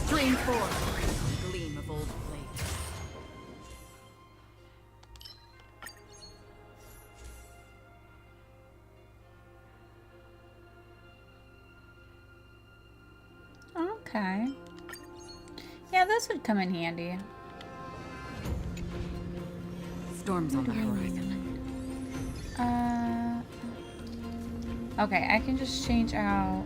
Stream forth. Gleam of old blades. Okay. Yeah, this would come in handy. Storms on the horizon. Okay, I can just change out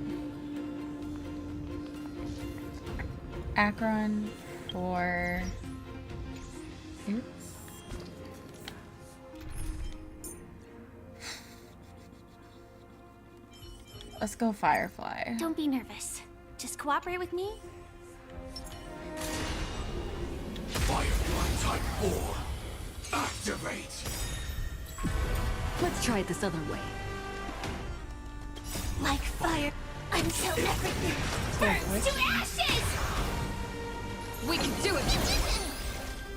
Akron for... Oops. Let's go Firefly. Don't be nervous. Just cooperate with me. Firefly Type 4. Activate. Let's try it this other way. Like fire until everything burns to ashes! We can do it!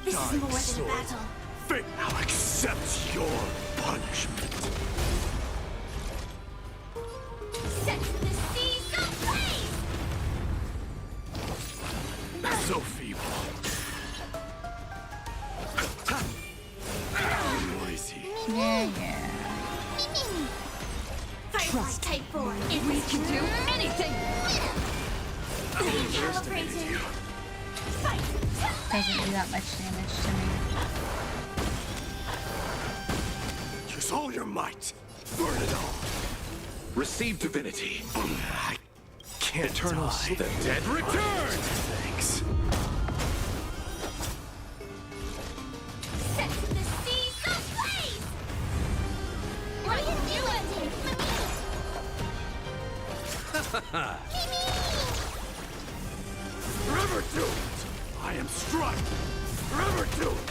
This is Dying more than soul. a battle. Fate, I'll accept your punishment. Set the seas ablaze! So feeble. Noisy. Yeah. Firefly Type 4. We can do anything! Recalibrating. Fight! Doesn't do that much damage to me. Use all your might. Burn it all. Receive divinity. I can't Eternal die. The dead return. Thanks. Set the seas ablaze! Recalibrating. Forever doomed. I am struck. Forever doomed.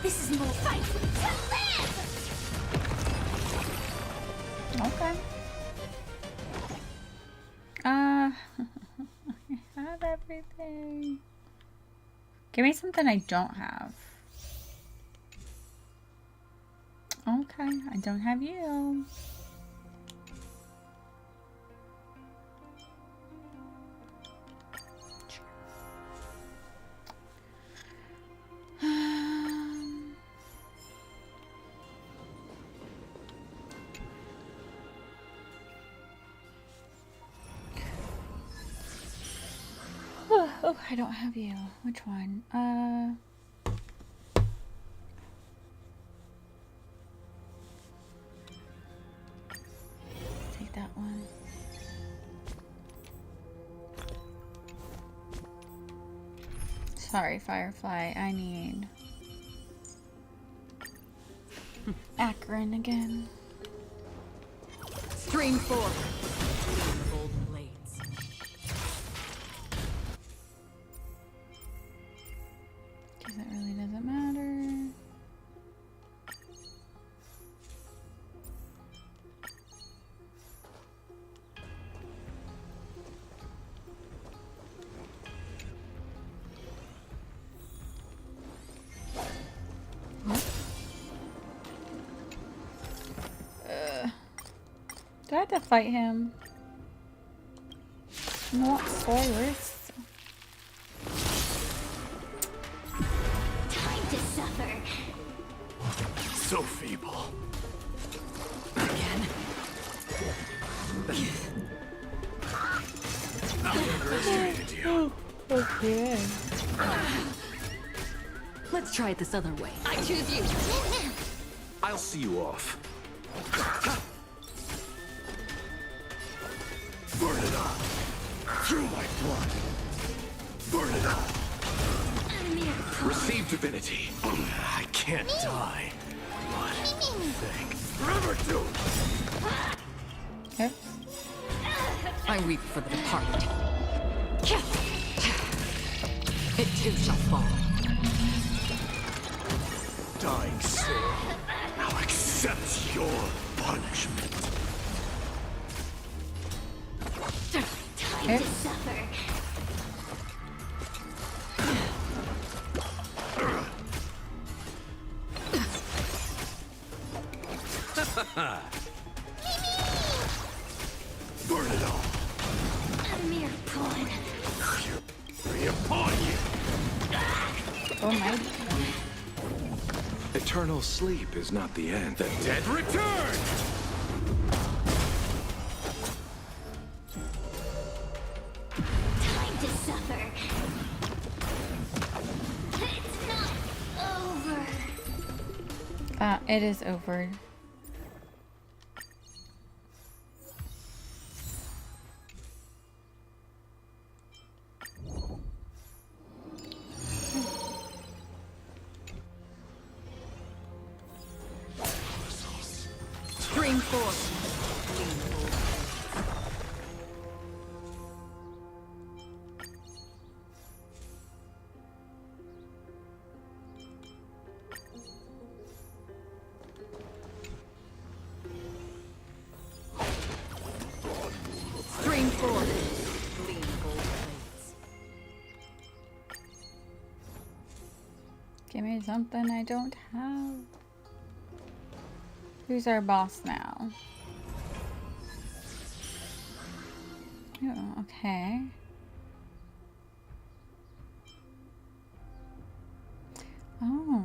This is more fight to live! Okay. everything. Give me something I don't have. Okay, I don't have you. Oh, I don't have you. Which one? Take that one. Sorry, Firefly. I need Akron again. Stream 4. Golden blades. Because it really doesn't matter. Do I have to fight him? Not spoilers. Time to suffer. So feeble. Again. I underestimated you. Okay. Let's try it this other way. I choose you. I'll see you off. Burn it up. Through my blood. Burn it up. Receive divinity. I can't die. But think. Forever do. Okay. I weep for the departed. It too shall fall. Dying soul. Now accept your punishment. Time to suffer. Burn it all. A mere pawn. Be upon you. Oh my. Eternal sleep is not the end. The dead return! Time to suffer. It's not over. It is over. Stream 4. Stream 4. Gleam gold blades. Give me something I don't have. Who's our boss now? Oh, okay. Oh.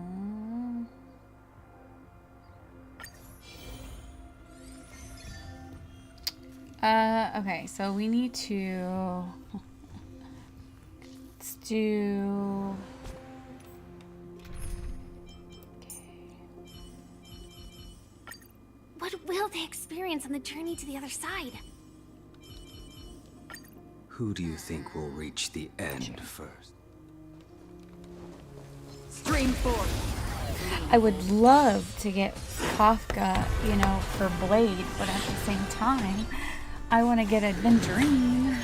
Okay, so we need to... Let's do... What will they experience on the journey to the other side? Who do you think will reach the end first? Stream 4. I would love to get Kafka, you know, for Blade, but at the same time, I want to get Adventurine.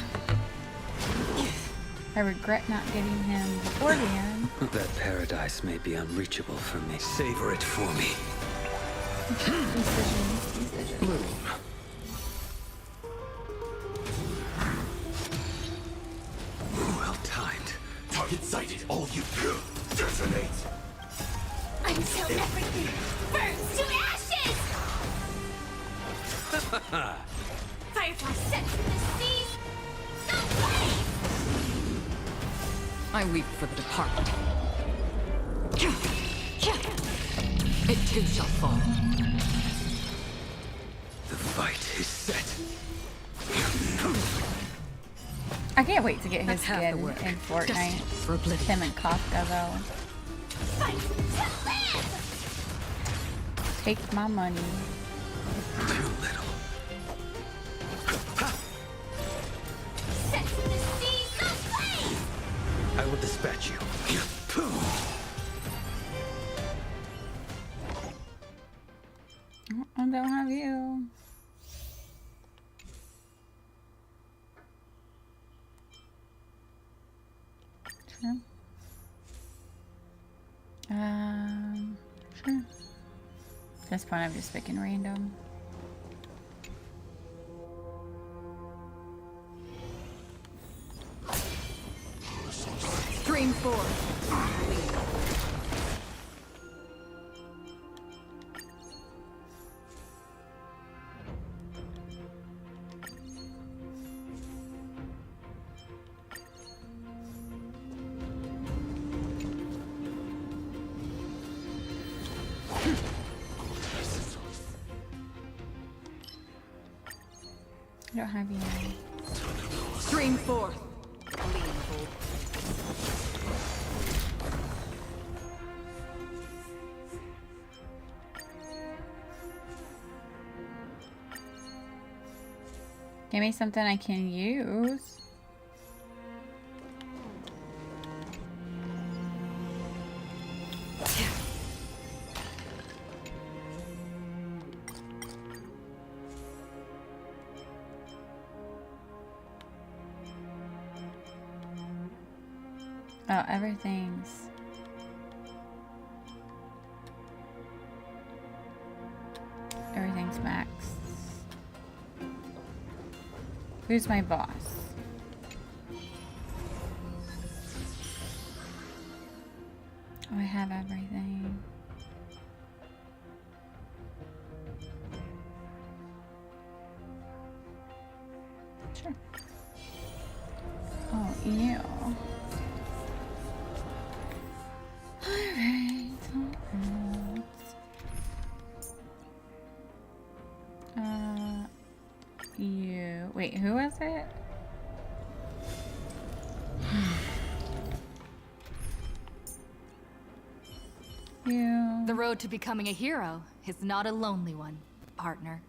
I regret not getting him beforehand. That paradise may be unreachable for me. Savor it for me. Bloom. Who will tell Firefly sent from the seas. No way! I weep for the departed. It too shall fall. The fight is set. I can't wait to get his That's half skin the work. in Fortnite. Destined for oblivion. Him and Kafka though. Fight to live! Take my money. Too little. Sent from the seas. No way! I will dispatch you. I don't have you. Sure. Sure. At this point, I'm just picking random. Stream 4. I don't have you. Stream 4. Give me something I can use. Oh, everything's... Everything's maxed. Who's my boss? Oh, I have everything. Sure. Oh, ew. Alright, you. Wait, who was it? You. The road to becoming a hero is not a lonely one, partner.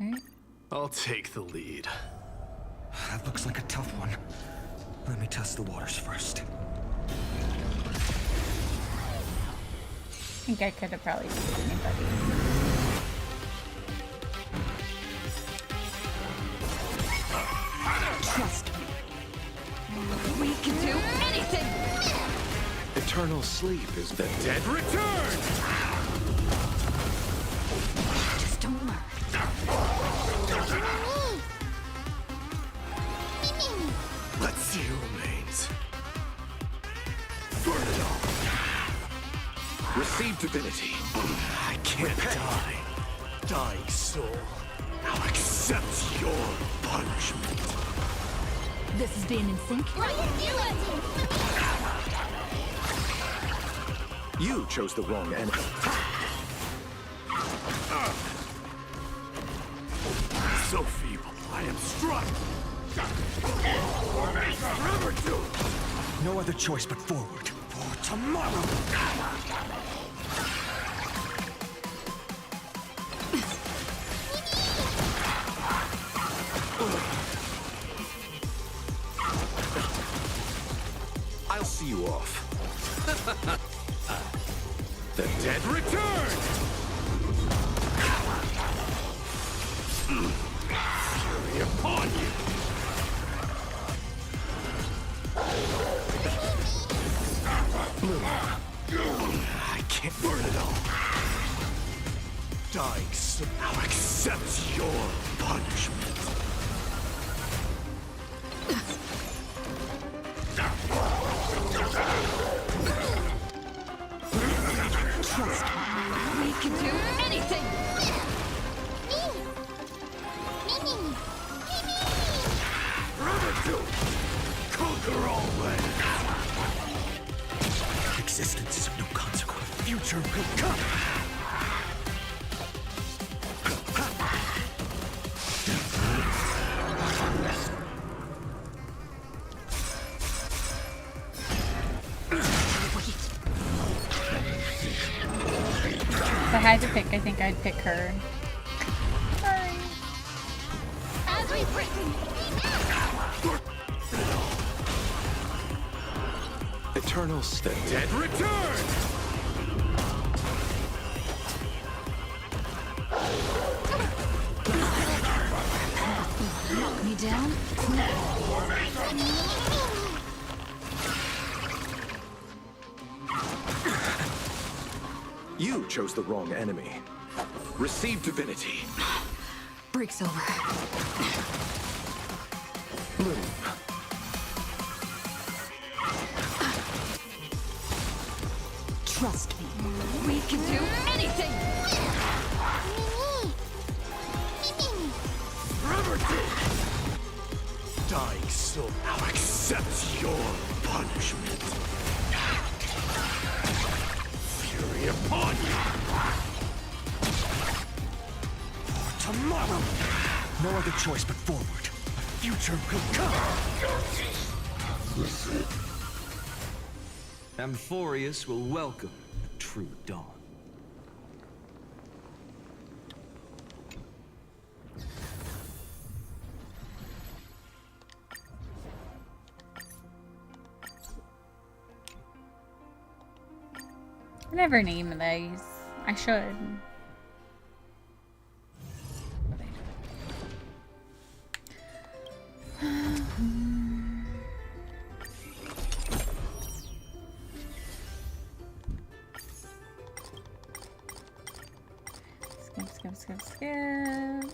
Right? I'll take the lead. That looks like a tough one. Let me test the waters first. I think I could have probably beat anybody. Trust me. We can do anything! Eternal sleep is the dead return! Just don't learn. Let's see who remains. Burn it all. Receive divinity. I can't die. Dying soul. Now accept your punishment. This is being in sync. You chose the wrong enemy. So feeble. I am struck. Forever doomed. No other choice but forward. For tomorrow. I'll see you off. The dead return! Fury upon you! Blue. I can't burn it all. Dying soul. Now accept your punishment. Trust me. We can do anything! Conquer all lands! Existence is of no consequence. Future will come! If I had to pick, I think I'd pick her. Sorry. As we break. Eternal state. Dead return! Knock me down? You chose the wrong enemy. Receive divinity. Break's over. Bloom. Trust me. We can do anything! Dying soul now accepts your punishment. Fury upon you! For tomorrow! No other choice but forward. A future will come! Amphorius will welcome a true dawn. I never name these. I should. Skip.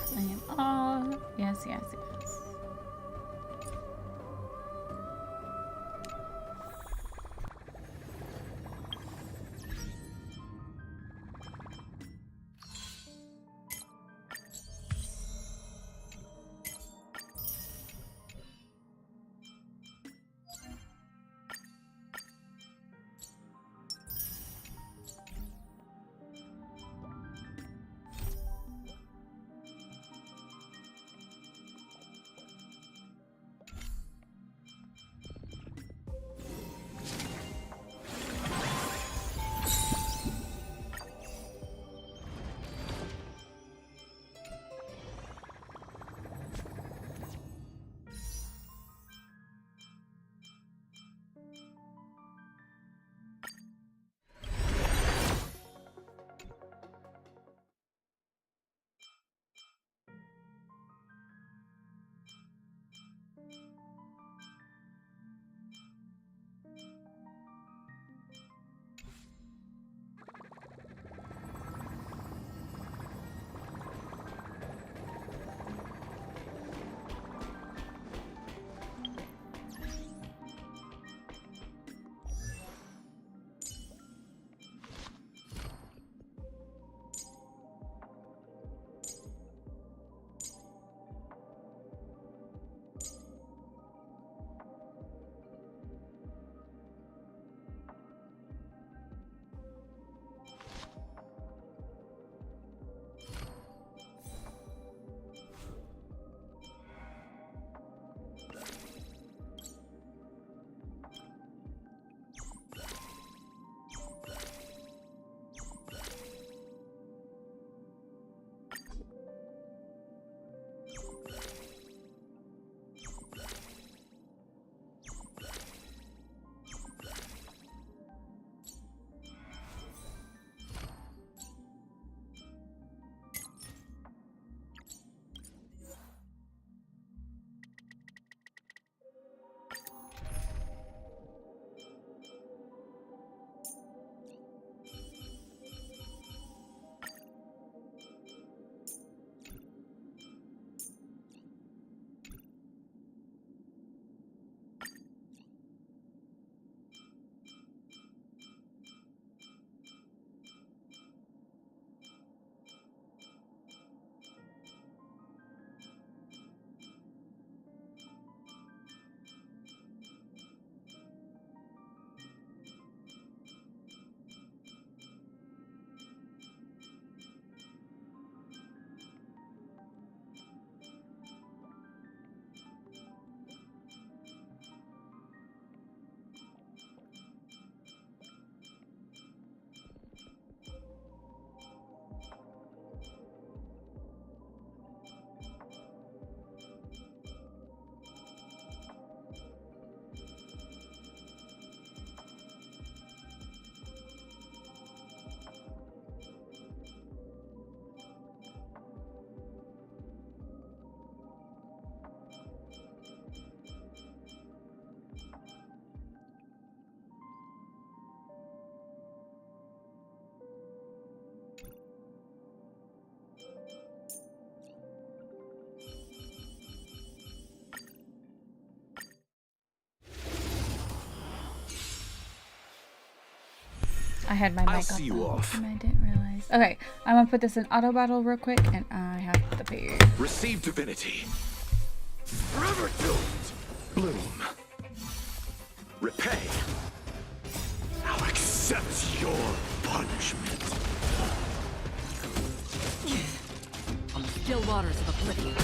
Claim all. Yes. had my mic see you off. and I didn't realize. Okay, I'm gonna put this in auto battle real quick, and I have the page. Receive divinity. Forever doomed. Bloom. Repay. Now accept your punishment. On the still waters of oblivion.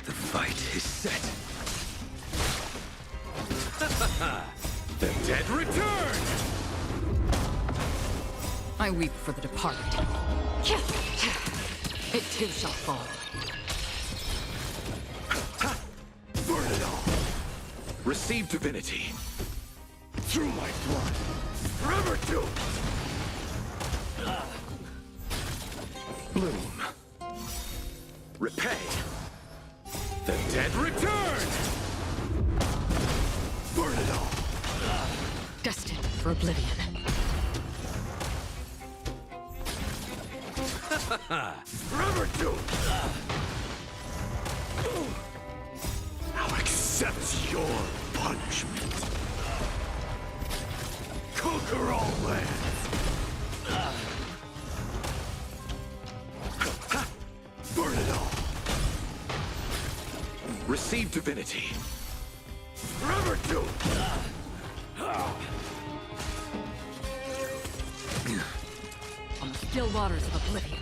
The fight is set. The dead return! I weep for the departed. It too shall fall. Burn it all. Receive divinity. Through my blood. Forever doomed. Bloom. Repay. The dead return! Burn it all. Destined for oblivion. Forever doomed. Now accept your punishment. Conquer all lands. Burn it all. Receive divinity. Forever doomed. On the still waters of oblivion.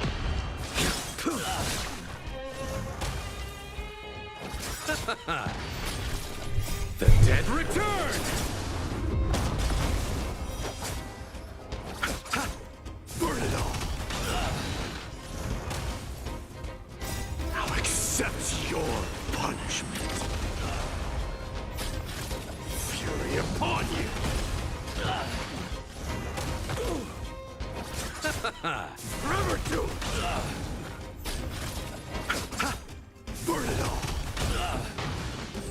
The dead return! Burn it all. Now accept your punishment. Fury upon you! Forever doomed! Burn it all!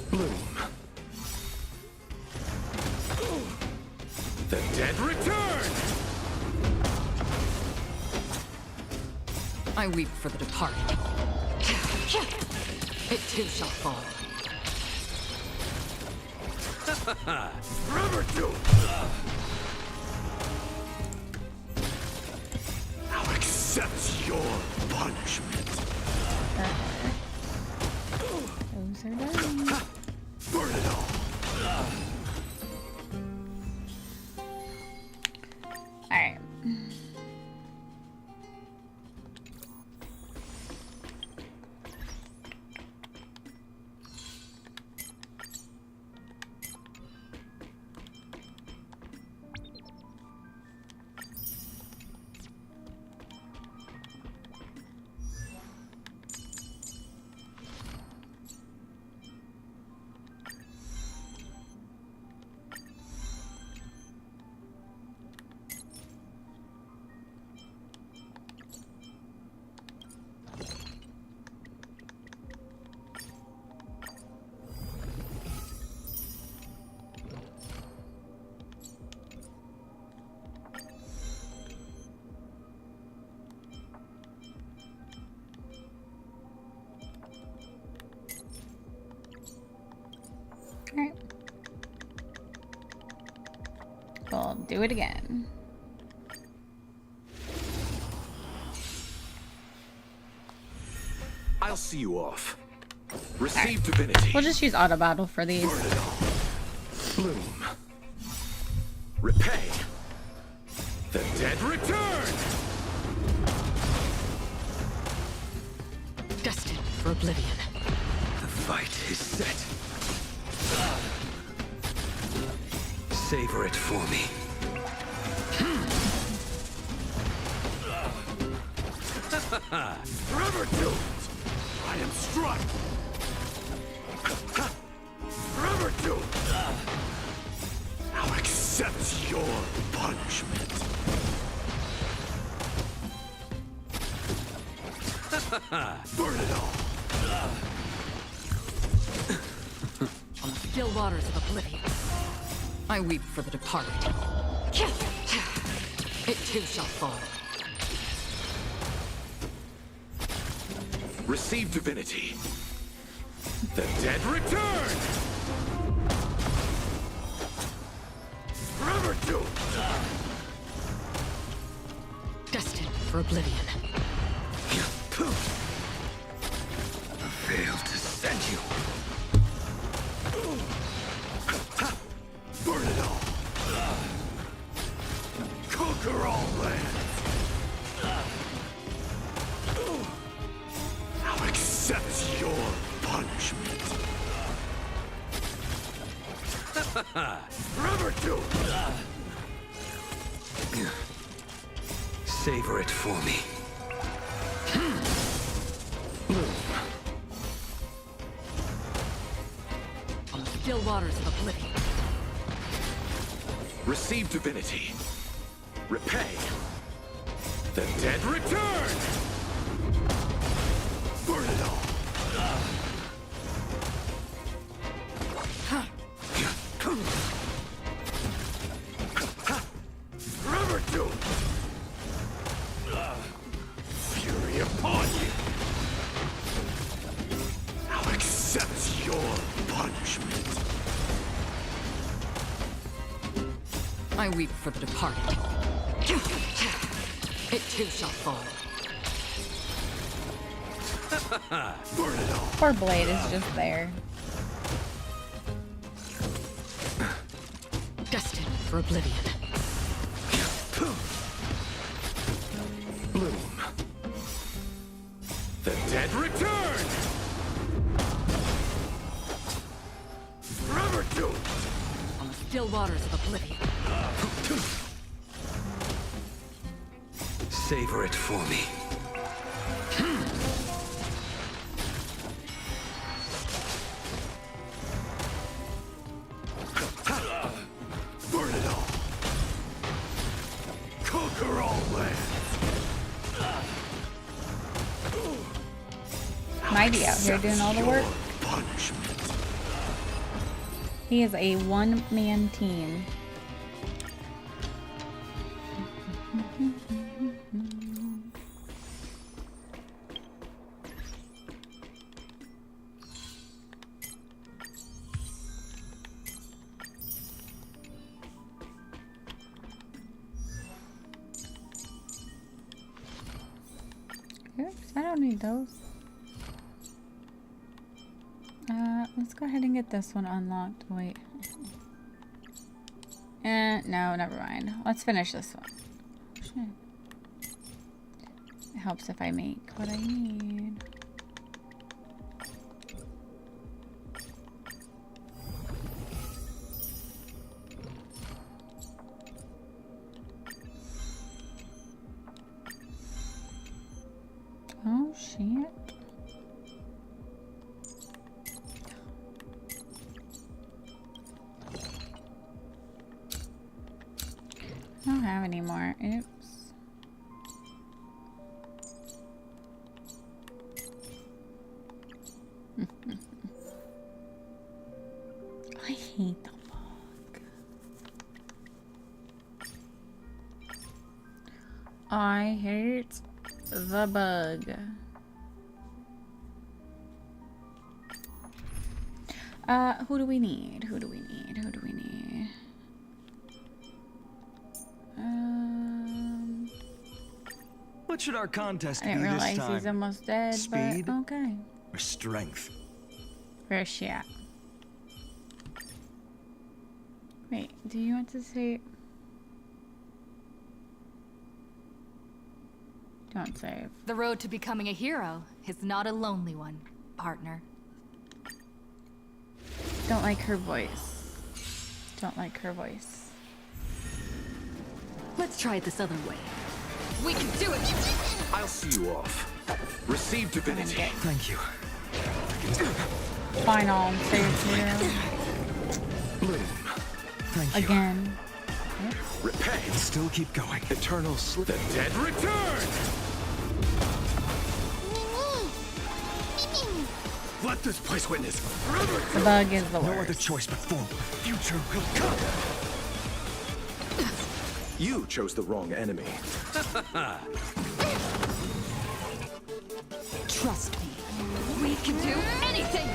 Bloom. The dead return! I weep for the departed. It too shall fall. Forever doomed! Now accept your punishment. Those are done. Burn it all! Alright. Alright. We'll do it again. I'll see you off. Receive divinity. We'll just use auto battle for these. Burn it all. Bloom. Repay. The dead return! Destined for oblivion. The fight is set. Savor it for me. Forever doomed! I am struck! Forever doomed! Now accept your punishment. Burn it all! On the still waters of oblivion. I weep for the departed. It too shall fall. Receive divinity. The dead return! Forever doomed! for oblivion. A veil to send you. Burn it all. Conquer all lands. I'll accept your punishment. Forever do. Savor it for me. On the still waters of oblivion. Receive divinity. Repay. The dead return! Burn it all. Forever doomed. Fury upon you. I'll accept your punishment. I weep for the departed. It too shall fall. Burn it all. Poor Blade is just there. Destined for oblivion. Bloom. The dead return! Forever doomed! On the still waters of oblivion. Savor it for me. Burn it all! Conquer all lands! Mighty out here doing all the work. Punishment. He is a one-man team. Oops, I don't need those. Let's go ahead and get this one unlocked. Wait. No, never mind. Let's finish this one. Shit. It helps if I make what I need. Oh, shit. I don't have any more. Oops. I hate the fog. I hate the bug. Who do we need? Who do we need? Who do we need? What should our contest I didn't be this realize time? he's almost dead, Speed but okay. or strength? Where's she at? Wait, do you want to say? Don't save. The road to becoming a hero is not a lonely one, partner. Don't like her voice. Don't like her voice. Let's try it this other way. We can do it! I'll see you off. Receive divinity. Thank you. Final save here. Bloom. Thank you. Again. Repay. Let's still keep going. Eternal slip. The dead return! Let this place witness. The bug is the No worst. other choice but forward. Future will come. You chose the wrong enemy. Trust me. We can do anything!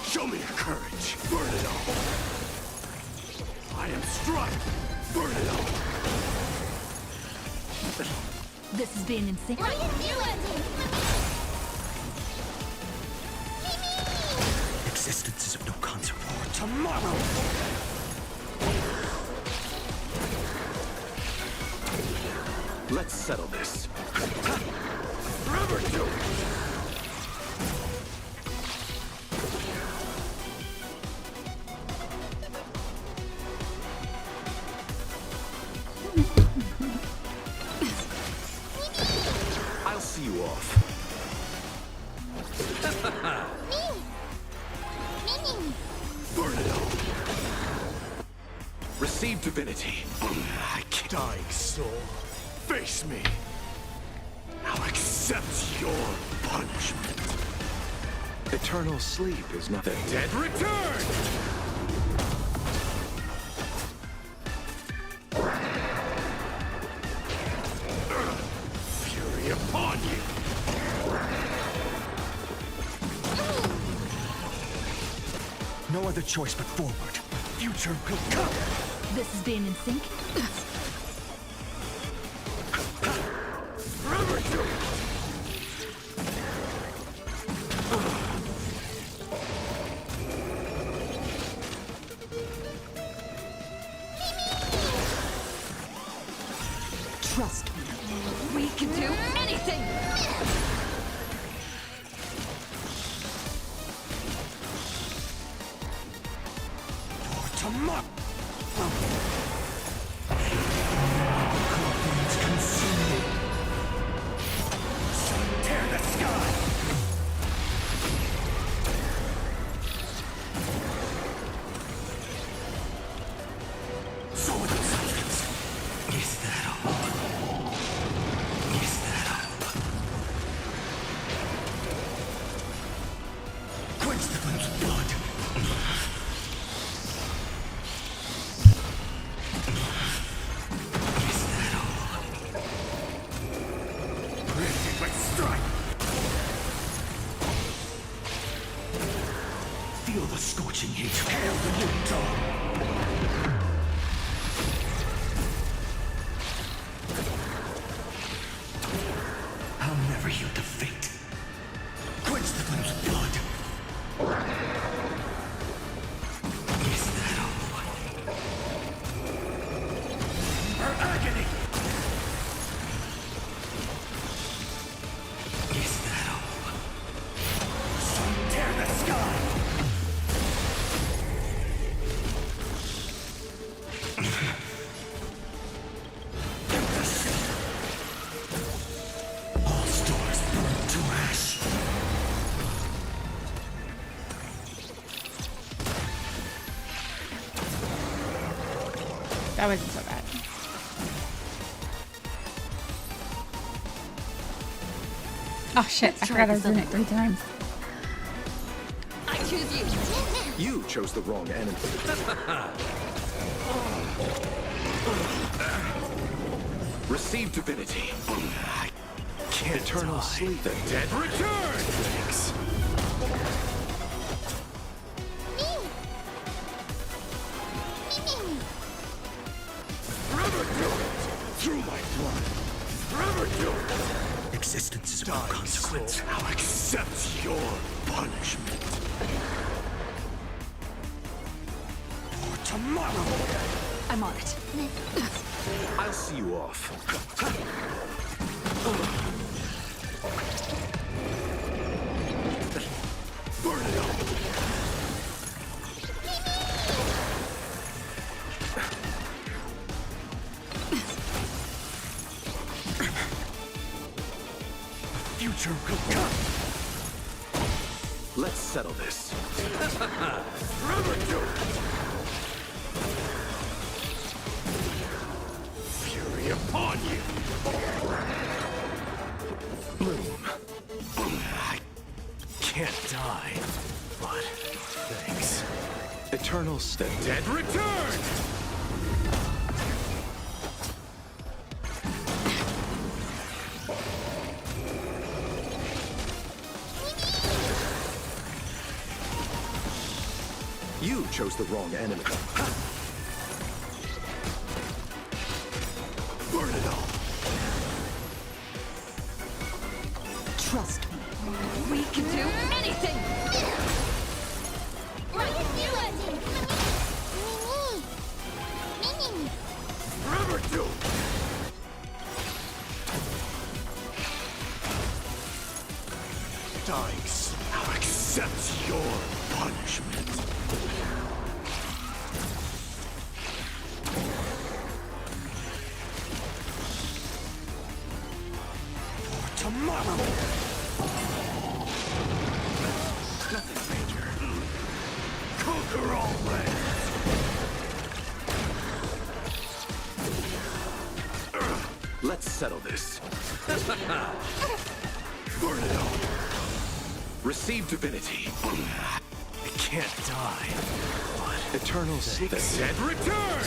Show me your courage. Burn it all. I am struck. Burn it is being insane. What are you doing? Existence is of no consequence. Tomorrow! Let's settle this. Forever do it! I'll see you off. Burn it all. Receive divinity. I can't. Dying soul. Face me. I'll accept your punishment. Eternal sleep is not the dead return! Fury upon you! No other choice but forward. Future will come. This is being in sync. Forever do it! Trust me. We can do anything! For tomorrow! Tear the sky! Soul and substance. Is that all? Is that all? Quench the flames with blood. Is that all? Rifted with strife. Feel the scorching heat. Hail the new dawn. I'll never yield to fate. Quench the flames with blood. Is that all? Her agony! Is that all? Sun tear the sky! All stars burn to ash. That wasn't so bad. Oh shit, I forgot I was doing it 3 times. I choose you. You chose the wrong enemy. Receive divinity. I can't. Eternal sleep. The dead return! Thanks. Forever do it! Through my blood. Forever do it! Existence is of no consequence. I'll accept your punishment. For tomorrow! I'm on it. I'll see you off. Burn it all! Future will come! Let's settle this. Forever do it! Fury upon you! Bloom. I can't die, but thanks. Eternal the dead return! You chose the wrong enemy. Burn it all! Trust me. We can do anything! What are you doing? Mimi! Forever do! Dice, I'll accept your punishment. For tomorrow! Nothing major. Conquer all lands! Let's settle this. Burn it all. Receive divinity. I can't die. But eternal sleep. The dead return!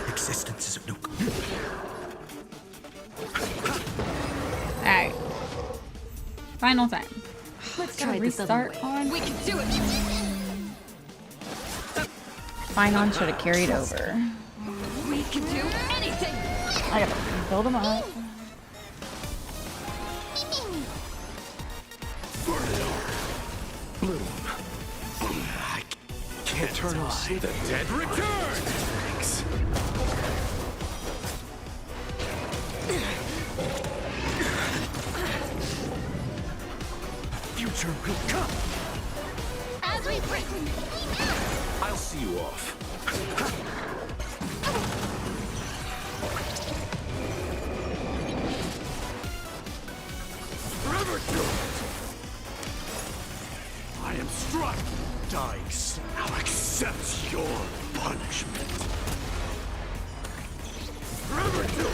Existence is of no... Alright. Final time. Let's Gotta try this other restart way. on. We can do it! Fine on should have carried over. We can do anything! I gotta build them up. Burn it all. Bloom. I can't eternal sleep. The dead return! Thanks. Future will come. As we break. I'll see you off. Forever do it. I am struck. Dice, I'll accept your punishment. Forever do it.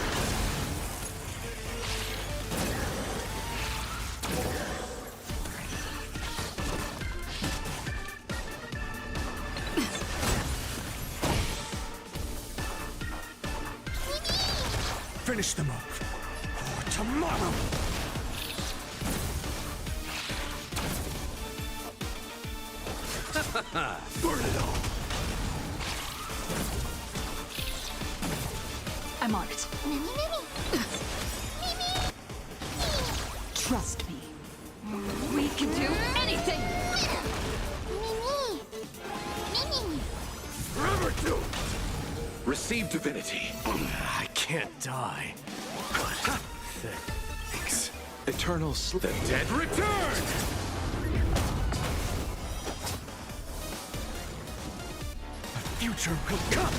Finish the move. For tomorrow. Burn it all. I'm on it. Mimi! Trust me. We can do anything! Mimi! Forever do it. Receive divinity. I can't die. But thanks. Eternal sleep. The dead return! The future will come.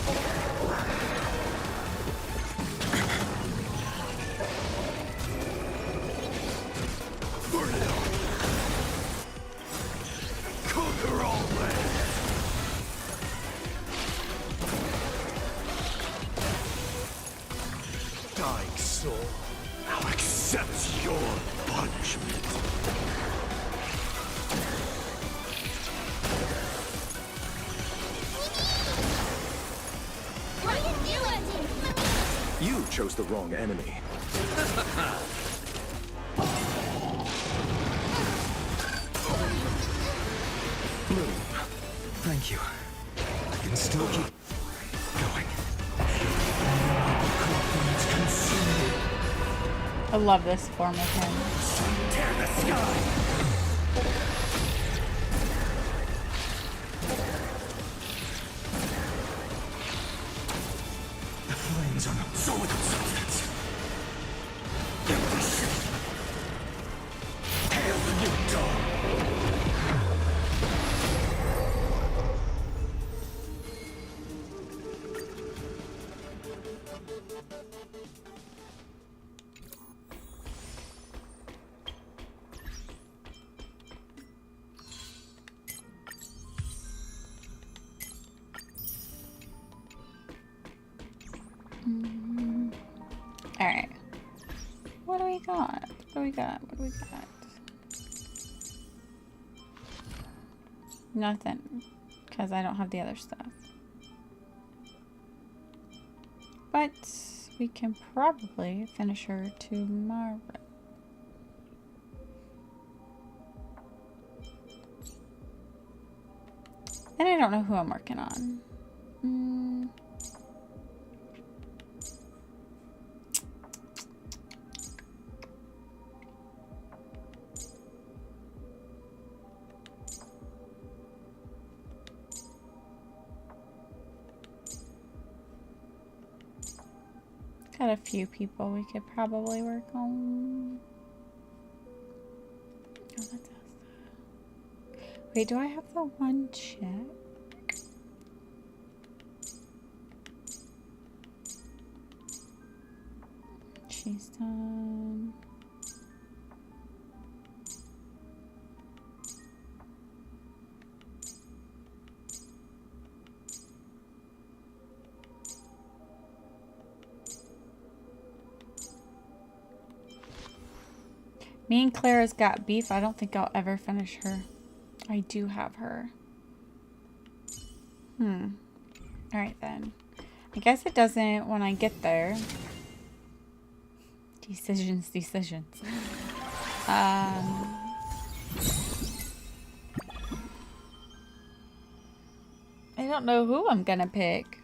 Burn it all. Conquer all lands. Dying soul, I'll accept your punishment. What are you doing? You chose the wrong enemy. Bloom. Thank you. I can still keep going. I love this form of him. Tear the sky! The flames are not so without substance. Get this shit. Hail the new dawn! Alright. What do we got? What do we got? What do we got? Nothing. Because I don't have the other stuff. But we can probably finish her tomorrow. And I don't know who I'm working on. Got a few people we could probably work on. Oh, that does that. Wait, do I have the one check? She's done. Me and Clara's got beef. I don't think I'll ever finish her. I do have her. Alright then. I guess it doesn't when I get there. Decisions. I don't know who I'm gonna pick.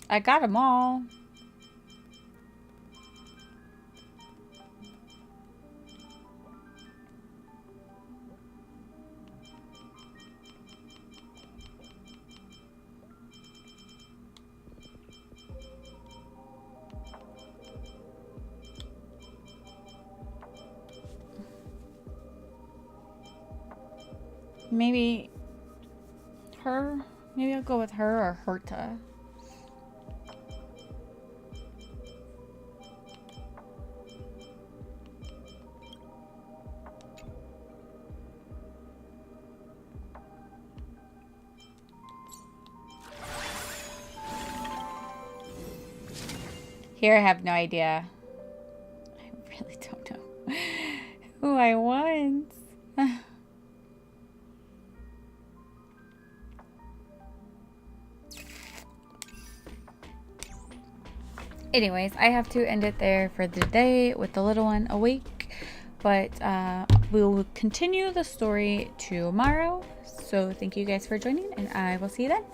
I got them all. Maybe her. Maybe I'll go with her or Herta. Here, I have no idea. I really don't know who I want. Anyways, I have to end it there for the day with the little one awake. But we will continue the story tomorrow. So thank you guys for joining, and I will see you then.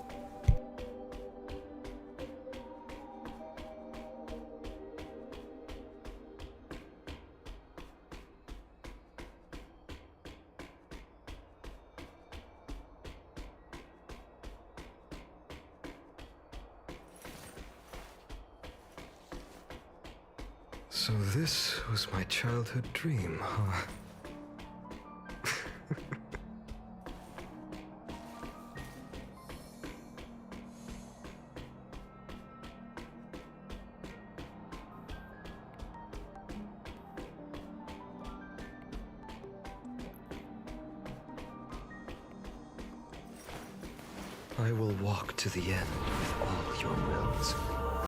So this was my childhood dream, huh? I will walk to the end with all your wills.